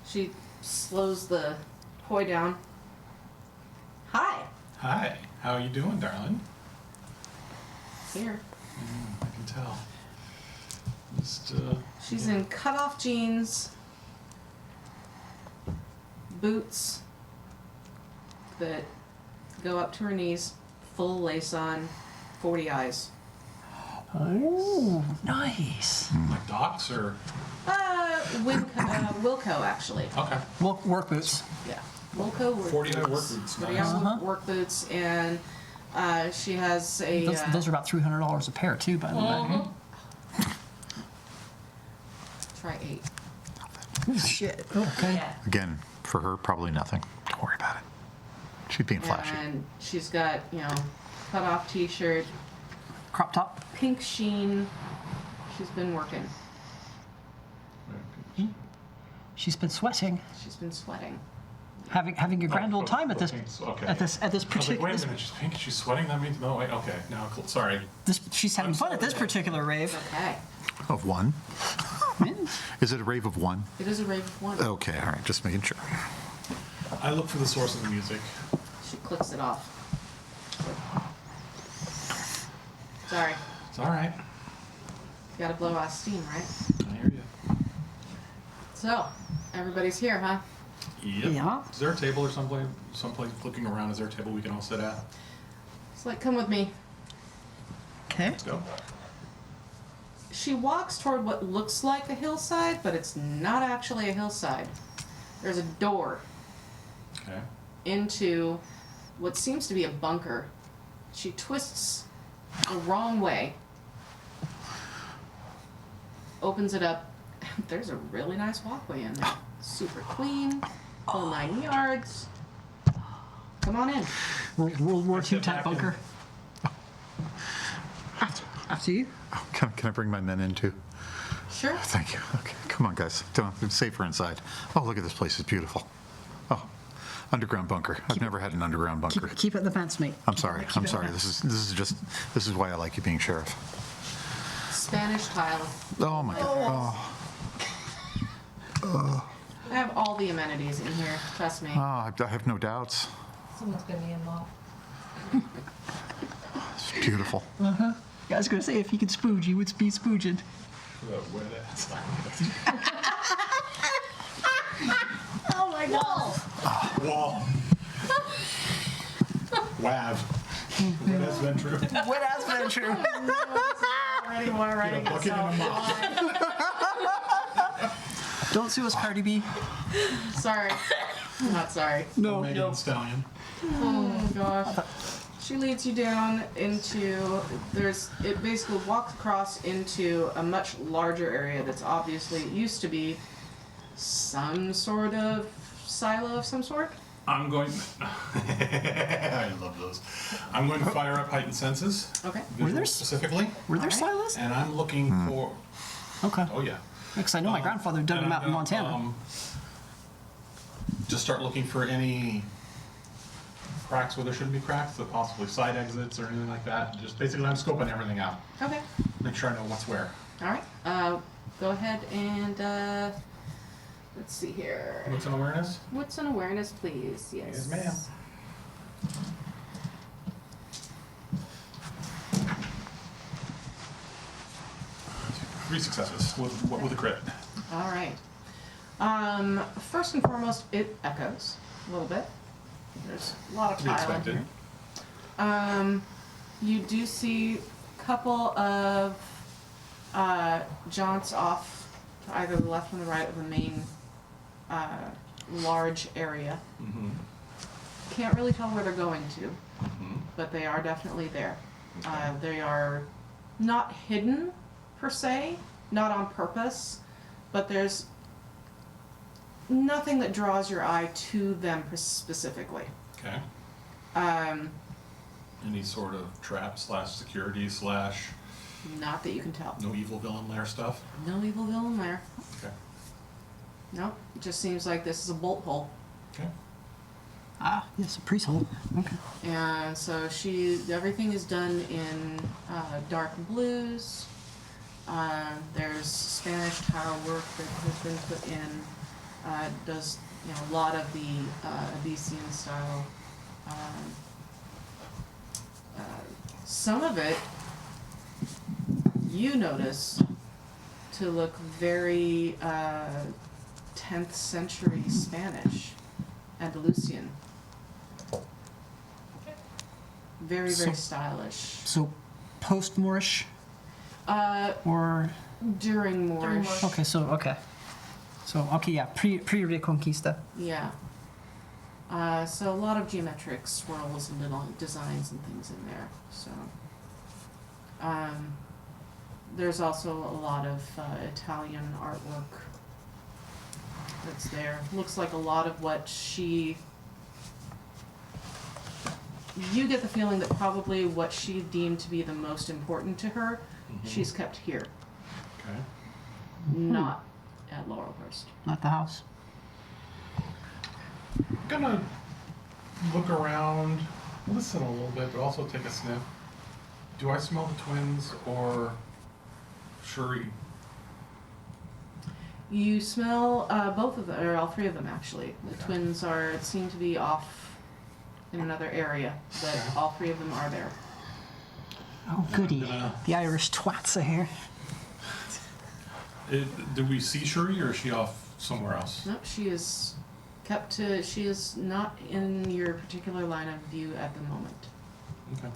She slows the toy down. Hi. Hi, how are you doing, darling? Here. I can tell. Just, She's in cut-off jeans, boots that go up to her knees, full lace on, 40 eyes. Oh, nice. like docs or? Wilco, actually. Okay. Work boots. Yeah. Wilco work 40-eye work boots. boots, 40-eye nice. work boots, and she has a. Those are about $300 a pair too, by the way. Try 8. Oh, shit. Okay. Yeah. Again, for her, probably nothing. Don't worry about it. She's being flashy. And she's got, cut off t-shirt, Crop top. pink sheen. She's been working. She's been sweating, She's been sweating. having a grand old time at this Okay. at this I was like, wait particular. a minute, she's pink, she's sweating? That means, no, wait, okay, now, sorry. She's having I'm fun at sorry. this particular rave. Okay. Of one? Is it a rave of one? It is a rave of 1. Okay, all right, just making sure. I look for the source of the music. She clicks it off. Sorry. It's all right. You gotta blow out steam, right? I hear you. So, everybody's here, huh? Yep. Yeah. Is there a table or someplace looking around? Is there a table we can all sit at? It's like, come with me. Okay. Let's go. She walks toward what looks like a hillside, but it's not actually a hillside. There's a door Okay. into what seems to be a bunker. She twists the wrong way, opens it up. There's a really nice walkway in there. Super clean, full 9 yards. Come on in. World War II Step type back bunker. After you. Oh, can I bring my men in too? Sure. Thank you. Okay, come on, guys. It's safer inside. Oh, look at this place. It's beautiful. Oh, underground bunker. I've never had an underground bunker. Keep it in the pants, mate. I'm sorry. Keep I'm it in sorry. the This is why I like you being sheriff. Spanish tile. Oh my God. I have all the amenities in here, trust me. Oh, I have no doubts. Someone's gonna be involved. It's beautiful. I was gonna say if he could spooge, he would be spooging. Wet ass. Oh my god. Wall. Wav. That's been true. What has been true? Already more writing Bucket and a mop. Don't sue us, Cardi B. Sorry. Not sorry. No. Megan Thee Stallion. Oh gosh. She leads you down into, it basically walks across into a much larger area that's obviously, it used to be some sort of silo of some sort. I'm going. I love those. I'm going to fire up heightened senses. Okay. Visual there specifically, Were there Alright. silos? and I'm looking for. Okay. Oh yeah. Because I know my grandfather dug And them I'm out in gonna, Montana. Just start looking for any cracks where there shouldn't be cracks, so possibly side exits or anything like that. Just basically, I'm scoping everything out. Okay. Make sure I know what's where. Alright. Go ahead and, let's see here. What's an awareness? What's an awareness, please? Yes. Yes, ma'am. Three successes with a crit. All right. First and foremost, it echoes a little bit. There's a lot of To be tile in expected. here. You do see a couple of jaunts off to either the left or the right of the main large area. Mm-hmm. Can't really tell where they're going to, Mm-hmm. but they are definitely there. Okay. They are not hidden per se, not on purpose, but there's nothing that draws your eye to them specifically. Okay. Um, Any sort of trap / security / Not that you can tell. no evil villain lair stuff? No evil villain there. Okay. No, it just seems like this is a bolt hole. Okay. Ah, yes, a priest hole. Okay. And so everything is done in dark blues. There's Spanish tile work that has been put in. Does a lot of the Abesian style. Some of it you notice to look very 10th century Spanish, Andalusian. Very, very So- stylish. So, post-Moorish or During Moorish. Moorish. okay. So okay, yeah, pre-Reconquista. Yeah. So a lot of geometric swirls and little designs and things in there. So there's also a lot of Italian artwork that's there. Looks like a lot of what you get the feeling that probably what she deemed to be the most important to her, she's kept here, Okay. not at Laurelhurst. Not the house. I'm gonna look around, listen a little bit, but also take a sniff. Do I smell the twins or Shuri? You smell both of them, or all three of them actually. The Okay. twins seem to be off in another area, but Okay. all three of them are there. Oh, goody. Yeah. The Irish twats are here. Do we see Shuri or is she off somewhere else? Nope, she is not in your particular line of view at the moment. Okay.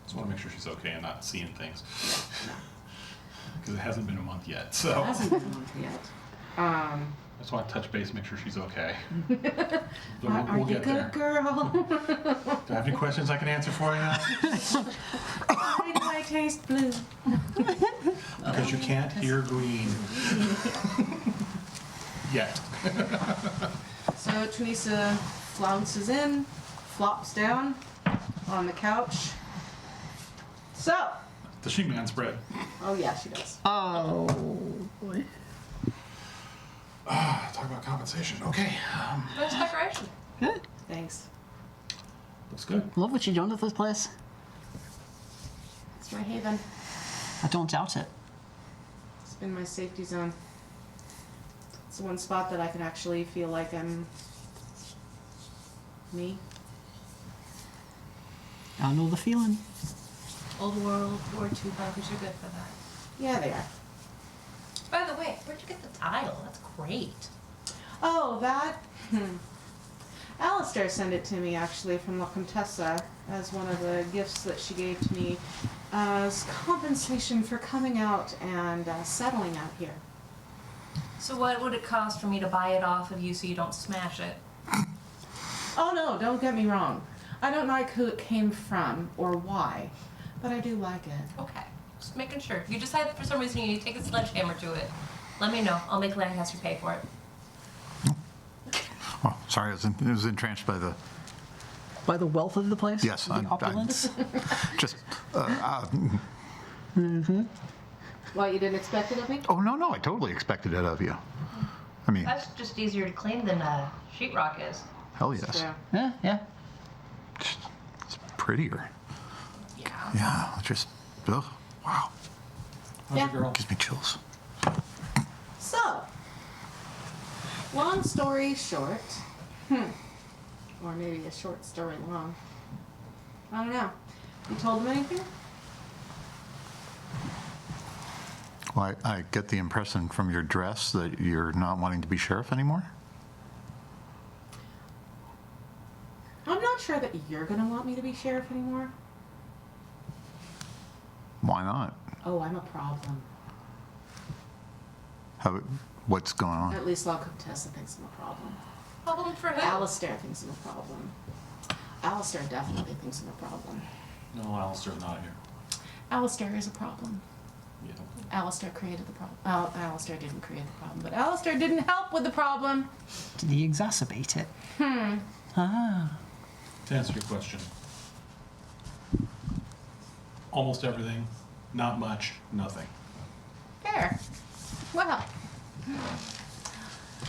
Just want to make sure she's okay and not seeing things. No, Because it hasn't been a month yet, it so. hasn't been a month yet. I just want to touch base, make sure she's okay. But Are we'll you get good, there. girl? Do I have any questions I can answer for you? Why do I taste blue? Because you can't hear green. Yet. So Tunisa flounces in, flops down on the couch. So, The She-Man spread. oh yeah, she does. Oh boy. Talk about compensation. Okay. Nice decoration. Good. Thanks. Looks good. Love what you're doing with this place. It's my haven. I don't doubt it. It's been my safety zone. It's the one spot that I can actually feel like I'm me. I know the feeling. Old World War II bunkers are good for that. Yeah, they are. By the way, where'd you get the tile? That's great. Oh, that. Alistair sent it to me actually from La Contessa as one of the gifts that she gave to me as compensation for coming out and settling out here. So what would it cost for me to buy it off of you so you don't smash it? Oh no, don't get me wrong. I don't like who it came from or why, but I do like it. Okay, just making sure. If you decide that for some reason you need to take a sledgehammer to it, let me know. I'll make Lancaster pay for it. Oh, sorry, I was entranced by the, By the wealth of the place? yes, The opulence? just, What, you didn't expect it of me? oh, no, I totally expected it of you. I mean, That's just easier to clean than sheetrock is. hell yes. Yeah. Yeah. It's prettier. Yeah. Yeah, it's just, ugh, wow, How's Yeah. your girl? gives me chills. So, long story short, or maybe a short story long. I don't know. You told them anything? Well, I get the impression from your dress that you're not wanting to be sheriff anymore? I'm not sure that you're gonna want me to be sheriff anymore. Why not? Oh, I'm a problem. What's going on? At least Law Contessa thinks I'm a problem. Problem for who? Alistair thinks I'm a problem. Alistair definitely thinks I'm a problem. No, Alistair's not here. Alistair is a problem. Yeah. Alistair created the problem. Oh, Alistair didn't create the problem, but Alistair didn't help with the problem. Did he exacerbate it? Ah. To answer your question, almost everything, not much, nothing. Fair. Well,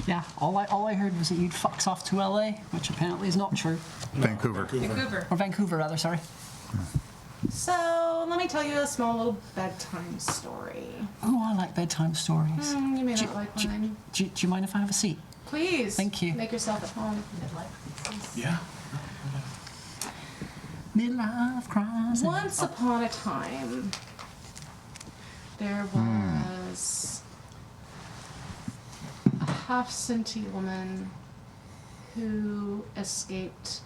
Yeah, all I heard was that you'd fucks off to LA, which apparently is not true. Vancouver. Vancouver. Or Vancouver, rather, sorry. so let me tell you a small little bedtime story. Oh, I like bedtime stories. You may not like do, mine. do you mind if I have a seat? Please. Thank you. Make yourself at home. Midlife. Yeah. Midlife crisis. Once upon a time, there was a half-centy woman who escaped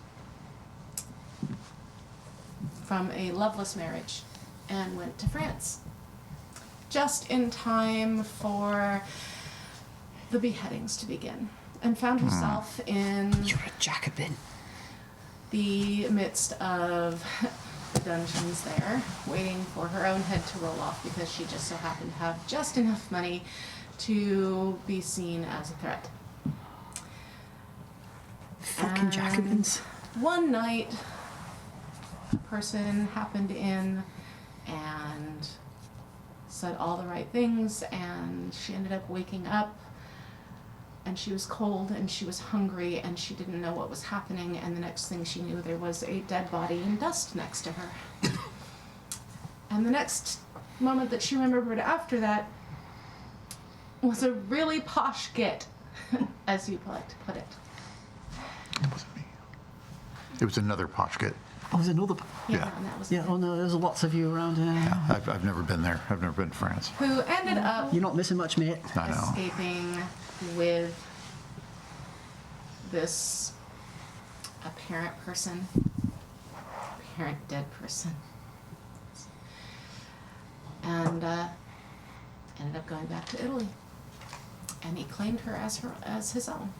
from a loveless marriage and went to France just in time for the beheadings to begin, and found herself in You're a Jacobin. the midst of the dungeons there, waiting for her own head to roll off because she just so happened to have just enough money to be seen as a threat. Fucking And Jacobins. One night, a person happened in and said all the right things, and she ended up waking up, and she was cold and she was hungry and she didn't know what was happening, and the next thing she knew there was a dead body in dust next to her. And the next moment that she remembered after that was a really posh git, as you like to put it. It wasn't me. It was another potchkit. Oh, there's another. Yeah. And that was Yeah, oh no, there's lots of you around here. I've never been there. I've never been to France. who ended up You're not missing much, mate. I know. escaping with this apparent person, apparent dead person, and ended up going back to Italy. And he claimed her as his own.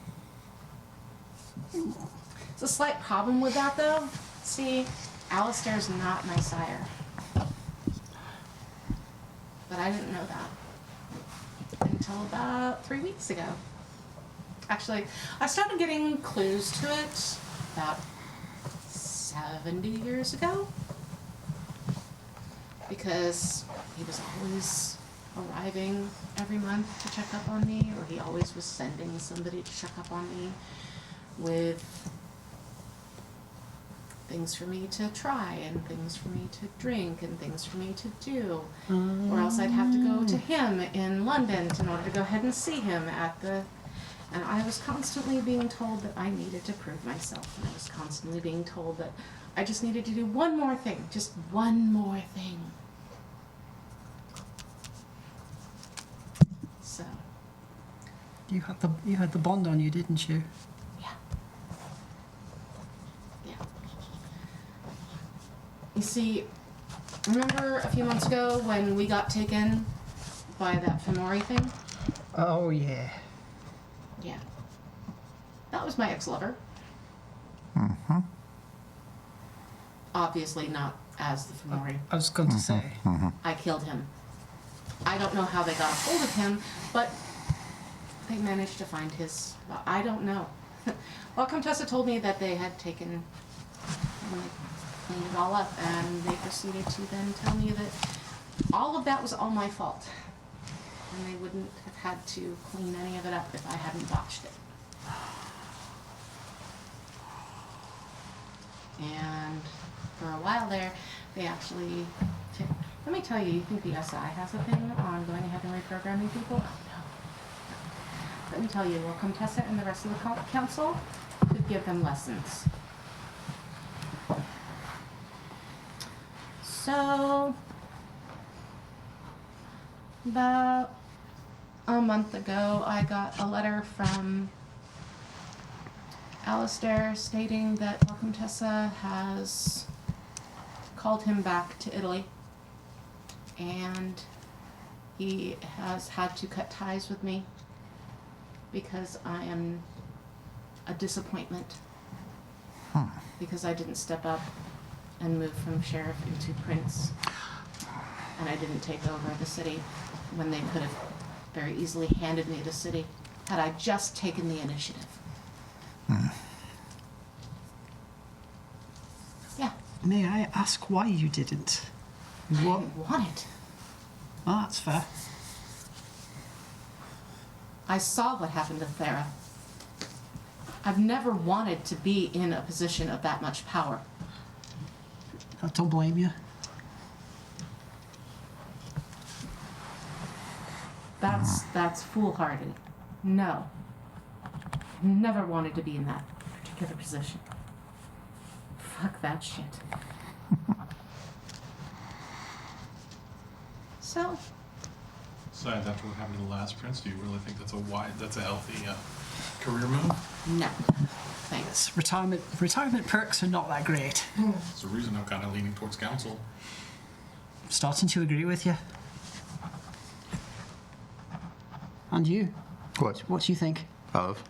There's a slight problem with that, though. See, Alistair's not my sire, but I didn't know that until about 3 weeks ago. Actually, I started getting clues to it about 70 years ago, because he was always arriving every month to check up on me, or he always was sending somebody to check up on me with things for me to try and things for me to drink and things for me to do, or else I'd have to go to him in London in order to go ahead and see him at the, and I was constantly being told that I needed to prove myself, and I was constantly being told that I just needed to do one more thing, just one more thing. So, You had the bond on you, didn't you? yeah. Yeah. You see, remember a few months ago when we got taken by that Fenori thing? Oh, yeah. Yeah. That was my ex-lover. Obviously not as the Fomori. I was going to say. I killed him. I don't know how they got a hold of him, but they managed to find his... I don't know. Well, Comtessa told me that they had taken and they cleaned it all up, and they proceeded to then tell me that all of that was all my fault. And they wouldn't have had to clean any of it up if I hadn't botched it. And for a while there, they actually... Let me tell you, you think the SI has a thing on going ahead and reprogramming people? Oh, no. Let me tell you, well, Comtessa and the rest of the council could give them lessons. So, about a month ago, I got a letter from Alistair stating that Comtessa has called him back to Italy, and he has had to cut ties with me because I am a disappointment. Because I didn't step up and move from sheriff into prince, and I didn't take over the city when they could have very easily handed me the city had I just taken the initiative. Yeah. May I ask why you didn't? I didn't want it. Oh, that's fair. I saw what happened to Thera. I've never wanted to be in a position of that much power. I don't blame you. That's foolhardy. No. Never wanted to be in that particular position. Fuck that shit. So, Besides, after what happened to the last prince, do you really think that's a healthy career move? no. Thanks. Retirement perks are not that great. That's the reason I'm kind of leaning towards council. I'm starting to agree with you. And you? What do you think? Of?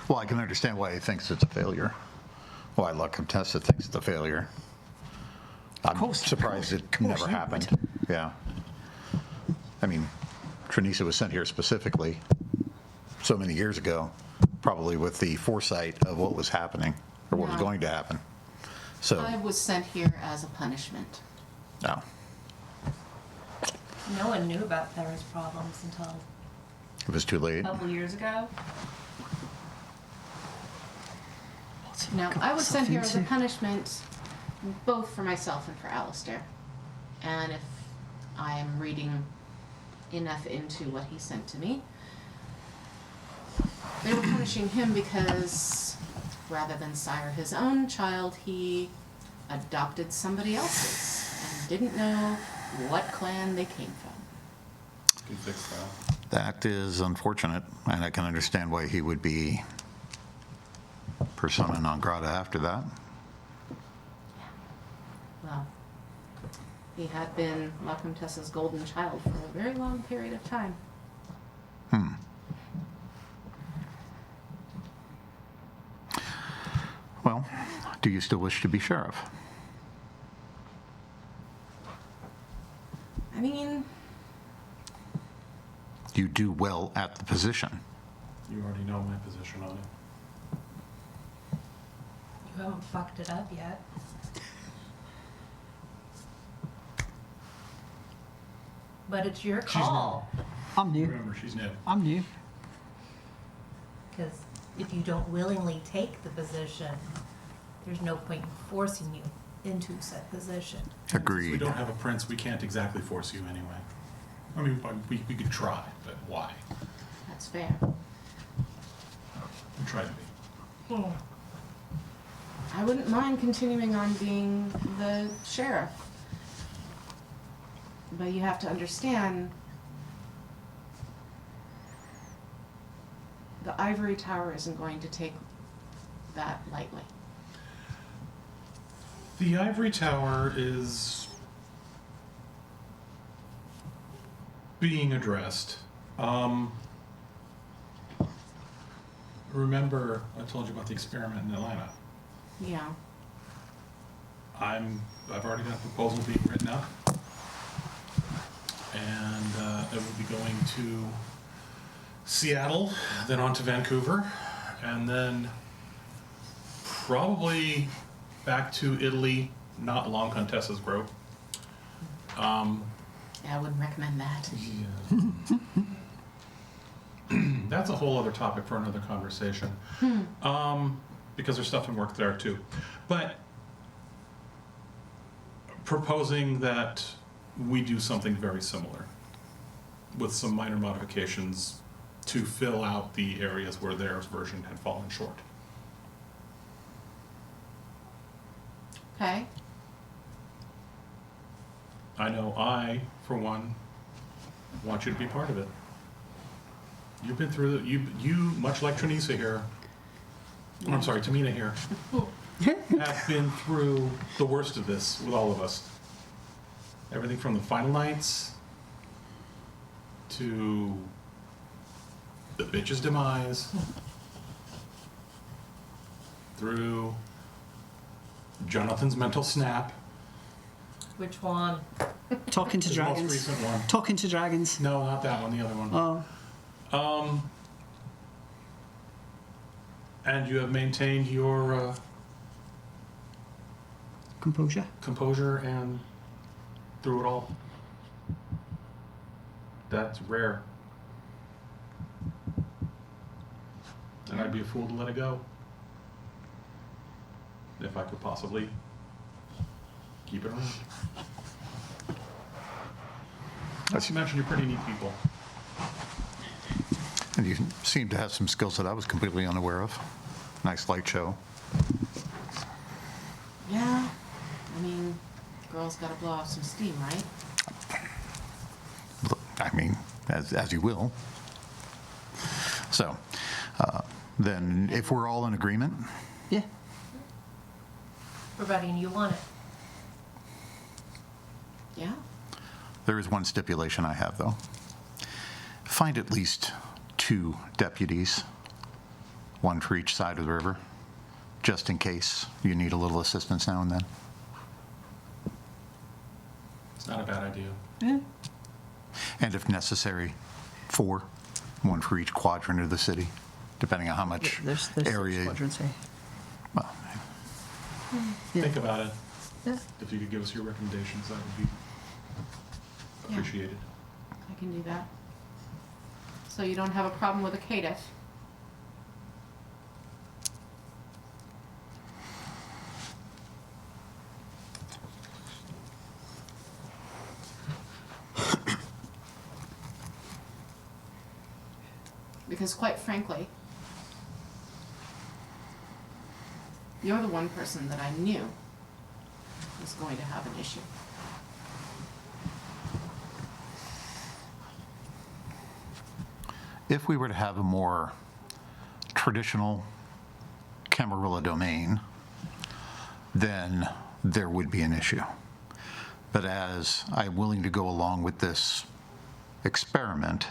Well, I can understand why he thinks it's a failure. Why La Contessa thinks it's a failure. I'm surprised it never happened. Yeah. I mean, Trinisa was sent here specifically so many years ago, probably with the foresight of what was happening or what was No. going to happen. So, I was sent here as a punishment. no. No one knew about Thera's problems until It was too late. a couple years ago. No, I was sent here as a punishment, both for myself and for Alistair. And if I am reading enough into what he sent to me, they were punishing him because rather than sire his own child, he adopted somebody else's and didn't know what clan they came from. Can fix that. That is unfortunate, and I can understand why he would be persona non grata after that. Well, he had been La Comtessa's golden child for a very long period of time. Well, do you still wish to be sheriff? I mean, You do well at the position. You already know my position on it. You haven't fucked it up yet. But it's your call. I'm new. Remember, she's new. I'm new. Because if you don't willingly take the position, there's no point in forcing you into said position. Since we Agreed. don't have a prince, we can't exactly force you anyway. I mean, we could try, but why? that's fair. We try to be. I wouldn't mind continuing on being the sheriff. But you have to understand, the ivory tower isn't going to take that lightly. The ivory tower is being addressed. Remember, I told you about the experiment in Atlanta. Yeah. I've already got a proposal being written up, and it will be going to Seattle, then on to Vancouver, and then probably back to Italy, not long Contessa's Grove. Yeah, I wouldn't recommend that. Yeah. That's a whole other topic for another conversation. Because there's stuff in work there too. But proposing that we do something very similar with some minor modifications to fill out the areas where their version had fallen short. Okay. I know I, for one, want you to be part of it. You've been through you much like Trinisa here. I'm sorry, Tamina here, have been through the worst of this with all of us. Everything from the final nights to the bitch's demise, through Jonathan's mental snap. Which one? Talking to The dragons. most recent one. Talking to dragons. No, not that one, the other one. Oh. And you have maintained your Composure. composure and through it all. That's rare. And I'd be a fool to let it go. If I could possibly keep it around. As you mentioned, you're pretty neat people. And you seem to have some skills that I was completely unaware of. Nice light show. Yeah. I mean, girls gotta blow off some steam, right? I mean, as you will. So, then if we're all in agreement, Yeah. Providing you want it. Yeah. there is one stipulation I have, though. Find at least 2 deputies, one for each side of the river, just in case you need a little assistance now and then. It's not a bad idea. Yeah. And if necessary, 4, one for each quadrant of the city, depending on how much There's area. quadrants here. Well, Yeah. Think about it. Yeah. If you could give us your recommendations, that would be Yeah. appreciated. I can do that. So you don't have a problem with a caitiff? Because quite frankly, you're the one person that I knew was going to have an issue. if we were to have a more traditional Camarilla domain, then there would be an issue. But as I'm willing to go along with this experiment,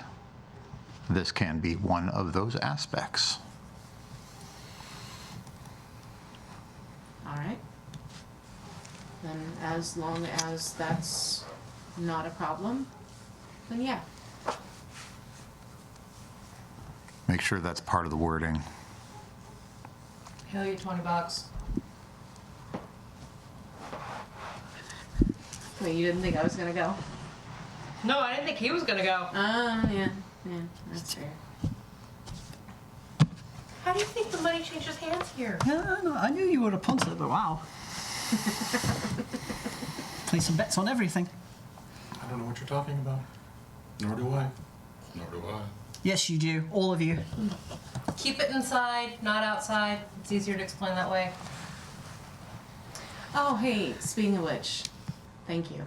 this can be one of those aspects. All right. Then as long as that's not a problem, then yeah. Make sure that's part of the wording. Hell, you $20. Wait, you didn't think I was gonna go? No, I didn't think he was gonna go. Yeah, that's fair. How do you think the money changes hands here? Yeah, I knew you would have punted, but wow. Play some bets on everything. I don't know what you're talking about. Nor do I. Nor do I. Yes, you do. All of you. Keep it inside, not outside. It's easier to explain that way. Oh, hey, speaking of which, thank you.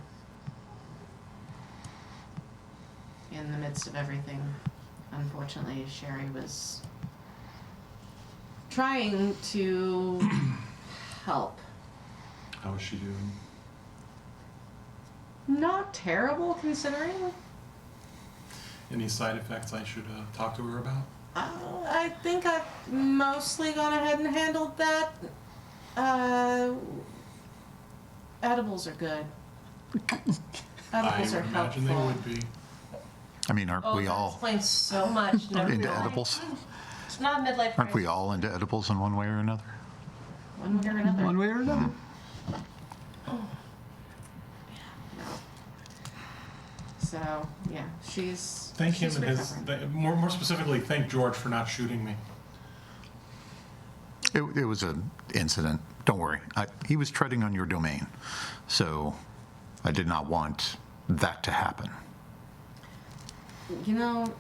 In the midst of everything, unfortunately, Sherry was trying to help. How is she doing? Not terrible considering. Any side effects I should talk to her about? I think I've mostly gone ahead and handled that. Edibles are good. Edibles I are would imagine helpful. they would be. I mean, aren't Oh, we that all explains so much. Never into mind. edibles? It's not a midlife Aren't we crisis. all into edibles in one way or another? One way or another. One way or another. So yeah, she's. Thank him she's and his. recovering. More specifically, thank George for not shooting me. It was an incident. Don't worry. He was treading on your domain. So I did not want that to happen. You know,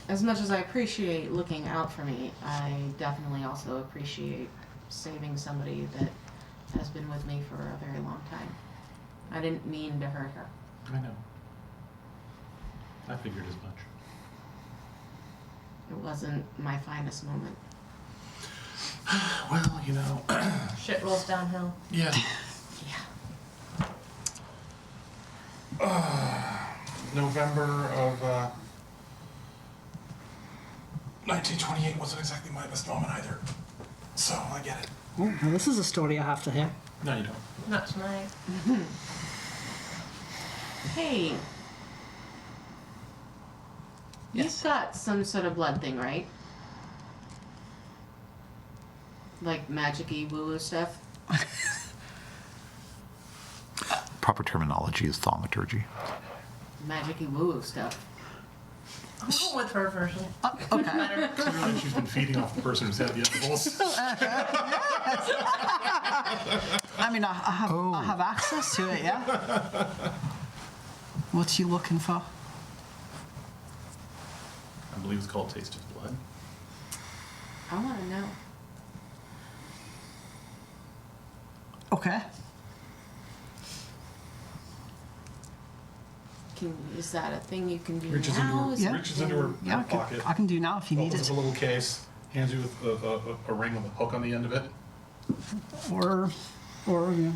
as much as I appreciate looking out for me, I definitely also appreciate saving somebody that has been with me for a very long time. I didn't mean to hurt her. I know. I figured as much. It wasn't my finest moment. Well, you know. Shit rolls downhill. Yeah. Yeah. November of 1928 wasn't exactly my best moment either. So I get it. Oh, now this is a story I have to hear. No, you don't. Not tonight. Hey. You've got some sort of blood thing, right? Like magic-y woo-woo stuff? Proper terminology is thaumaturgy. Magic-y woo-woo stuff. I'll go with her version. Okay. Better. Clearly she's been feeding off the person who's had the edibles. I mean, I have access to it, yeah? What's you looking for? I believe it's called Taste of Blood. I want to know. Okay. Is that a thing you can do Reaches now? Is into it her, reaches into her, Yeah, pocket, I can do now if you need opens it. up a little case, hands you a ring with a hook on the end of it. Or, you know,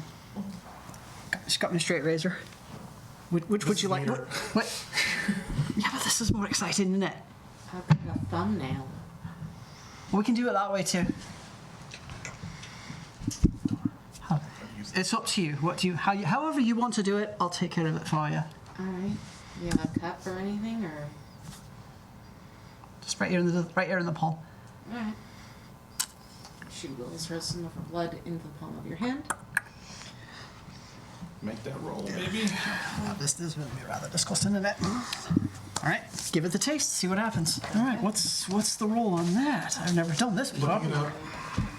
just got me a straight razor. Which would This you is like? later. What? Yeah, but this is more exciting, isn't it? How about a thumbnail? We can do it that way too. It's up to you. What do you, however you want to do it, I'll take care of it for you. All right. You have a cup or anything, or? Just right here in the palm. All right. She wills her some of her blood into the palm of your hand. Make that roll, baby. This is going to be rather disgusting, isn't it? All right, give it the taste. See what happens. All right, what's the roll on that? I've never done this before. Looking it up.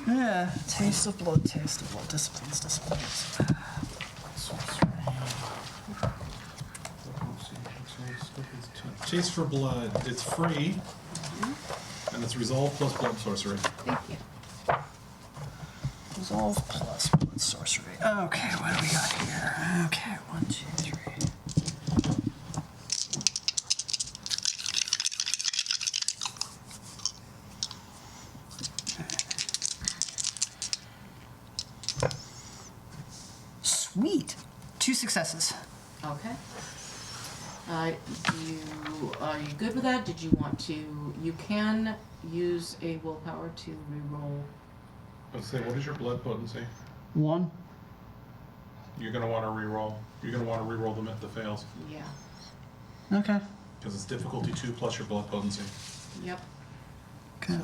Yeah, taste of blood. Disciplines. Chase for Blood. It's free, and it's Resolve plus Blood Sorcery. Thank you. Resolve plus blood sorcery. Okay, what do we got here? Okay, 1, 2, 3. Sweet. 2 successes. Okay. Are you good with that? Did you want to? You can use a willpower to reroll. Let's say, what is your blood potency? 1. You're gonna want to reroll. You're gonna want to reroll them if the fails, Yeah. Okay. because it's difficulty 2 plus your blood potency. Yep. Okay.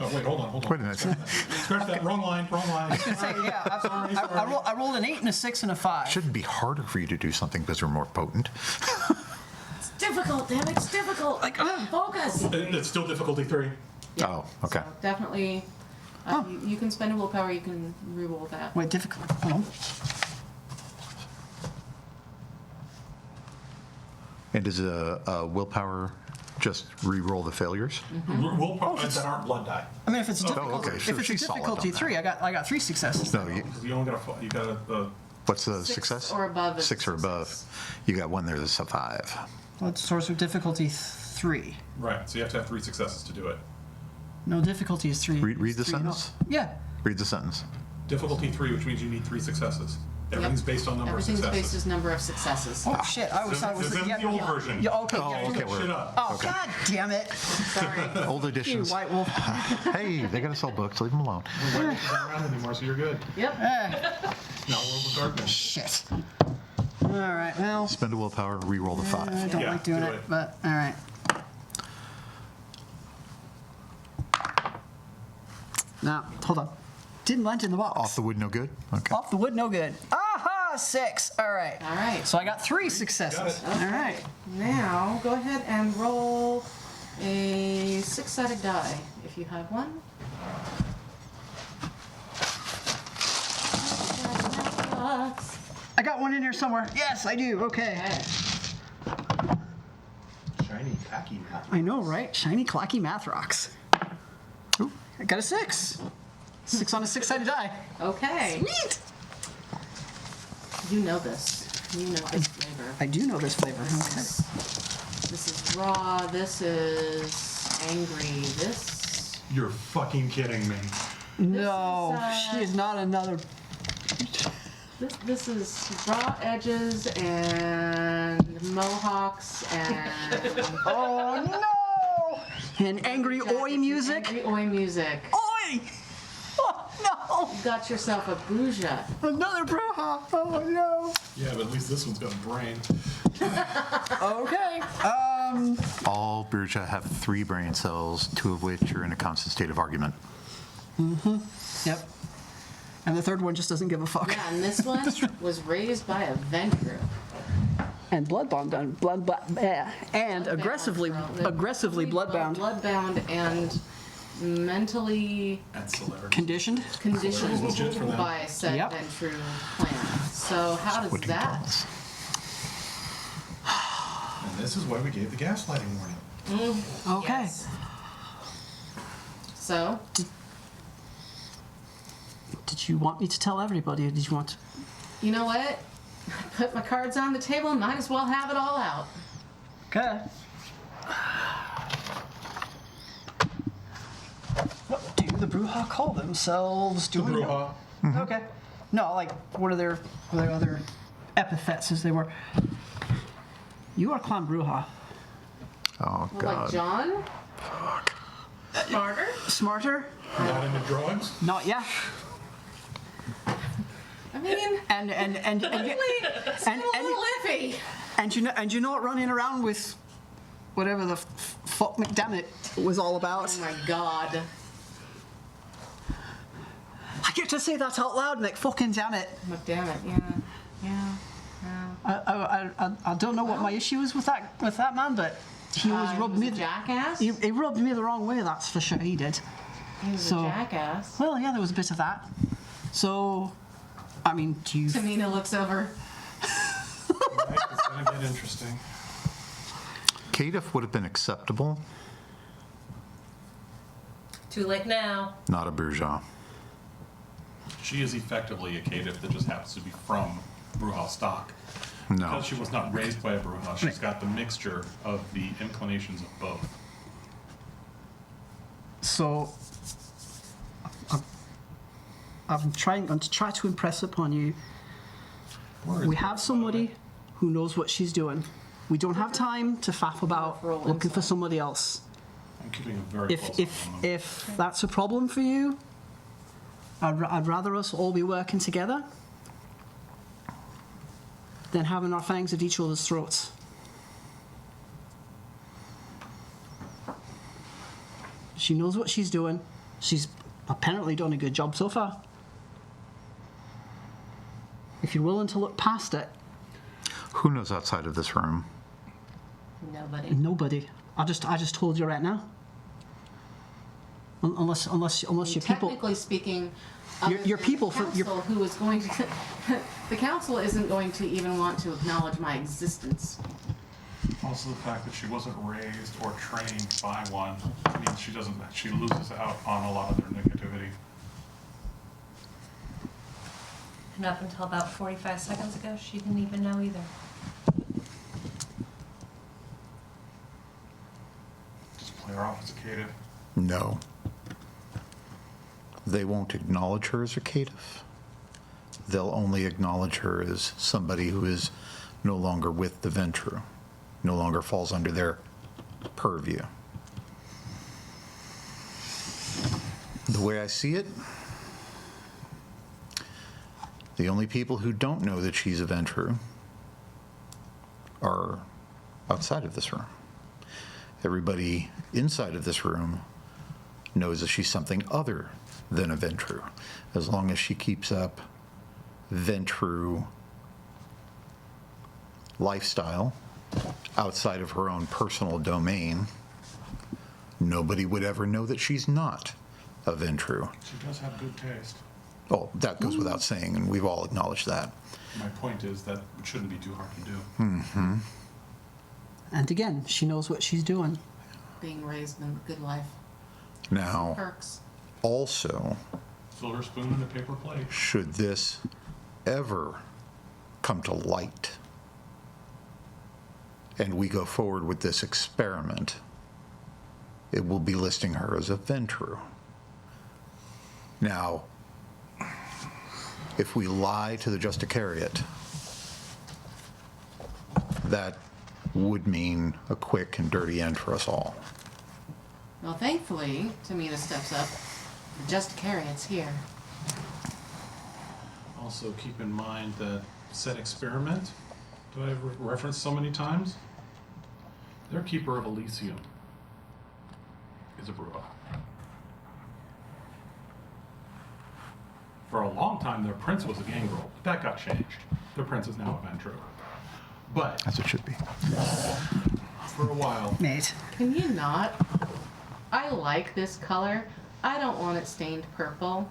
Oh wait, hold on. Wait a minute. Scratch that. Wrong line. I rolled an 8 and a 6 and a 5. Shouldn't be harder for you to do something because you're more potent. It's difficult, damn it, it's difficult. Like, Focus. And it's still difficulty 3. Oh, okay. So definitely, you can spend a willpower. You can reroll that. Wait, difficult. Hold on. And is a willpower just re-roll the failures? Willpower that aren't blood die. I mean, if it's difficulty, okay, so if it's a she's solid difficulty on that. 3, I got 3 successes. No, Because you only got a what's the 6 success? or above is 6 or above. success. You got one there that's a 5. Blood source of difficulty 3. right. So you have to have 3 successes to do it. No, difficulty is 3. Read the It's 3 and sentence? up. Yeah. Read the sentence. Difficulty 3, which means you need 3 successes. Everything's based on number of Everything's successes. based as number of successes. Oh shit! I always thought it was This is the old version. Yeah, okay. Oh, yeah, okay. Look shit up. Oh god damn it! Sorry. Old You editions. white wolf. Hey, they gotta sell books. Leave them alone. We're not around anymore, so you're good. Yep. Not World of Darkness. Shit. All right. Well, Spend a willpower, re-roll the I 5. don't Yeah, like doing do it, it. but all right. Now, hold on. Didn't land in the box. Off the wood, no good? Okay. Off the wood, no good. Aha! 6. All right. All right. So I got 3 successes. Got it. All right. Now, go ahead and roll a 6-sided die, if you have one. I got one in here somewhere. Yes, I do. Okay. Okay. Shiny khaki hat. I know, right? Shiny, clacky math rocks. Ooh, I got a 6. 6 on a 6-sided die. Okay. Sweet. You know this. You know this flavor. I do know this flavor. Okay. This is raw. This is angry. This. You're fucking kidding me. No, is, she is not another. This is raw edges and mohawks and Oh no! And angry oi music. angry oi music. Oi! Oh You got yourself a bouja. no! Another bruja. Oh no. Yeah, but at least this one's got a brain. Okay. All Birja have 3 brain cells, 2 of which are in a constant state of argument. Yep. And the third one just doesn't give a fuck. Yeah, and this one was raised by a vent group. And bloodbound and and aggressively bloodbound. Bloodbound and mentally That's celebrity. Conditioned. conditioned Legit for them. by said Yep. vent true plan. So how does What he that? does. And this is why we gave the gaslighting warning. Okay. Yes. So Did you want me to tell everybody, or did you want to? you know what? I put my cards on the table. Might as well have it all out. Okay. What do the Bruja call themselves? The Do we know? Bruja. Okay. No, like, what are their other epithets as they were? You are Clan Bruja. Oh, Like God. John? Smarter? Smarter? Not into drugs. Not yet. I mean, And it's a little iffy. and you know what running around with whatever the fuck McDammit was all about. Oh my god. I get to say that out loud, fucking damn it. Damn it, yeah. I don't know what my issue is with that man, but he always rubbed was me. a jackass? He rubbed me the wrong way. That's for sure. He did. He was So- a jackass. Well, yeah, there was a bit of that. So, I mean, do you? Tamina looks over. Right? It's gonna get interesting. Caitiff would have been acceptable, Too late now. not a Bourgeois. She is effectively a caitiff that just happens to be from Bruja stock. No. Because she was not raised by a Bruja, she's got the mixture of the inclinations of both. So, I'm going to try to impress upon you. Where is We it? have somebody who knows what she's doing. We don't have time to faff about Roll looking for inside. somebody else. I'm keeping a very If close eye on them. if that's a problem for you, I'd rather us all be working together than having our fangs at each other's throats. She knows what she's doing. She's apparently done a good job so far. If you're willing to look past it, Who knows outside of this room? Nobody. nobody. I just told you right now. Unless your people. Technically speaking, Your other people than for- the your- council who is going to the council isn't going to even want to acknowledge my existence. Also, the fact that she wasn't raised or trained by one means she loses out on a lot of their negativity. And up until about 45 seconds ago, she didn't even know either. Just play her off as a caitiff. No. They won't acknowledge her as a caitiff. they'll only acknowledge her as somebody who is no longer with the Ventru, no longer falls under their purview. The way I see it, the only people who don't know that she's a Ventru are outside of this room. Everybody inside of this room knows that she's something other than a Ventru. As long as she keeps up Ventru lifestyle outside of her own personal domain, nobody would ever know that she's not a Ventru. She does have good taste. Oh, that goes without saying, and we've all acknowledged that. My point is that it shouldn't be too hard to do. And again, she knows what she's doing. Being raised in a good life. Now, Perks. also, Silver spoon and a paper plate. should this ever come to light and we go forward with this experiment, it will be listing her as a Ventru. Now, if we lie to the Justicariat, that would mean a quick and dirty end for us all. Well, thankfully, Tamina steps up. The Justicariat's here. Also keep in mind that said experiment that I've referenced so many times, their keeper of Elysium is a Brua. For a long time, their prince was a gangrel, but that got changed. Their prince is now a Ventru. But As it should be. for a while, Nate. Can you not? I like this color. I don't want it stained purple.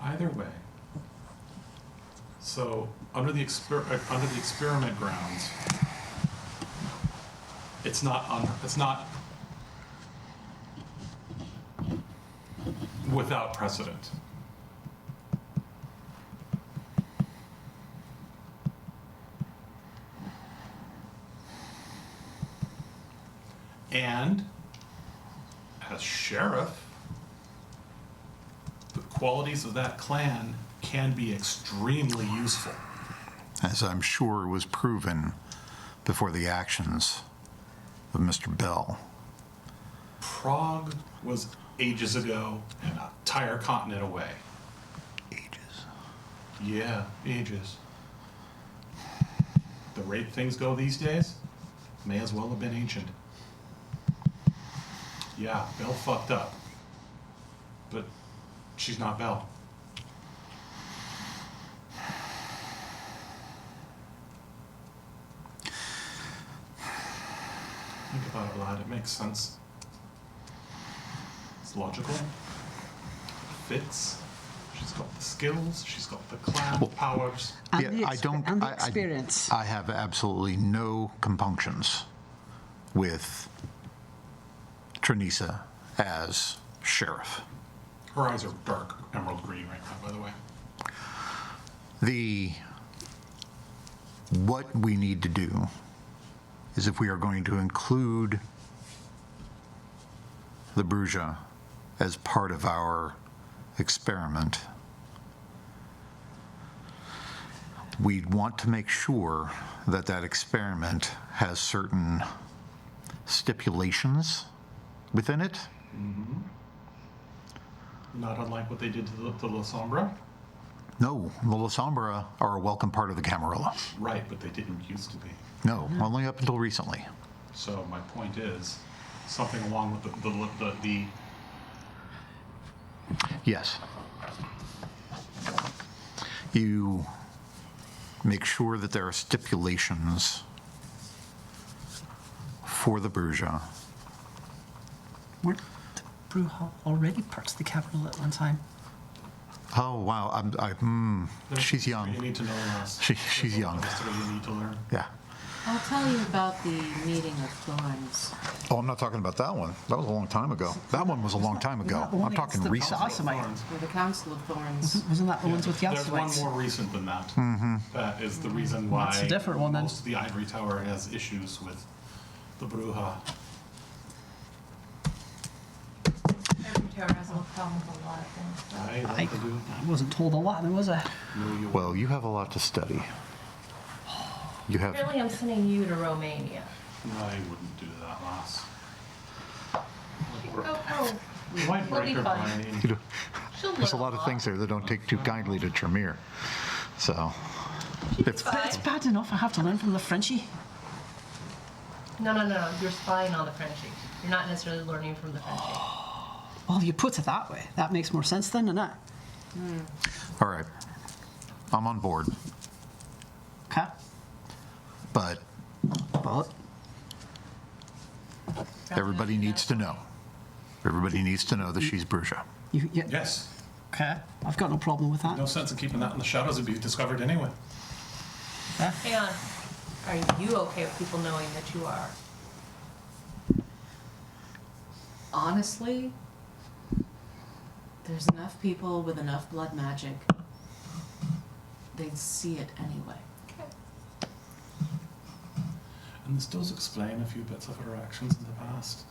either way. So under the experiment grounds, it's not without precedent. And as sheriff, the qualities of that clan can be extremely useful. As I'm sure was proven before the actions of Mr. Bell. Prague was ages ago and an entire continent away. Ages. Yeah, ages. The rate things go these days, may as well have been ancient. Yeah, Belle fucked up. But she's not Belle. Think about it, lad. It makes sense. It's logical. It fits. She's got the skills. She's got the clan powers. And Yeah, the I don't. and the I- experience. I have absolutely no compunctions with Trinisa as sheriff. Her eyes are dark emerald green right now, by the way. What we need to do is, if we are going to include the Bruja as part of our experiment, we'd want to make sure that that experiment has certain stipulations within it. Not unlike what they did to La Sombra. No, the La Sombra are a welcome part of the Camarilla. Right, but they didn't used to be. No, only up until recently. So my point is, something along with the Yes. You make sure that there are stipulations for the Bruja. Weren't the Bruja already parts of the capital at one time? Oh, wow. She's You young. need to know less. She's young. There's a lot of history you need to learn. Yeah. I'll tell you about the meeting of thorns. Oh, I'm not talking about that one. That was a long time ago. That one was a long time ago. Not the one I'm talking against the recent. Yasamites. Or the Council of Thorns. Wasn't that the ones with There's one Yasuites? more recent than that. That is the reason Well, why that's a different one then. most of the Ivory Tower has issues with the Bruja. Every tower has a problem with a lot of things. So. I wasn't told a lot, was I? Well, you have a lot to study. You have. Apparently, I'm sending you to Romania. I wouldn't do that, lass. Go home. We might We'll break be her fine. brain. You know, She'll there's a learn lot of things there that don't take too kindly to Tremere. So, She's if, fine. It's bad enough I have to learn from the Frenchie. No. You're spying on the Frenchie. You're not necessarily learning from the Frenchie. Well, you put it that way. That makes more sense then, doesn't it? all right, I'm on board, Okay. but But everybody needs to know. Everybody needs to know that she's Bruja. yeah. Yes. Okay. I've got no problem with that. No sense in keeping that in the shadows. It'd be discovered anyway. Hang on. Are you okay with people knowing that you are? Honestly, there's enough people with enough blood magic. They'd see it anyway. Okay. And this does explain a few bits of her actions in the past.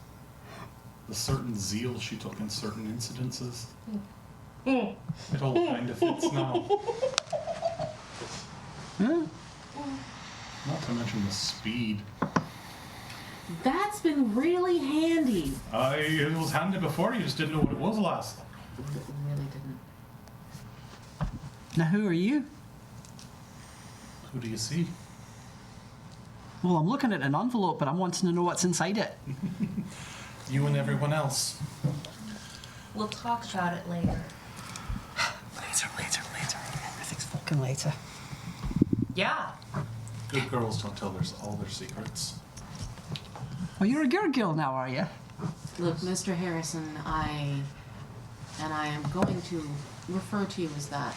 The certain zeal she took in certain incidences. It all kind of fits now. Not to mention the speed. That's been really handy. It was handy before, you just didn't know what it was last. It really didn't. Now, who are you? Who do you see? Well, I'm looking at an envelope, but I'm wanting to know what's inside it. You and everyone else. We'll talk about it later. Later. Everything's fucking later. Yeah. Good girls don't tell all their secrets. Well, you're a good girl now, are you? Look, Mr. Harrison, I am going to refer to you as that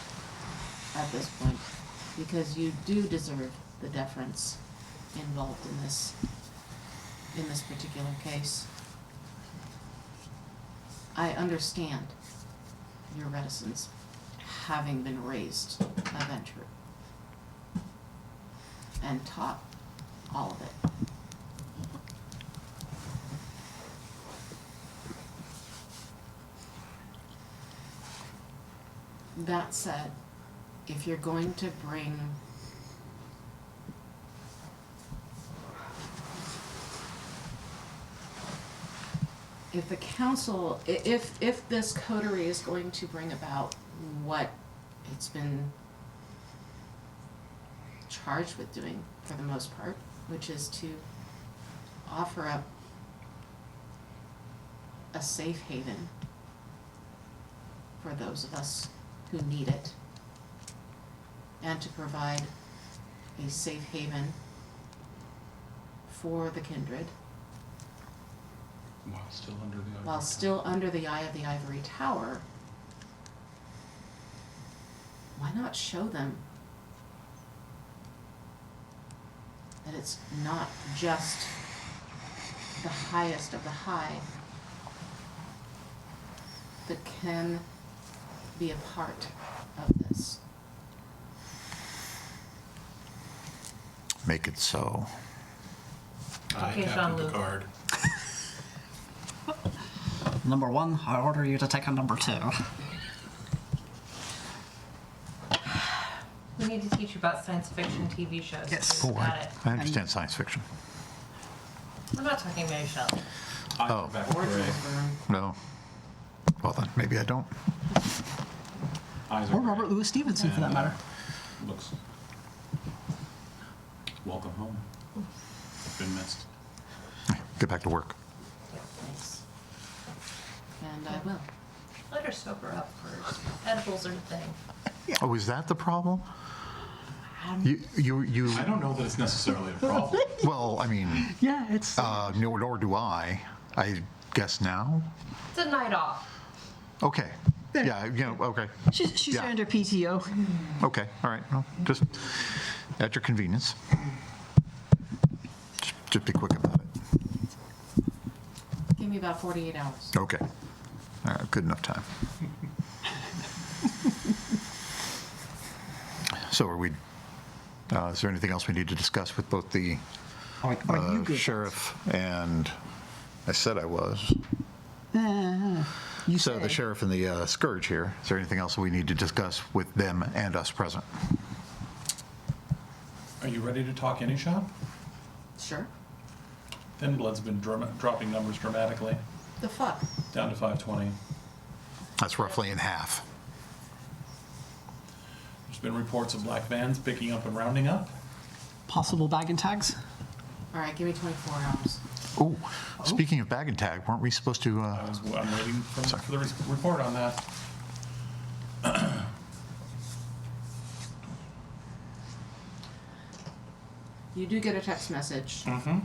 at this point, because you do deserve the deference involved in this particular case. I understand your reticence, having been raised a venturer and taught all of it. That said, if you're going to bring if the council, if this coterie is going to bring about what it's been charged with doing for the most part, which is to offer up a safe haven for those of us who need it, and to provide a safe haven for the kindred While still under the ivory while still under the eye of the ivory tower, why not show them that it's not just the highest of the high that can be a part of this? Make it so. Okay, Captain Jean-Luc. Picard. Number one, I order you to take a number two. We need to teach you about science fiction TV shows. Yes. Oh, Got it. I understand science fiction. We're not talking Mary Shelley. Oh. Back to gray. No. Well then, maybe I don't. Eyes are Or gray. Robert Louis Stevenson, for that matter. Looks. Welcome home. Been missed. Get back to work. Thanks. And I will. Let her sober up first. Edibles are the thing. Oh, is that the problem? You. I don't know that it's necessarily a problem. Well, I mean, Yeah, it's... nor do I. I guess now. It's a night off. Okay. Yeah. Okay. she's yeah. under PTO. Okay. All right. Well, just at your convenience. Just be quick about it. Give me about 48 hours. Okay. All right. Good enough time. So are we? Is there anything else we need to discuss with both the Are you good? sheriff and? I said I was. You So the say. sheriff and the scourge here, is there anything else we need to discuss with them and us present? Are you ready to talk any shop? Sure. Thin Blood's been dropping numbers dramatically, The fuck? down to 520. That's roughly in half. There's been reports of black vans picking up and rounding up. Possible bag and tags? All right, give me 24 hours. Ooh, speaking of bag and tag, weren't we supposed to, I'm waiting for the report on that. You do get a text message. Mm-hmm.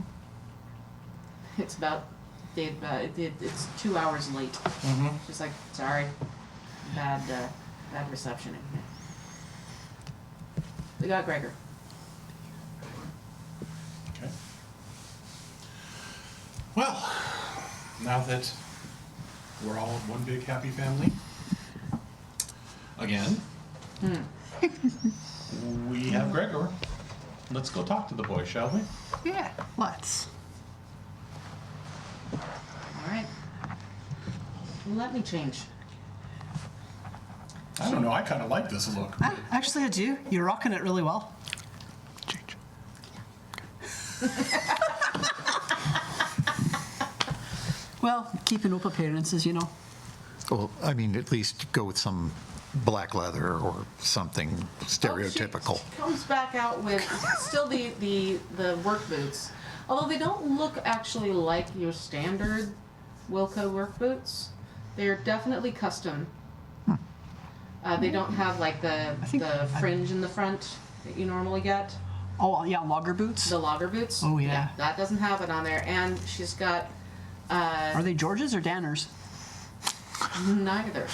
It's about, it's 2 hours late. Mm-hmm. She's like, sorry, bad reception in here. We got Gregor. Okay. Well, now that we're all one big happy family, again, we have Gregor. Let's go talk to the boy, shall we? Yeah, let's. All right. Let me change. I don't know, I kind of like this look. Actually, I do. You're rocking it really well. change? Well, keeping up appearances, you know. Well, I mean, at least go with some black leather or something stereotypical. She comes back out with still the work boots, although they don't look actually like your standard Wilco work boots. They're definitely custom. They don't have like the fringe in the front that you normally get. Oh, yeah, logger boots. The logger boots. Oh, yeah. That doesn't have it on there, and she's got Are they George's or Danners? neither.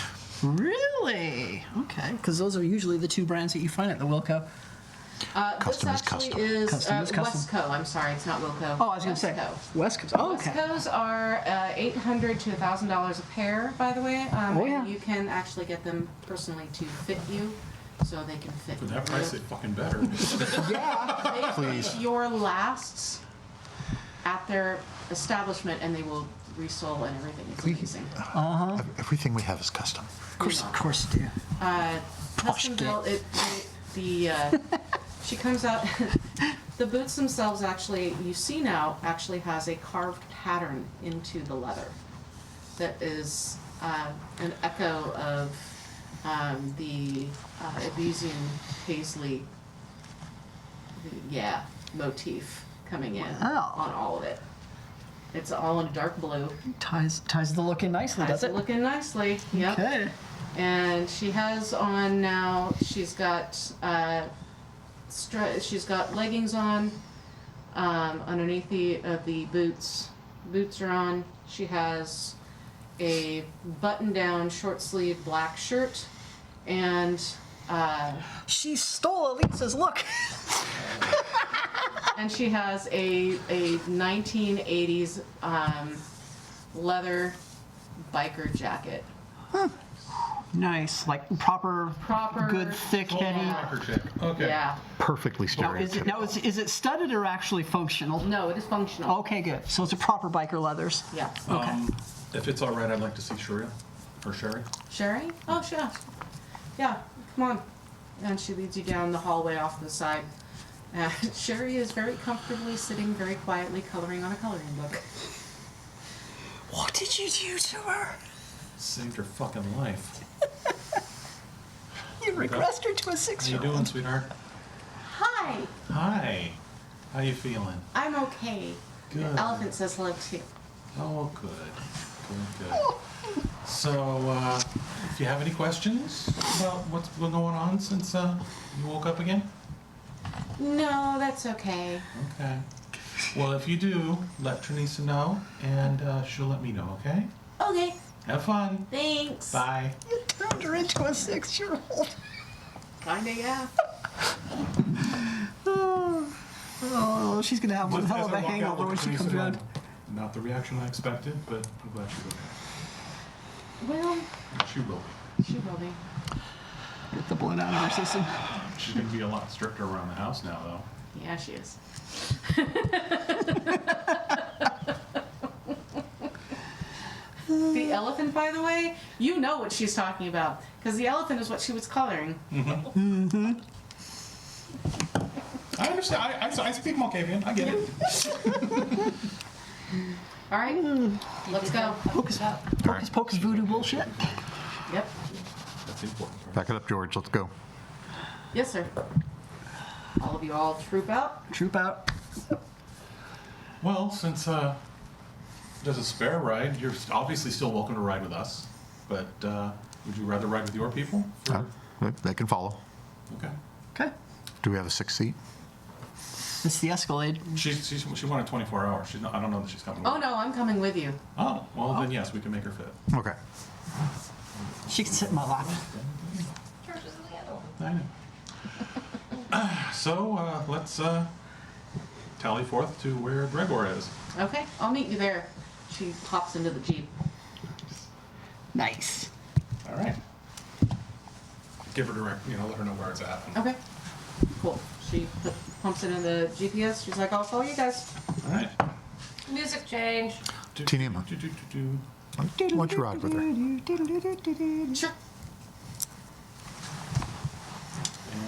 Really? Okay, because those are usually the two brands that you find at the Wilco. Custom is this actually custom. is Custom is custom. Westco. I'm sorry, it's not Wilco. Oh, I was going to say Westco. West Coast. Oh, okay. Westcos are $800 to $1,000 a pair, by the way. Oh, yeah. And you can actually get them personally to fit you, so they can fit For you. that price, they fucking better. They Please. fit your lasts at their establishment, and they will resole and everything. It's amazing. Everything we have is custom. Of course you do. Custom built. She comes out. The boots themselves, actually, you see now, actually has a carved pattern into the leather that is an echo of the Ebesian paisley, motif coming in Wow. on all of it. It's all in dark blue. Ties the look in nicely, Has does it it? looking nicely. Yep. Okay. And she has on now. She's got she's got leggings on underneath the boots. Boots are on. She has a button-down, short-sleeved black shirt, and She stole Elisa's look. and she has a 1980s leather biker jacket. Nice, like proper, good, thick, heady. Rocker chick. Okay. Yeah. Perfectly Now, stereotypical. is it studded or actually functional? No, it is functional. Okay, good. So it's a proper biker leathers. Yeah. Okay. If it's all right, I'd like to see Sherry. Or Sherry. Sherry? Oh, sure. Yeah, come on. And she leads you down the hallway off to the side. Sherry is very comfortably sitting very quietly coloring on a coloring book. What did you do to her? Saved her fucking life. You regressed her to a How you 6-year-old. doing, sweetheart? Hi, Hi. How you feeling? I'm okay. Good. The elephant says hello too. Oh, good. Good. So, if you have any questions about what's been going on since you woke up again? No, that's okay. Okay. Well, if you do, let Trinisa know, and she'll let me know, okay? Okay, Have fun. thanks. Bye. You turned her into a 6-year-old. Kinda, yeah. Oh, she's gonna have one As hell of I a walk out, hangover look when at she Trinisa comes and around. Not the reaction I expected, but I'm glad she's okay. Well, She will be. she will be. Get the blood out of her system. She's going to be a lot stricter around the house now, though. Yeah, she is. The elephant, by the way, you know what she's talking about, because the elephant is what she was coloring. I understand. I speak Malkavian. I get it. All right, let's go. Hocus pocus voodoo bullshit. Yep. That's the important part. Back it up, George. Let's go. Yes, sir. All of you all troop out. Troop out. Well, since there's a spare ride, you're obviously still welcome to ride with us. But would you rather ride with your people? They can follow. Okay. Okay. Do we have a 6th seat? It's the Escalade. She wanted 24 hours. I don't know that she's coming. Oh with no, I'm coming with you. Oh, well then yes, we can make her fit. Okay. She can sit in my lap. George is in the other one. I know. So let's tally forth to where Gregor is. Okay, I'll meet you there. She hops into the Jeep. Nice. All right. Give her direct, let her know where it's at. Okay, cool. She pumps it in the GPS. She's like, I'll follow you guys. All right. Music change. Teeny Emma. Why don't you ride with her? Sure.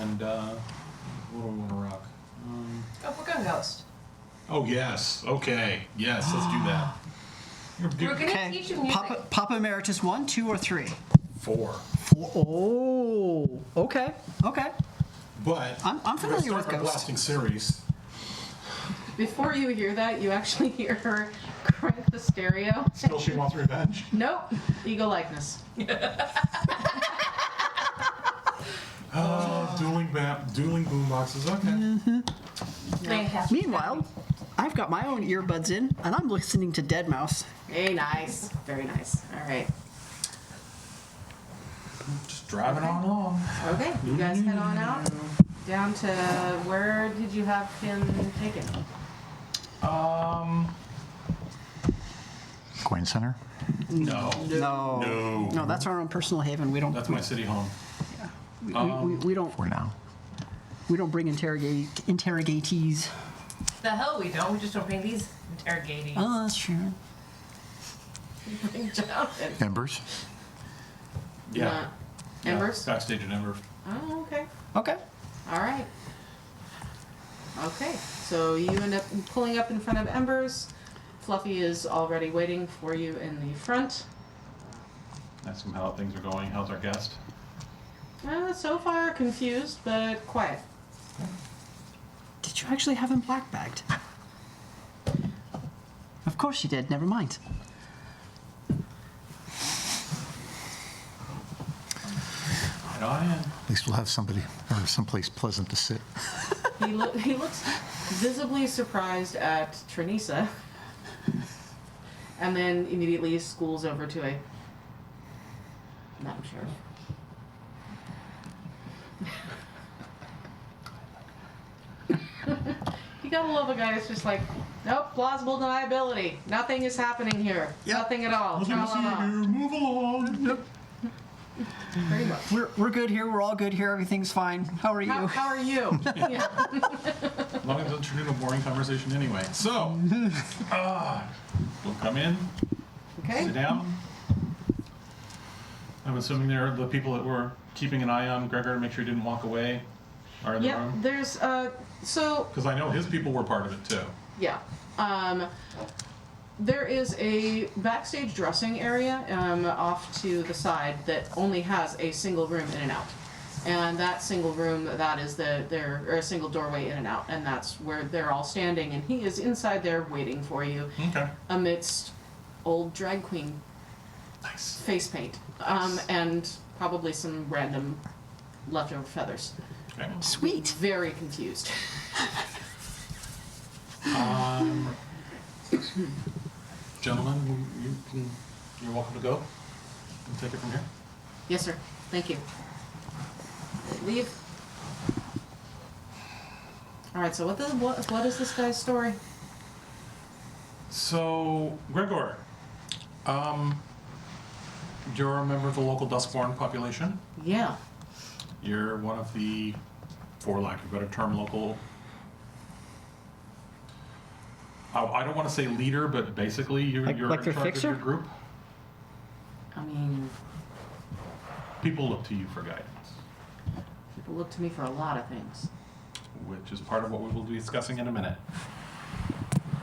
And what do we want to rock? Oh, we're going Ghost. Oh yes. Okay. Yes. Let's do that. We're going to Okay. teach you music. Papa Emeritus 1, 2, or 3? 4. 4. Oh. Okay. Okay. But I'm familiar with our Ghost. blasting series. Before you hear that, you actually hear her crank the stereo. Still, she wants revenge. Nope. Ego likeness. Dueling boomboxes. Okay. Fantastic. Meanwhile, I've got my own earbuds in, and I'm listening to Deadmau5. Hey, nice. Very nice. All right. Just driving on along. Okay, you guys head on out. Down to, where did you have him taken? Coin Center? No. No, that's our own personal haven. We don't. That's my city home. We don't. For now. We don't bring interrogatees. The hell we don't. We just don't bring these interrogating. Oh, that's true. Embers? Yeah. Embers? Backstage at Embers. Oh, okay. Okay. All right. Okay, so you end up pulling up in front of Embers. Fluffy is already waiting for you in the front. Ask him how things are going. How's our guest? So far, confused, but quiet. Did you actually have him black bagged? Of course you did. Never mind. Right on in. At least we'll have somebody or someplace pleasant to sit. He looks visibly surprised at Trinisa, and then immediately schools over to a Madam Sheriff. You gotta love a guy that's just like, nope, plausible deniability. Nothing is happening here. Yep. Nothing at all. Nothing to see Tra-la-la. here. Move along. Pretty much. We're good here. We're all good here. Everything's fine. How are you? How are you? Yeah. As long as it doesn't turn into a boring conversation anyway. So, we'll come in, Okay. sit down. I'm assuming they're the people that were keeping an eye on Gregor to make sure he didn't walk away are in the Yeah, room. there's so Because I know his people were part of it too. yeah. There is a backstage dressing area off to the side that only has a single room in and out. And that single room, that is or a single doorway in and out, and that's where they're all standing, and he is inside there waiting for you Okay. amidst old drag queen Nice. face paint, and probably some random leftover feathers. Okay. Sweet. Very confused. Gentlemen, you're welcome to go. We'll take it from here. Yes, sir. Thank you. Leave. All right. So what is this guy's story? So, Gregor, you're a member of the local Duskborn population. Yeah. You're one of the, for lack of a better term, local. I don't want to say leader, but basically you're Like in their charge fixer? of your group. I mean, People look to you for guidance, people look to me for a lot of things. which is part of what we will be discussing in a minute.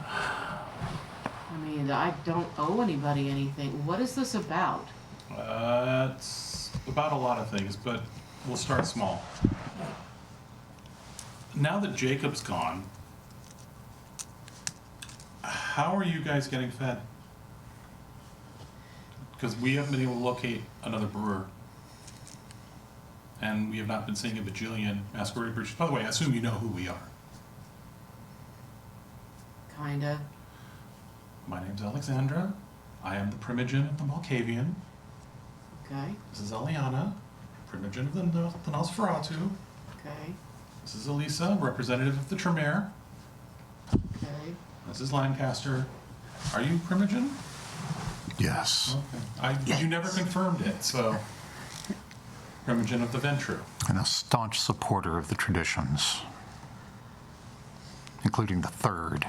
I mean, I don't owe anybody anything. What is this about? It's about a lot of things, but we'll start small. Now that Jacob's gone, how are you guys getting fed? Because we haven't been able to locate another brewer. And we have not been seeing a bajillion masquerade brews. By the way, I assume you know who we are. Kinda. My name's Alexandra. I am the Primogen of the Malkavian. Okay. This is Eliana, Primogen of the Nosferatu. Okay. This is Elisa, representative of the Tremere. Okay. This is Lancaster. Are you Primogen? Yes. Okay. You never confirmed it, so. Primogen of the Ventru. And a staunch supporter of the traditions, including the third.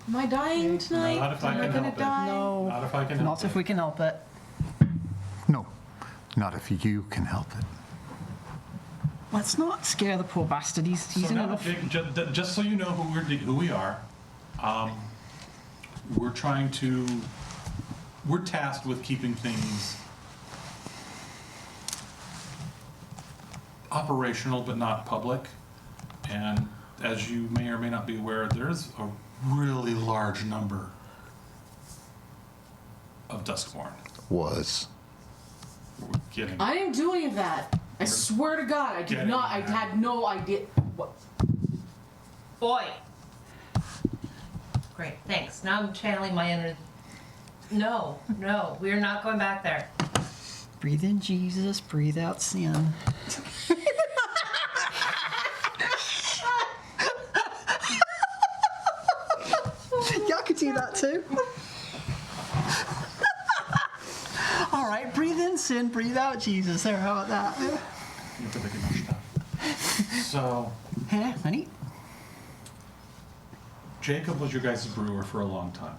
Am I dying tonight? Not if I Am I can gonna help it. die? No, Not if I can help not if it. we can help it. No, not if you can help it. Let's not scare the poor bastard. He's So in now, enough. just so you know who we are, we're tasked with keeping things operational but not public. And as you may or may not be aware, there's a really large number of Duskborn. Was. We're getting I didn't do any of that. I swear to God, I did Getting not. I there. had no idea. What? Boy. Great, thanks. Now I'm channeling my inner. No, we're not going back there. Breathe in Jesus, breathe out sin. Y'all could do that too. All right, breathe in sin, breathe out Jesus. There, how about that? You have to make enough stuff. So, Huh, honey? Jacob was your guys' brewer for a long time.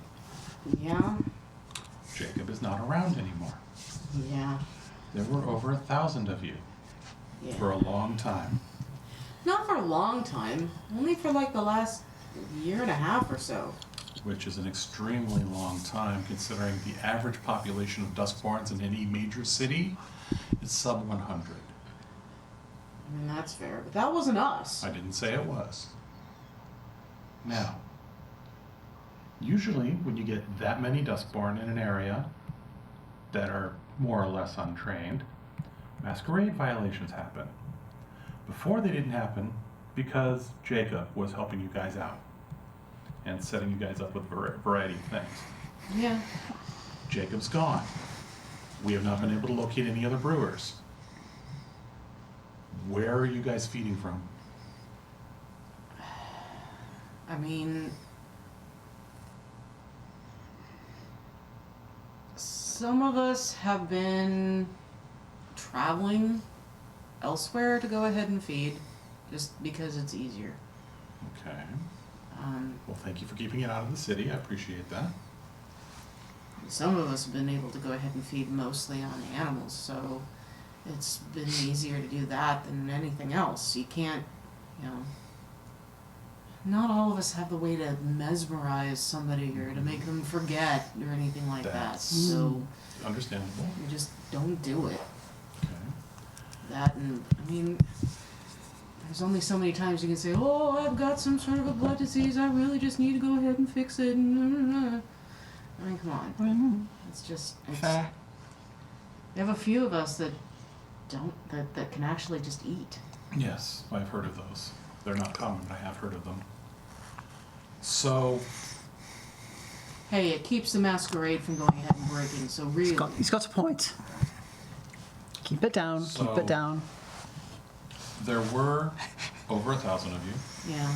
Yeah. Jacob is not around anymore. Yeah. There were over 1,000 of you for Yeah. a long time. Not for a long time. Only for like the last year and a half or so. Which is an extremely long time considering the average population of Duskborns in any major city is sub 100. I mean, that's fair, but that wasn't us. I didn't say it was. Now, usually when you get that many Duskborn in an area that are more or less untrained, masquerade violations happen. Before they didn't happen because Jacob was helping you guys out and setting you guys up with a variety of things. Yeah. Jacob's gone. We have not been able to locate any other brewers. Where are you guys feeding from? I mean, some of us have been traveling elsewhere to go ahead and feed, just because it's easier. Okay. Well, thank you for keeping it out of the city. I appreciate that. Some of us have been able to go ahead and feed mostly on animals, so it's been easier to do that than anything else. You can't, not all of us have the way to mesmerize somebody or to make them forget or anything like that. That's- So Understandable. we just don't do it. Okay. That and, I mean, there's only so many times you can say, oh, I've got some sort of a blood disease, I really just need to go ahead and fix it. I mean, come on. It's just, Fair. we have a few of us that that can actually just eat. Yes, I've heard of those. They're not common, but I have heard of them. So, Hey, it keeps the masquerade from going ahead and breaking, so really. He's got a point. Keep it down, keep So- it down. there were over 1,000 of you. Yeah.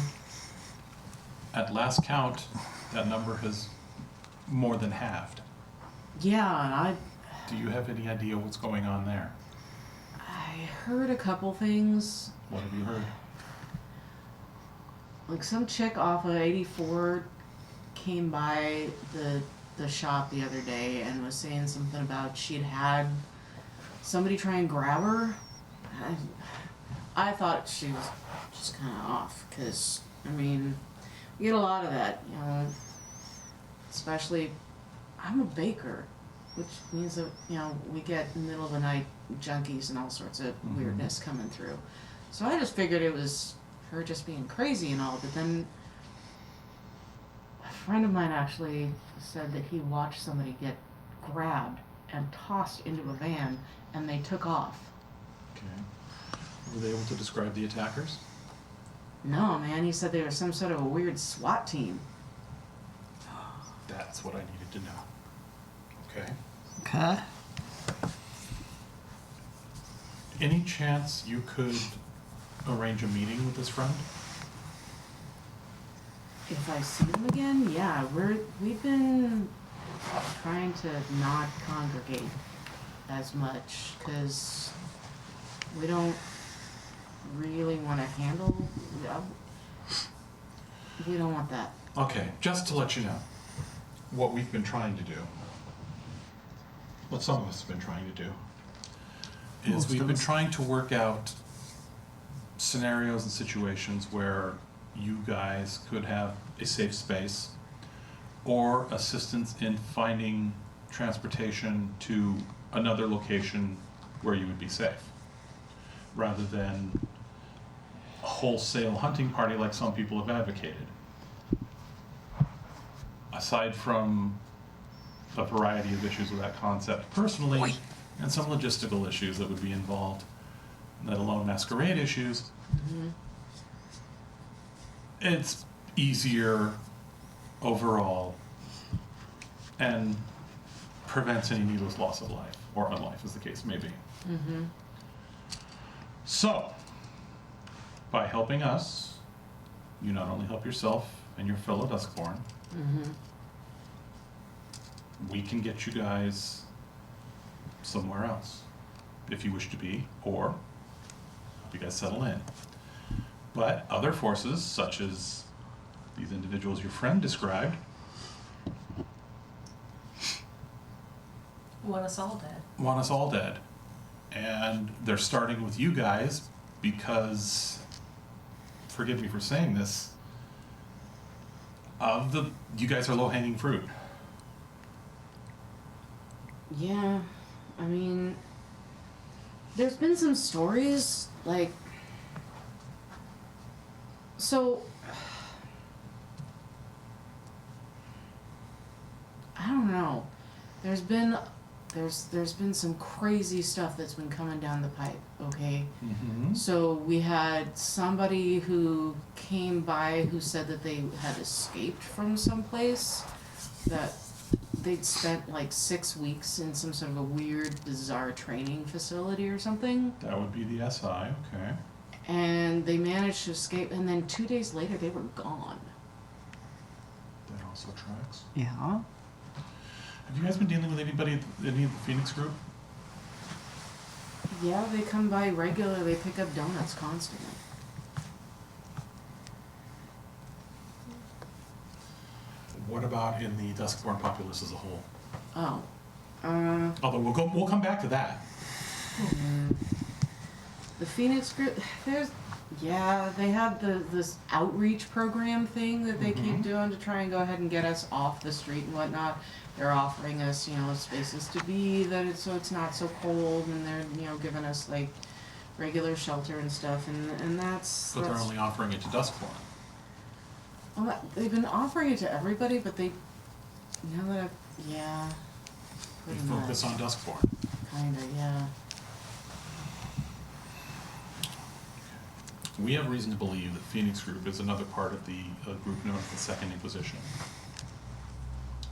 At last count, that number has more than halved. Yeah, and Do you have any idea what's going on there? I heard a couple things. What have you heard? Like some chick off of 84 came by the the shop the other day and was saying something about she'd had somebody try and grab her. I thought she was just kind of off, because, I mean, we get a lot of that, you know, especially, I'm a baker, which means that, you know, we get middle of the night junkies and all sorts of weirdness coming through. So I just figured it was her just being crazy and all, but then a friend of mine actually said that he watched somebody get grabbed and tossed into a van, and they took off. Okay. Were they able to describe the attackers? No, man, he said they were some sort of a weird SWAT team. That's what I needed to know. Okay. Okay. Any chance you could arrange a meeting with this friend? If I see them again, yeah, we've been trying to not congregate as much, because we don't really want to handle, we don't want that. Okay, just to let you know, what we've been trying to do, what some of us have been trying to do, is we've been trying to work out scenarios and situations where you guys could have a safe space or assistance in finding transportation to another location where you would be safe, rather than a wholesale hunting party like some people have advocated. Aside from a variety of issues with that concept personally, and some logistical issues that would be involved, let alone masquerade issues, it's easier overall and prevents any needless loss of life, or unlife as the case may be. So, by helping us, you not only help yourself and your fellow Duskborn, we can get you guys somewhere else, if you wish to be, or help you guys settle in. But other forces, such as these individuals your friend described, Want us all dead. want us all dead. And they're starting with you guys because, forgive me for saying this, you guys are low-hanging fruit. Yeah, I mean, there's been some stories, like, so, I don't know, there's been some crazy stuff that's been coming down the pipe, okay? So we had somebody who came by who said that they had escaped from someplace, that they'd spent like 6 weeks in some sort of a weird, bizarre training facility or something. That would be the SI, okay. And they managed to escape, and then 2 days later they were gone. That also tracks. Yeah. Have you guys been dealing with anybody, any of the Phoenix group? Yeah, they come by regularly, they pick up donuts constantly. What about in the Duskborn populace as a whole? Oh. Although we'll come back to that. The Phoenix group, they have this outreach program thing that they keep doing to try and go ahead and get us off the street and whatnot. They're offering us, spaces to be, so it's not so cold, and they're, giving us like regular shelter and stuff, and that's. But they're only offering it to Duskborn. Well, they've been offering it to everybody, but they, They pretty focus much. on Duskborn. Kinda, yeah. We have reason to believe that Phoenix Group is another part of the group known as the Second Inquisition.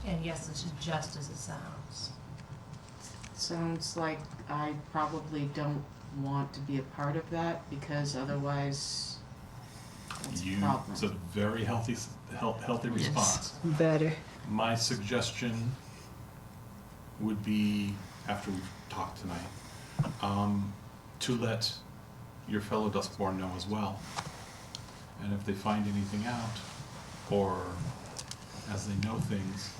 And yes, it's just as it sounds. Sounds like I probably don't want to be a part of that, because otherwise that's a problem. It's a very healthy response. Better. My suggestion would be, after we've talked tonight, to let your fellow Duskborn know as well. And if they find anything out, or as they know things,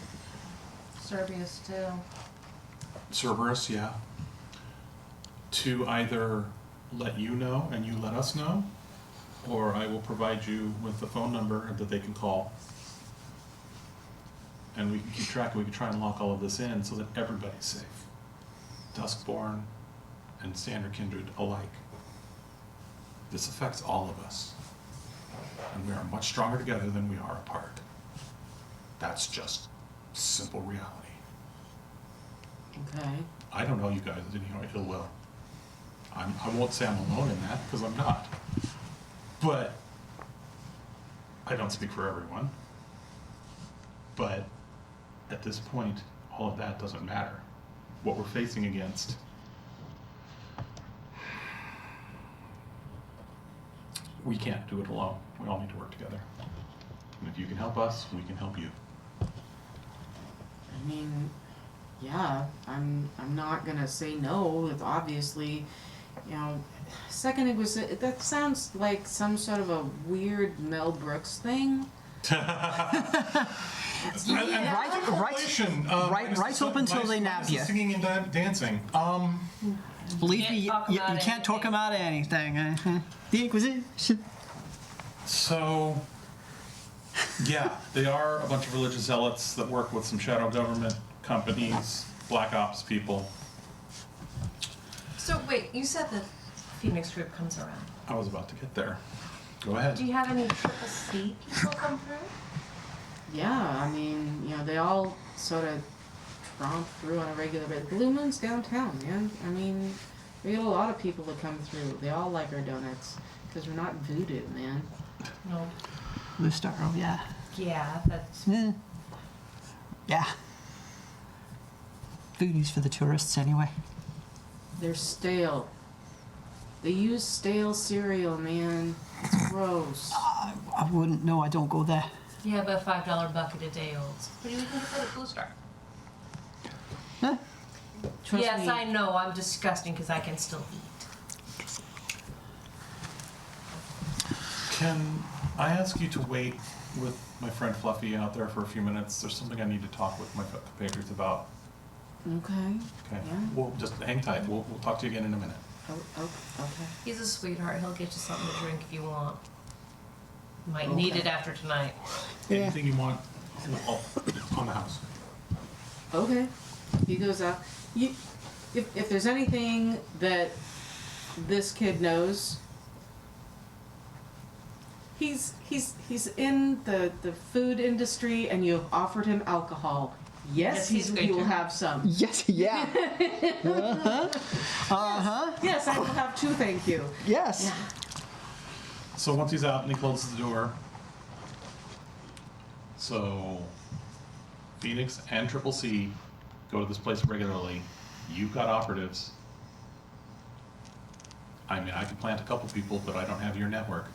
Cerberus too. Cerberus, yeah. To either let you know and you let us know, or I will provide you with the phone number that they can call. And we can keep track, we can try and lock all of this in so that everybody's safe. Duskborn and Standard Kindred alike. This affects all of us. And we are much stronger together than we are apart. That's just simple reality. Okay. I don't know you guys with any ill will. I won't say I'm alone in that, because I'm not. But I don't speak for everyone. But at this point, all of that doesn't matter. What we're facing against, we can't do it alone. We all need to work together. And if you can help us, we can help you. I mean, yeah, I'm not gonna say no. It's obviously, you know, second Inquisition, that sounds like some sort of a weird Mel Brooks thing. Rights open till they nab you. Singing and dancing. Believe me, you can't talk them out of anything. The Inquisition. So, yeah, they are a bunch of religious zealots that work with some shadow government companies, black ops people. So wait, you said the Phoenix group comes around. I was about to get there. Go ahead. Do you have any Triple C people come through? Yeah, I mean, you know, they all sort of tromp through on a regular basis. Blue Moon's downtown, man. I mean, we get a lot of people that come through. They all like our donuts because we're not voodoo, man. No. Blue Star, oh yeah. Yeah, that's. Yeah. Foodies for the tourists anyway. They're stale. They use stale cereal, man. It's gross. I wouldn't know, I don't go there. You have a $5 bucket a day olds. What do you think of that Blue Star? Huh? Trust yes, me. I know. I'm disgusting because I can still eat. Can I ask you to wait with my friend Fluffy out there for a few minutes? There's something I need to talk with my compatriots about. Okay. Okay. Yeah. Well, just hang tight. We'll talk to you again in a minute. Oh, okay. He's a sweetheart. He'll get you something to drink if you want. Might need it after tonight. Yeah. Anything you want on the house. Okay. He goes out. If there's anything that this kid knows, he's in the food industry, and you've offered him alcohol. Yes, Yes, he's going he will to. have some. Yes, yeah. Yes, I will have two, thank you. Yes. Yeah. So once he's out and he closes the door, so Phoenix and Triple C go to this place regularly. You've got operatives. I mean, I could plant a couple people, but I don't have your network.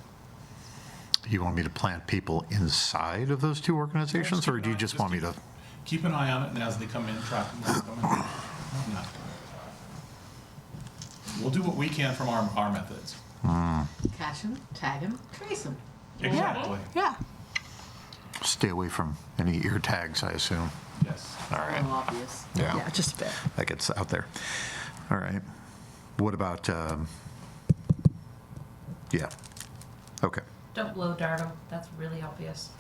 You want me to plant people inside of those two organizations, or do you just want me to? Keep an eye on it, and as they come in, track them. As they come in. No. We'll do what we can from our methods. Catch him, tag him, trace him. Exactly. Yeah. Stay away from any ear tags, I assume. Yes. All right. Oh, obvious. Yeah, just a bit. That gets out there. All right. What about, yeah. Okay. Don't blow dart him. That's really obvious.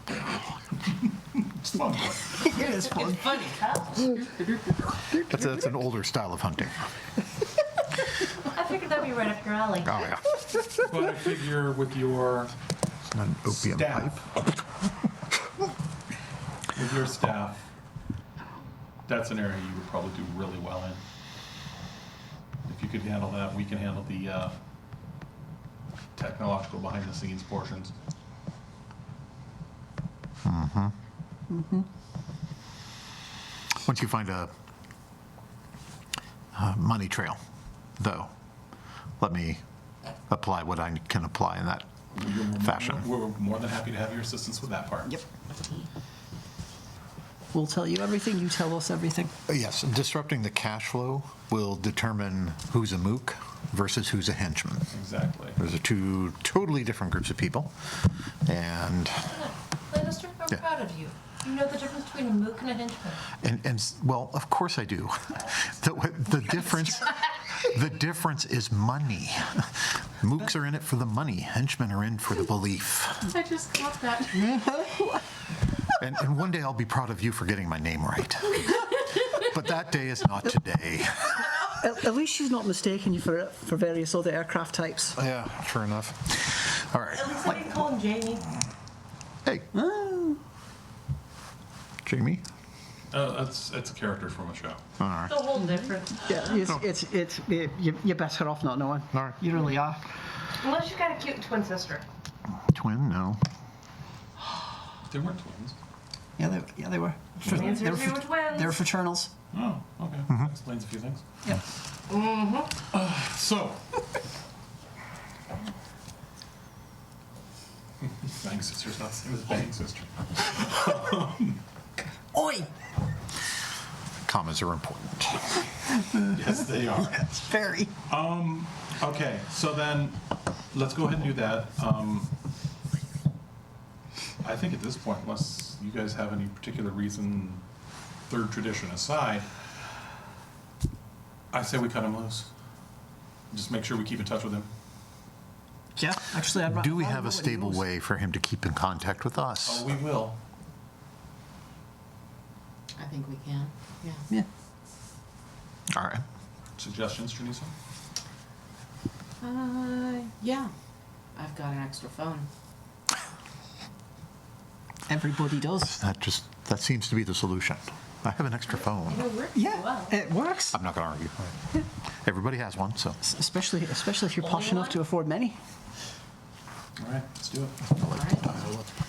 It's fun. It is fun. It's funny, huh? That's an older style of hunting. I figured that'd be right up your alley. Oh, yeah. But I figure with your It's not an opium pipe. staff, with your staff, that's an area you would probably do really well in. If you could handle that, we can handle the technological behind-the-scenes portions. Once you find a money trail, though, let me apply what I can apply in that fashion. We're more than happy to have your assistance with that part. Yep. We'll tell you everything, you tell us everything. Yes, disrupting the cash flow will determine who's a mook versus who's a henchman. Exactly. Those are two totally different groups of people, and Lannister, I'm Yeah. proud of you. You know the difference between a mook and a henchman? Well, of course I do. The difference is money. Mooks are in it for the money. Henchmen are in for the belief. I just got that. And one day I'll be proud of you for getting my name right. But that day is not today. At least she's not mistaken you for various other aircraft types. Yeah, sure enough. All right. At least I didn't call him Jamie. Hey. Jamie? It's a character from a show. All right. It's a whole different. Yeah, you're better off not knowing. All right. You really are. Unless you've got a cute twin sister. Twin? No. They weren't twins. Yeah, they were. Twins They were, were twins. they were fraternals. Oh, okay. That explains a few things. Yeah. So. Bang sister's not the same as bang sister. Oi! Commas are important. Yes, they are. It's very. Okay, so then let's go ahead and do that. I think at this point, unless you guys have any particular reason, third tradition aside, I say we cut him loose. Just make sure we keep in touch with him. Yeah, actually, I'd Do we have a stable way for him to keep in contact with us? Oh, we will. I think we can. Yeah. Yeah. All right. Suggestions, Janisa? Yeah. I've got an extra phone. Everybody does. That seems to be the solution. I have an extra phone. It'll work. Yeah, Wow. it works. I'm not going to argue. Everybody has one, so. Especially if you're posh enough to afford many. All right, let's do it. All right.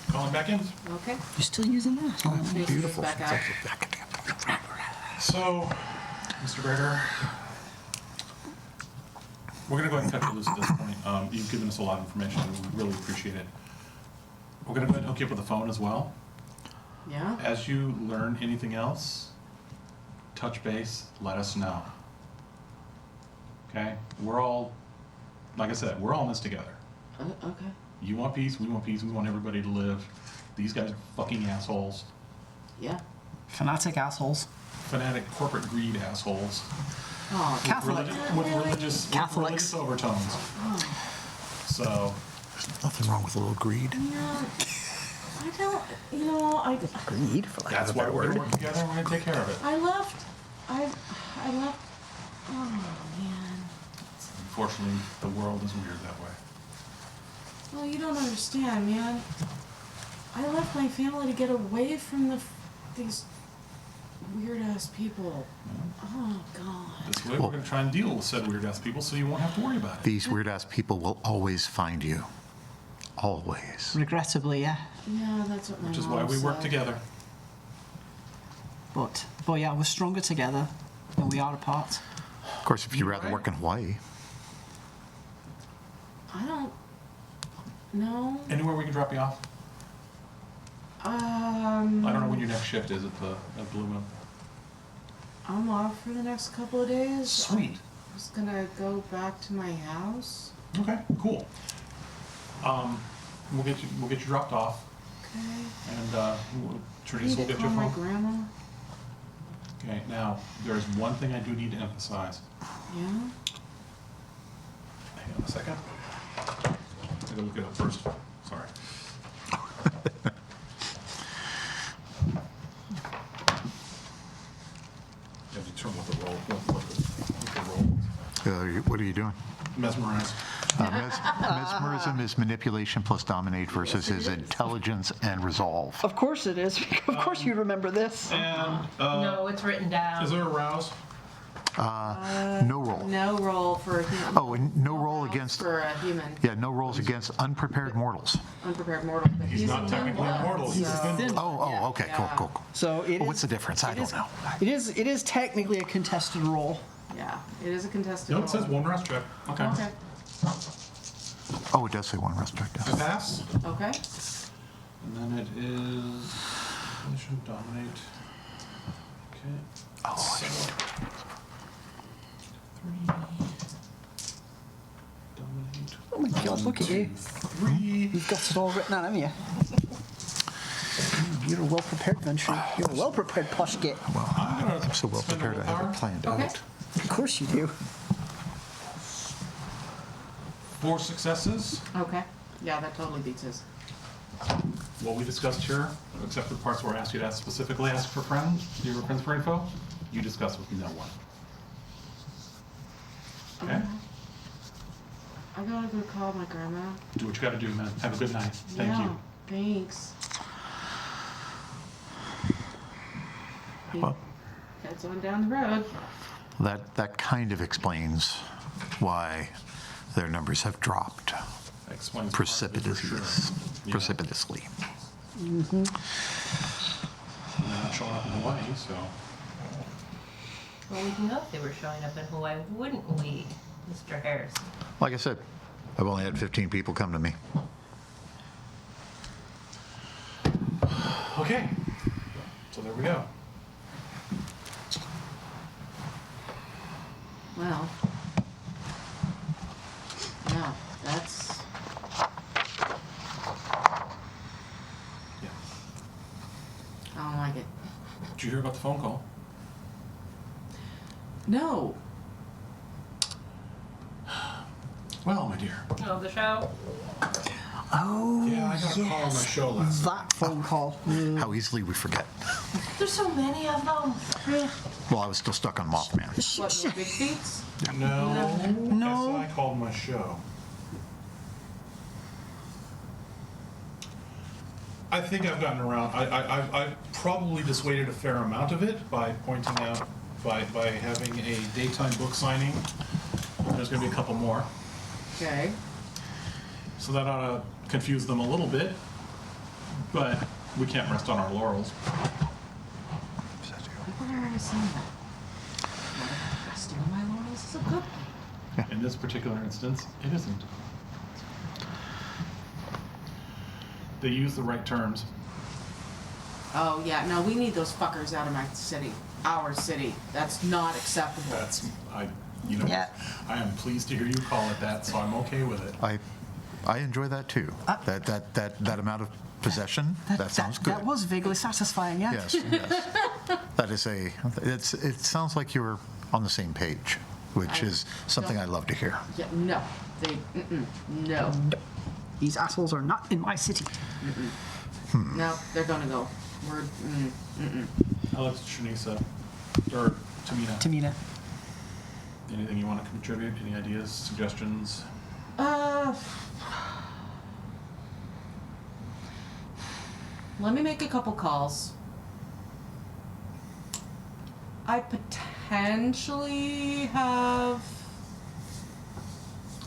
Call him back in. Okay. You're still using that? Beautiful. Back out. So, Mr. Berger, we're going to go ahead and cut you loose at this point. You've given us a lot of information, and we really appreciate it. We're going to go ahead and hook you up with a phone as well. Yeah. As you learn anything else, touch base, let us know. Okay? We're all, like I said, we're all in this together. Okay. You want peace, we want everybody to live. These guys are fucking assholes. Yeah. Fanatic assholes. Fanatic corporate greed assholes. Oh, Catholic. With religious Catholics. overtones. So, There's nothing wrong with a little greed. yeah. I don't. Greed, for lack that's of a why better we're going word. to work together and we're going to take care of it. I left. Oh man. Unfortunately, the world is weird that way. Well, you don't understand, man. I left my family to get away from these weird ass people. Oh God. This way, we're going to try and deal with said weird ass people so you won't have to worry about it. These weird ass people will always find you. Always. Regrettably, yeah. Yeah, that's what my Which is mom why we work said. together. But yeah, we're stronger together than we are apart. Of course, if you'd rather Right. work in Hawaii. I don't know. Anywhere we can drop you off? I don't know when your next shift is at Blue Moon. I'm off for the next couple of days. Sweet. I'm just gonna go back to my house. Okay, cool. We'll get you dropped off, Okay. and Teresa will Need to get you a call my phone. grandma. Okay, now there's one thing I do need to emphasize. Yeah. Hang on a second. I gotta look it up first. Sorry. You have to determine what the role. What are you doing? Mesmerize. Mesmerism is manipulation plus dominate versus his intelligence and resolve. Of course it is. Of course you remember this. And No, it's written down. is there a rouse? No roll. No roll for a human. Oh, and no roll against. For a human. Yeah, no rolls against unprepared mortals. Unprepared mortal. But He's not technically immortal. He's so- thin. Oh, okay, cool, cool, cool. So it Oh, is, what's the difference? I don't know. It is technically a contested role. Yeah, it is a contested No, roll. it says one rest check. Okay. Okay. Oh, it does say one rest check. I pass. Okay. And then it is mission dominate. Okay. Oh, So, 3 dominate. Oh my God, look at you. 3. You've got it all written down, haven't you? You're a well-prepared venture. You're a well-prepared plush get. I'm so well Spend a prepared, I have it willpower? planned Okay. out. Of course you do. 4 successes. Okay. Yeah, that totally beats his. What we discussed here, except for the parts where I asked you to specifically ask for friends, your friends for info, you discussed with no one. Okay? I gotta go call my grandma. Do what you gotta do, man. Have a good night. Thank Yeah, you. Thanks. He Well, heads on down the road. that kind of explains why their numbers have dropped Explains precipitously. part of it for sure. Yeah. Precipitously. And they're not showing up in Hawaii, so. Well, we'd know if they were showing up in Hawaii, wouldn't we, Mr. Harrison? Like I said, I've only had 15 people come to me. Okay. So there we go. Well. Yeah, that's. Yeah. I don't like it. Did you hear about the phone call? No. Well, my dear. Oh, the show? Oh, Yeah, I got a call on my show last night. that phone call. How easily we forget. There's so many of them. Well, I was still stuck on Mothman. What, no big feats? No. No. SI called my show. I think I've gotten around. I probably dissuaded a fair amount of it by pointing out, by having a daytime book signing. There's going to be a couple more. Okay. So that ought to confuse them a little bit. But we can't rest on our laurels. People are already saying that. Resting on my laurels is a good thing. In this particular instance, it isn't. They use the right terms. Oh, yeah, no, we need those fuckers out of my city. Our city. That's not acceptable. Yeah. I am pleased to hear you call it that, so I'm okay with it. I enjoy that too. That amount of possession, that sounds good. That was vaguely satisfying, yeah. Yes, yes. That is it sounds like you're on the same page, which is something I love to hear. Yeah, no. No. These assholes are not in my city. No, they're gonna go. We're, Alex, Shanisa, or Tamina, Tamina. anything you want to contribute? Any ideas, suggestions? Let me make a couple calls. I potentially have.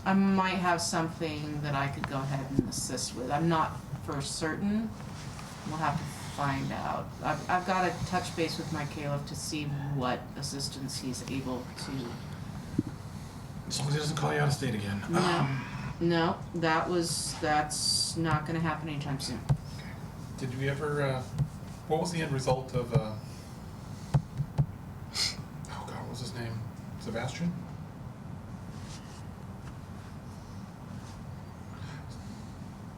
I might have something that I could go ahead and assist with. I'm not for certain. We'll have to find out. I've got to touch base with my Caleb to see what assistance he's able to. As long as he doesn't call you out of state again. No, that's not going to happen anytime soon. Did we ever, what was the end result of, oh God, what was his name? Sebastian?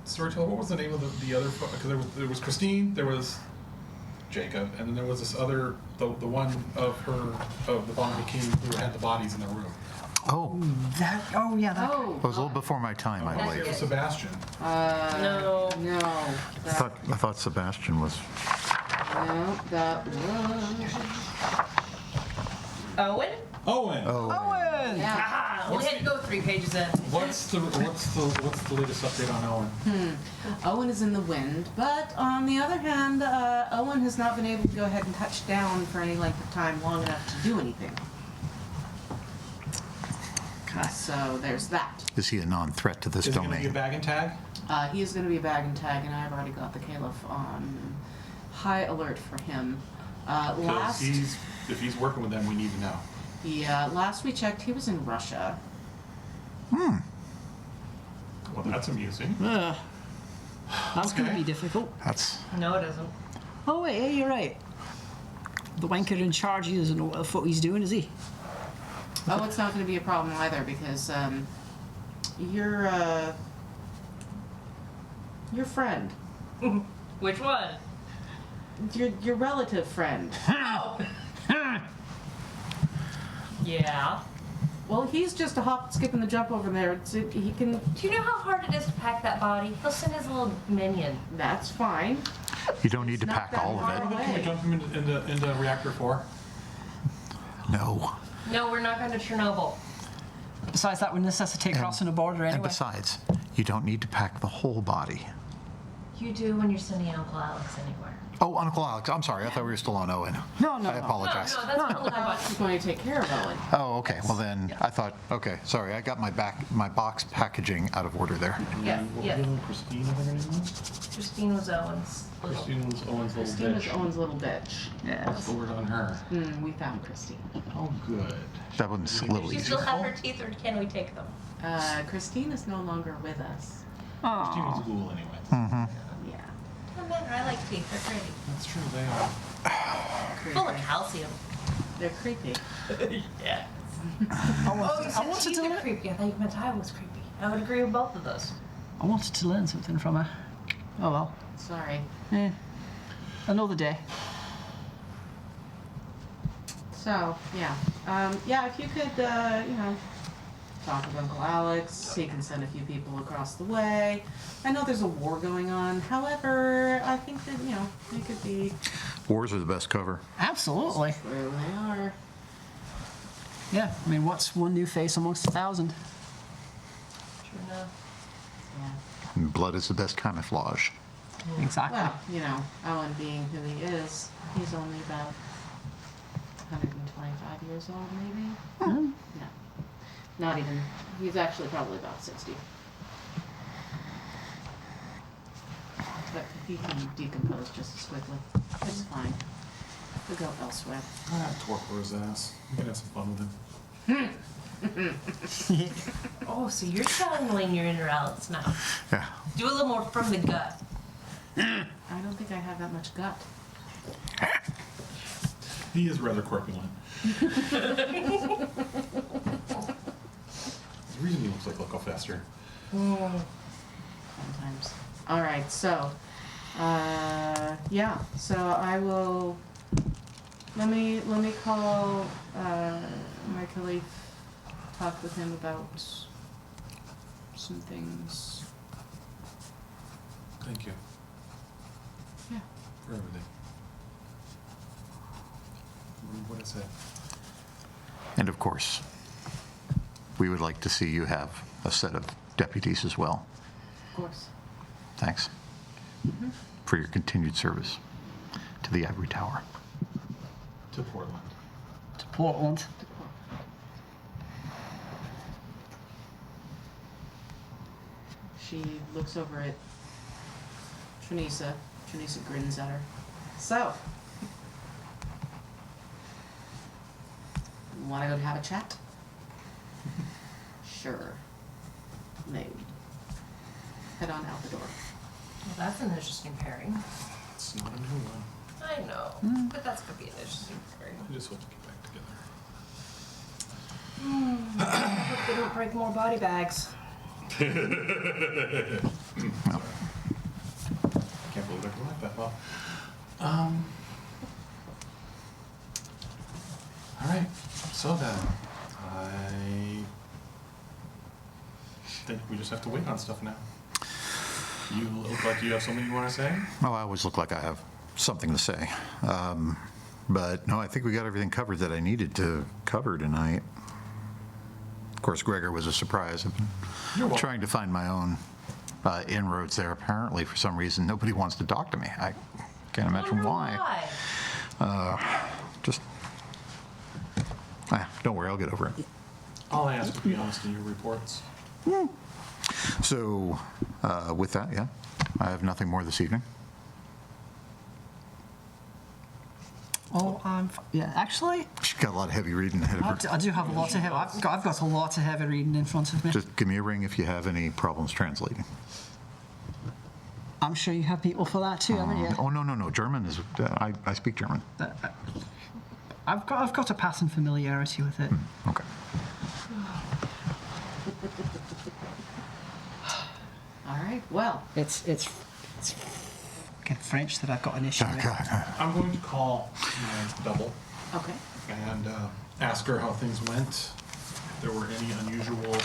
Storyteller, what was the name of the other, because there was Christine, there was Jacob, and then there was this other, the one of the Bonnie King who had the bodies in the room. Oh, That, oh yeah, that. Oh. it was a little before my time, I It believe. was Sebastian. No. No. I thought Sebastian was. No, that was. Owen? Owen! Owen! Yeah. Ah, we had to go 3 pages in. What's the latest update on Owen? Owen is in the wind, but on the other hand, Owen has not been able to go ahead and touch down for any length of time long enough to do anything. So there's that. Is he a non-threat to this Is it going to domain? be a bag and tag? He is going to be a bag and tag, and I've already got the Caliph on high alert for him. Because if he's working with them, we need to know. Yeah, last we checked, he was in Russia. Well, that's amusing. That's going to be difficult. That's No, it isn't. Oh wait, yeah, you're right. The wanker in charge, he doesn't know what the fuck he's doing, is he? Oh, it's not going to be a problem either because your friend, Which one? your relative friend. Yeah. Well, he's just a hop, skip, and the jump over there. He can. Do you know how hard it is to pack that body? He'll send his little minion. That's fine. You don't need to Not pack that all far of it. away. Can we jump him into reactor 4? No. No, we're not going to Chernobyl. Besides, that would necessitate crossing a border And anyway. besides, you don't need to pack the whole body. You do when you're sending Uncle Alex anywhere. Oh, Uncle Alex, I'm sorry. I thought we were still on Owen. No, I No, apologize. that's Uncle Alex. He's going to take care of Owen. Oh, okay. Well then, I thought. Okay, sorry. I got my box packaging out of order there. Yes, yes. Christine, I think her name was? Christine was Owen's little. Christine was Owen's little Christine is bitch. Owen's little bitch. What's the word on her? We found Christine. Oh, good. That one's a little She easy. still have her teeth, or can we take them? Christine is no longer with us. Christine was Oh, cool anyway. Yeah. Doesn't matter. I like teeth. They're pretty. That's true, they are. Full of calcium. They're creepy. Yeah. I You said wanted teeth to are learn. creepy. I thought you meant I was creepy. I would agree with both of those. I wanted to learn something from her. Oh well. Sorry. Another day. So, yeah. If you could, talk with Uncle Alex, he can send a few people across the way. I know there's a war going on. However, I think that, they could be Wars are the best cover. Absolutely. where they are. Yeah. I mean, what's one new face amongst 1,000? True enough. Yeah. And blood is the best camouflage. Exactly. Well, Owen being who he is, he's only about 125 years old, maybe? Hmm. No. Not even. He's actually probably about 60. But he can decompose just as quickly. It's fine. We'll go elsewhere. Torpor his ass. You can have some fun with him. Oh, so you're channeling your inner Alex now. Yeah. Do a little more from the gut. I don't think I have that much gut. He is rather corpulent. The reason he looks like Loco Fester. Sometimes. All right, so, so I will, let me call, my Caliph, talk with him about some things. Thank you Yeah. for everything. What is it? And of course, we would like to see you have a set of deputies as well. Of course. Thanks for your continued service to the Ivory Tower. To Portland. To Portland. She looks over at Tranisa. Tranisa grins at her. So, want to go have a chat? Sure. They head on out the door. Well, that's an interesting pairing. It's not a new one. I know, but that's gonna be an interesting pairing. I just hope to get back together. I hope they don't break more body bags. I can't believe I can like that well. All right. So then, I think we just have to wait on stuff now. You look like you have something you want to say? Well, I always look like I have something to say. But no, I think we got everything covered that I needed to cover tonight. Of course, Gregor was a surprise. I've been You're welcome. trying to find my own inroads there. Apparently, for some reason, nobody wants to talk to me. I can't imagine Wonder why. Just, don't worry, I'll get over it. All I ask is be honest in your reports. So, with that, yeah, I have nothing more this evening. Oh, actually, She's got a lot of heavy reading ahead of her. I do have a lot of heavy. I've got a lot of heavy reading in front of me. Just give me a ring if you have any problems translating. I'm sure you have people for that too, haven't you? Oh, no. German is, I speak German. I've got a passing familiarity with it. Okay. All right. Well, It's fucking French that I've got an issue with. I'm going to call Double Okay. and ask her how things went, if there were any unusual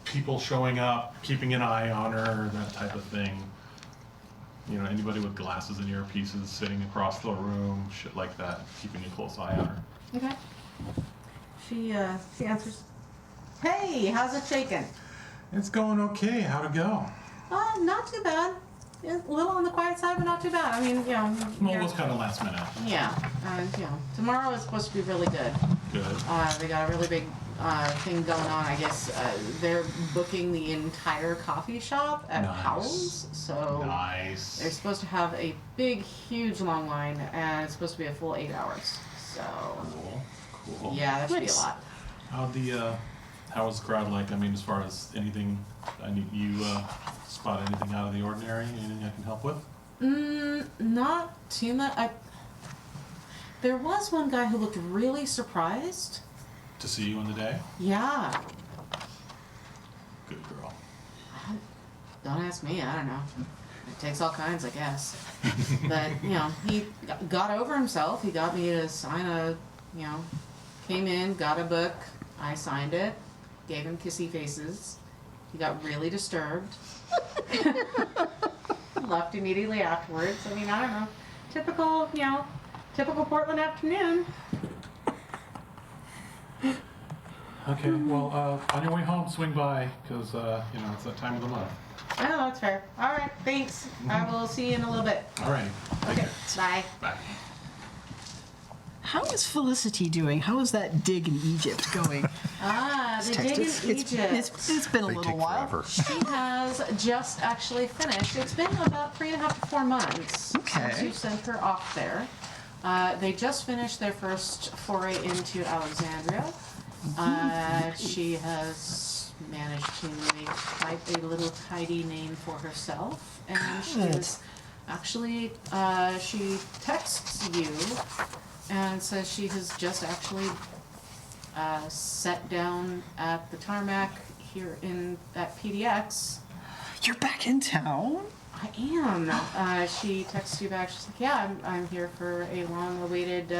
people showing up, keeping an eye on her, that type of thing. You know, anybody with glasses and earpieces sitting across the room, shit like that, keeping a close eye on her. Okay. She answers, "Hey, how's it shaking?" It's going okay. How'd it go? Not too bad. A little on the quiet side, but not too bad. I mean, you know. Well, it was kind of last minute. Yeah. You know, tomorrow is supposed to be really good. Good. They got a really big thing going on. I guess they're booking the entire coffee shop at Nice. Howell's. So Nice. they're supposed to have a big, huge long line, and it's supposed to be a full 8 hours. So Cool. yeah, that should be a Nice. lot. How was the crowd like? I mean, as far as anything, you spot anything out of the ordinary? Anything I can help with? Not too much. There was one guy who looked really surprised. To see you in the day? Yeah. Good girl. Don't ask me. I don't know. It takes all kinds, I guess. But, you know, he got over himself. He got me to sign came in, got a book. I signed it, gave him kissy faces. He got really disturbed. Left immediately afterwards. I mean, I don't know. Typical Portland afternoon. Okay, well, on your way home, swing by, because, it's that time of the month. Oh, that's fair. All right, thanks. I will see you in a little bit. All right. Okay, bye. Bye. How is Felicity doing? How is that dig in Egypt going? The dig in Egypt. It's been a They little take while. forever. She has just actually finished. It's been about 3.5 to 4 months Okay. since you sent her off there. They just finished their first foray into Alexandria. She has managed to make quite a little tidy name for herself, and she Good. is actually she texts you and says she has just actually sat down at the tarmac here at PDX. You're back in town? I am. She texts you back. She's like, "Yeah, I'm here for a long-awaited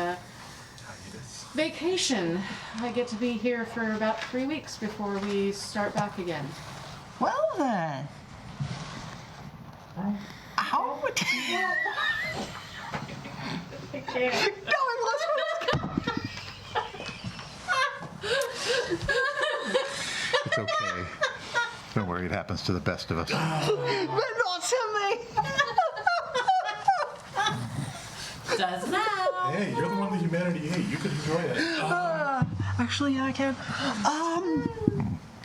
vacation. I get to be here for about 3 weeks before we start back again." Well then. How would... I can't. No, It's okay. Don't worry, it happens to the best of us. but not to me. Does now. Hey, you're the one that humanity ate. You could enjoy it. Actually, I can.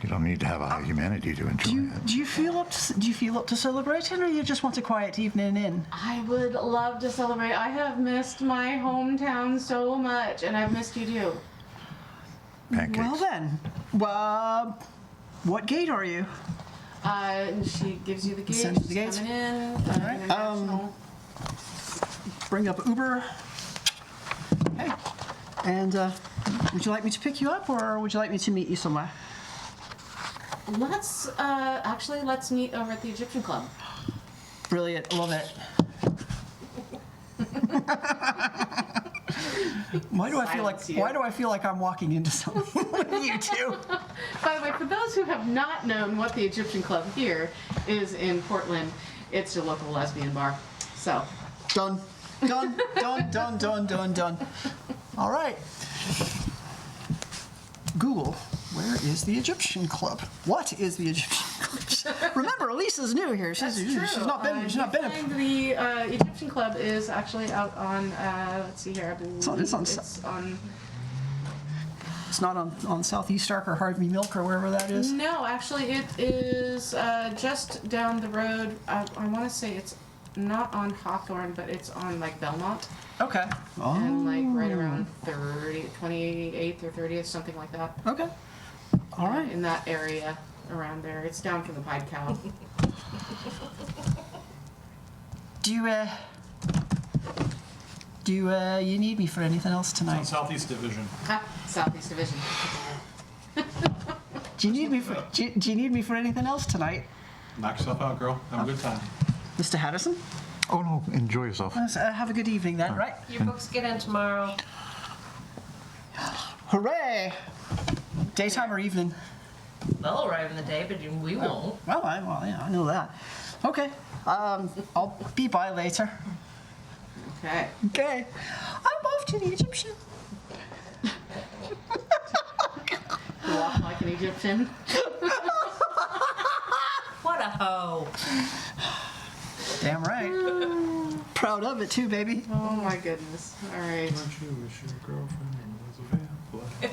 You don't need to have a high humanity to enjoy it. Do you feel up to celebrating, or you just want a quiet evening in? I would love to celebrate. I have missed my hometown so much, and I've missed you too. Pancakes. Well then, what gate are you? And she gives you the gate. Sends you the She's gates. coming in. right, International. Bring up Uber. Okay. And would you like me to pick you up, or would you like me to meet you somewhere? Let's meet over at the Egyptian Club. Brilliant, love it. Why do I feel like I'm walking into something with you two? By the way, for those who have not known what the Egyptian Club here is in Portland, it's your local lesbian bar. So, Done. Done. All right. Google, where is the Egyptian Club? What is the Egyptian Club? Remember, Elisa's new here. She's not been. She's not been. The Egyptian Club is actually out on. Let's see here. I believe It's on- It's not on Southeast Arc or Harvey Milk or wherever that is. No, actually, it is just down the road. I want to say it's not on Hawthorne, but it's on like Belmont. Okay. And like right around 28th or 30th, something like that. Okay. All right. In that area around there. It's down from the Pied Cow. Do you need me for anything else On tonight? Southeast Division. Southeast Division. Do you need me for anything else tonight? Knock yourself out, girl. Have a good time. Mr. Harrison, Oh, no, enjoy yourself. have a good evening then, right? Your books get in tomorrow. Hooray! Daytime or evening? They'll arrive in the day, but we won't. Well, yeah, I know that. Okay, I'll be by later. Okay. Okay, I'm off to the Egyptian. Walk like an Egyptian. What a hoe. Damn right. Proud of it too, baby. Oh my goodness. All right. Don't you wish your girlfriend was a vampire?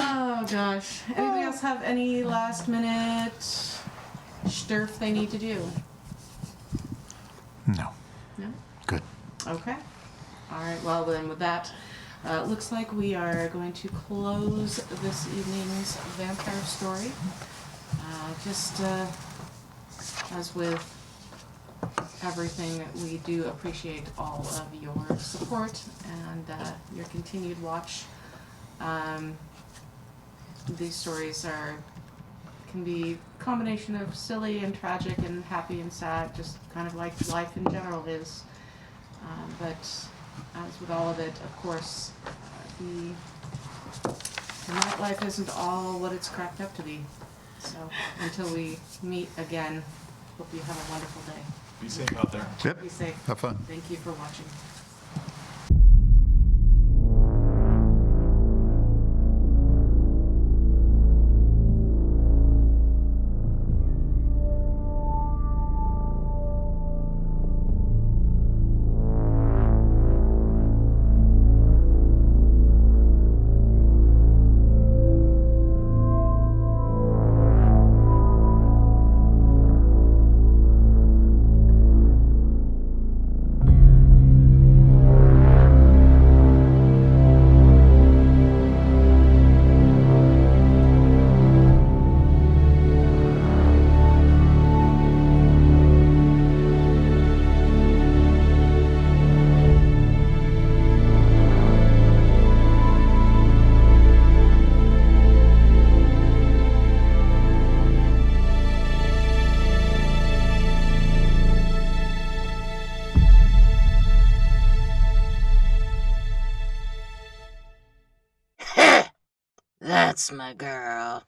Oh gosh. Anybody else have any last minute sturf they need to do? No. No? Good. Okay. All right. Well, then with that, looks like we are going to close this evening's vampire story. Just as with everything, we do appreciate all of your support and your continued watch. These stories can be a combination of silly and tragic and happy and sad, just kind of like life in general is. But as with all of it, of course, the nightlife isn't all what it's cracked up to be. So until we meet again, hope you have a wonderful day. Be safe out there. Yep. Be safe. Have fun. Thank you for watching. That's my girl.